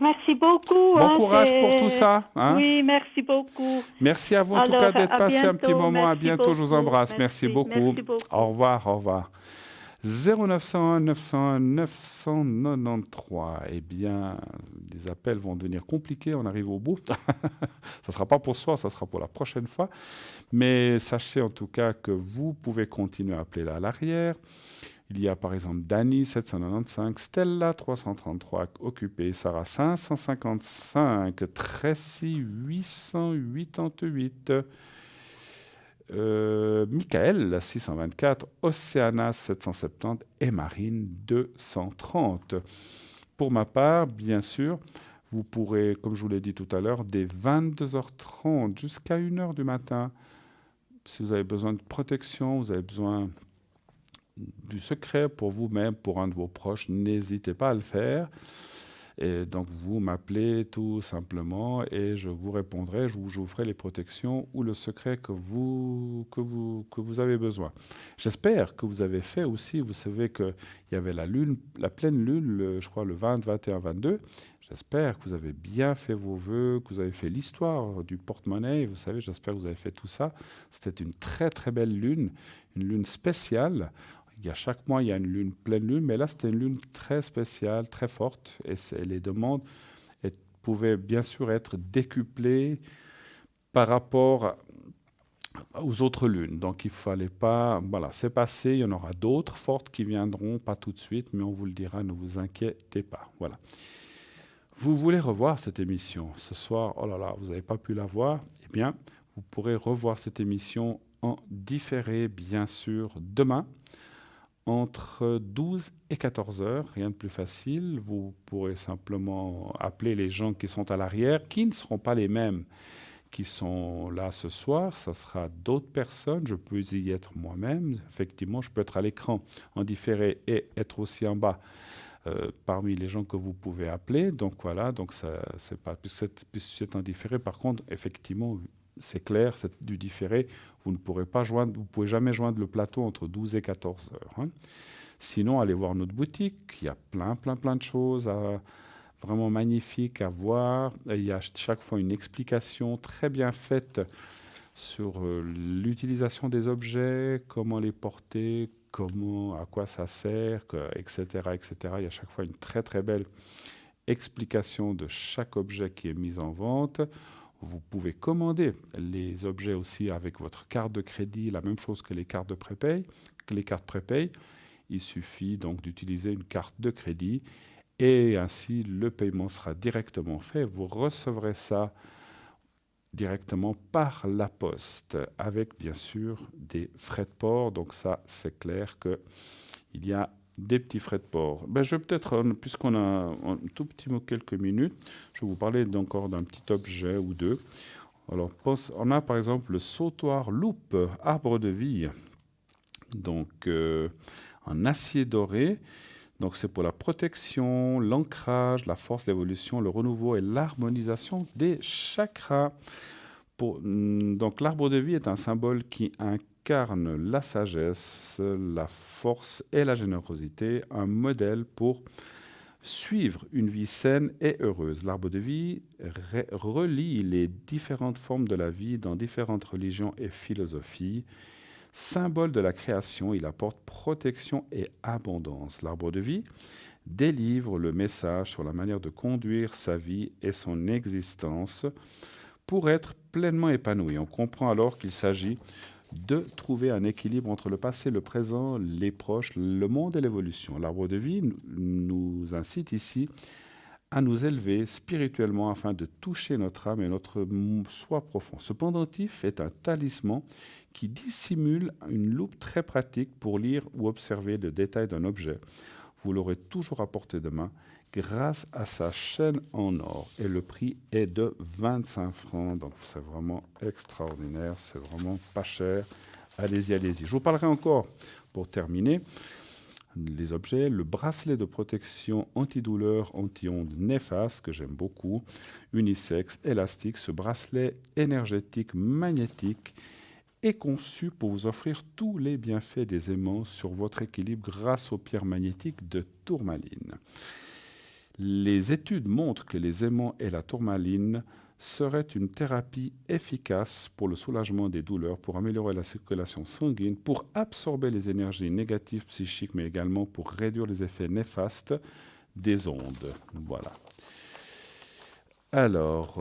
merci beaucoup. Bon courage pour tout ça, hein. Oui, merci beaucoup. Merci à vous en tout Alors, cas d'être à passé un petit bientôt, moment. À merci bientôt, je vous beaucoup. embrasse. Merci beaucoup. Merci beaucoup. Au revoir, au revoir. 0901 901 993. Eh bien, les appels vont devenir compliqués, on arrive au bout. Ça ne sera pas pour ce soir, ça sera pour la prochaine fois. Mais sachez en tout cas que vous pouvez continuer à appeler là à l'arrière. Il y a par exemple Dani 795, Stella 333, occupé, Sarah 555, Tracy 888, Michael 624, Océana 770 et Marine 230. Pour ma part, bien sûr, vous pourrez, comme je vous l'ai dit tout à l'heure, dès 22h30 jusqu'à 1h du matin, si vous avez besoin de protection, vous avez besoin du secret pour vous-même, pour un de vos proches, n'hésitez pas à le faire. Et donc, vous m'appelez tout simplement et je vous répondrai, je vous ferai les protections ou le secret que vous avez besoin. J'espère que vous avez fait aussi, vous savez qu'il y avait la pleine lune, je crois le 20, 21, 22. J'espère que vous avez bien fait vos vœux, que vous avez fait l'histoire du porte-monnaie. Vous savez, j'espère que vous avez fait tout ça. C'était une très très belle lune, une lune spéciale. Chaque mois, il y a une pleine lune, mais là, c'était une lune très spéciale, très forte. Et les demandes pouvaient bien sûr être décuplées par rapport aux autres lunes. Donc, il ne fallait pas... Voilà, c'est passé. Il y en aura d'autres fortes qui viendront, pas tout de suite, mais on vous le dira, ne vous inquiétez pas. Voilà. Vous voulez revoir cette émission ce soir? Oh là là, vous n'avez pas pu la voir? Eh bien, vous pourrez revoir cette émission en différé, bien sûr, demain, entre 12 et 14 heures, rien de plus facile. Vous pourrez simplement appeler les gens qui sont à l'arrière, qui ne seront pas les mêmes qui sont là ce soir. Ça sera d'autres personnes. Je peux y être moi-même. Effectivement, je peux être à l'écran en différé et être aussi en bas parmi les gens que vous pouvez appeler. Donc voilà, donc ça, c'est pas, puisque c'est en différé. Par contre, effectivement, c'est clair, c'est du différé. Vous ne pourrez pas joindre, vous pouvez jamais joindre le plateau entre 12 et 14 heures. Hein. Sinon, allez voir notre boutique. Il y a plein de choses vraiment magnifiques à voir. Et il y a chaque fois une explication très bien faite sur l'utilisation des objets, comment les porter, à quoi ça sert, etc., etc. Il y a chaque fois une très très belle explication de chaque objet qui est mis en vente. Vous pouvez commander les objets aussi avec votre carte de crédit, la même chose que les cartes de prépay, que les cartes prépay. Il suffit donc d'utiliser une carte de crédit et ainsi le paiement sera directement fait. Vous recevrez ça directement par la poste avec bien sûr des frais de port. Donc ça, c'est clair qu'il y a des petits frais de port. Je vais peut-être, puisqu'on a un tout petit mot, quelques minutes, je vais vous parler encore d'un petit objet ou deux. Alors, on a par exemple le sautoir loupe, arbre de vie, donc en acier doré. Donc, c'est pour la protection, l'ancrage, la force, l'évolution, le renouveau et l'harmonisation des chakras. Donc, l'arbre de vie est un symbole qui incarne la sagesse, la force et la générosité, un modèle pour suivre une vie saine et heureuse. L'arbre de vie relie les différentes formes de la vie dans différentes religions et philosophies. Symbole de la création, il apporte protection et abondance. L'arbre de vie délivre le message sur la manière de conduire sa vie et son existence pour être pleinement épanoui. On comprend alors qu'il s'agit de trouver un équilibre entre le passé, le présent, les proches, le monde et l'évolution. L'arbre de vie nous incite ici à nous élever spirituellement afin de toucher notre âme et notre soi profond. Ce pendentif est un talisman qui dissimule une loupe très pratique pour lire ou observer le détail d'un objet. Vous l'aurez toujours à portée de main grâce à sa chaîne en or. Et le prix est de 25 francs. Donc c'est vraiment extraordinaire, c'est vraiment pas cher. Allez-y, allez-y. Je vous parlerai encore, pour terminer, les objets, le bracelet de protection antidouleur, anti-ondes néfastes, que j'aime beaucoup, unisexe, élastique. Ce bracelet énergétique magnétique est conçu pour vous offrir tous les bienfaits des aimants sur votre équilibre grâce aux pierres magnétiques de tourmaline. Les études montrent que les aimants et la tourmaline seraient une thérapie efficace pour le soulagement des douleurs, pour améliorer la circulation sanguine, pour absorber les énergies négatives psychiques, mais également pour réduire les effets néfastes des ondes. Voilà. Alors,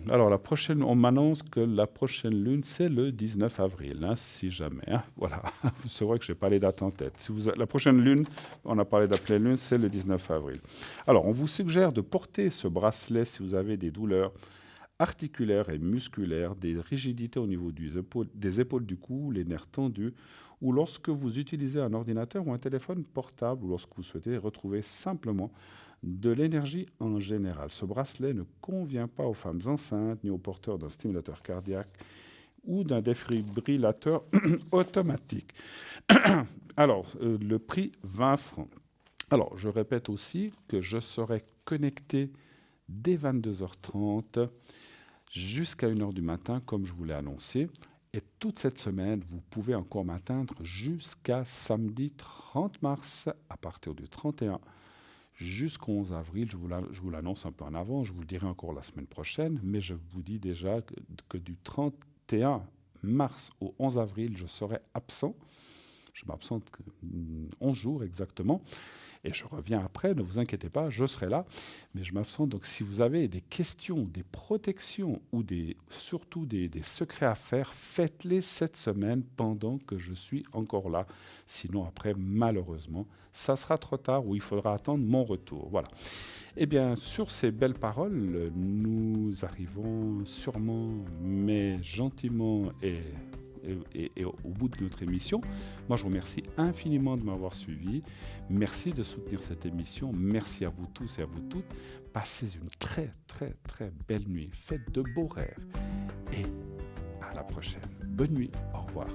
la prochaine, on m'annonce que la prochaine lune, c'est le 19 avril, hein, si jamais. Hein, voilà, c'est vrai que je n'ai pas les dates en tête. La prochaine lune, on a parlé de la pleine lune, c'est le 19 avril. Alors, on vous suggère de porter ce bracelet si vous avez des douleurs articulaires et musculaires, des rigidités au niveau des épaules du cou, les nerfs tendus, ou lorsque vous utilisez un ordinateur ou un téléphone portable, ou lorsque vous souhaitez retrouver simplement de l'énergie en général. Ce bracelet ne convient pas aux femmes enceintes, ni aux porteurs d'un stimulateur cardiaque ou d'un défibrillateur automatique. Alors, le prix 20 francs. Alors, je répète aussi que je serai connecté dès 22h30 jusqu'à 1h du matin, comme je vous l'ai annoncé. Et toute cette semaine, vous pouvez encore m'atteindre jusqu'à samedi 30 mars, à partir du 31 jusqu'au 11 avril. Je vous l'annonce un peu en avant, je vous le dirai encore la semaine prochaine, mais je vous dis déjà que du 31 mars au 11 avril, je serai absent. Je m'absente 11 jours exactement. Et je reviens après, ne vous inquiétez pas, je serai là. Mais je m'absente. Donc si vous avez des questions, des protections ou surtout des secrets à faire, faites-les cette semaine pendant que je suis encore là. Sinon après, malheureusement, ça sera trop tard ou il faudra attendre mon retour. Voilà. Eh bien, sur ces belles paroles, nous arrivons sûrement, mais gentiment et au bout de notre émission. Moi, je vous remercie infiniment de m'avoir suivi. Merci de soutenir cette émission. Merci à vous tous et à vous toutes. Passez une très, très, très belle nuit. Faites de beaux rêves. Et à la prochaine. Bonne nuit. Au revoir.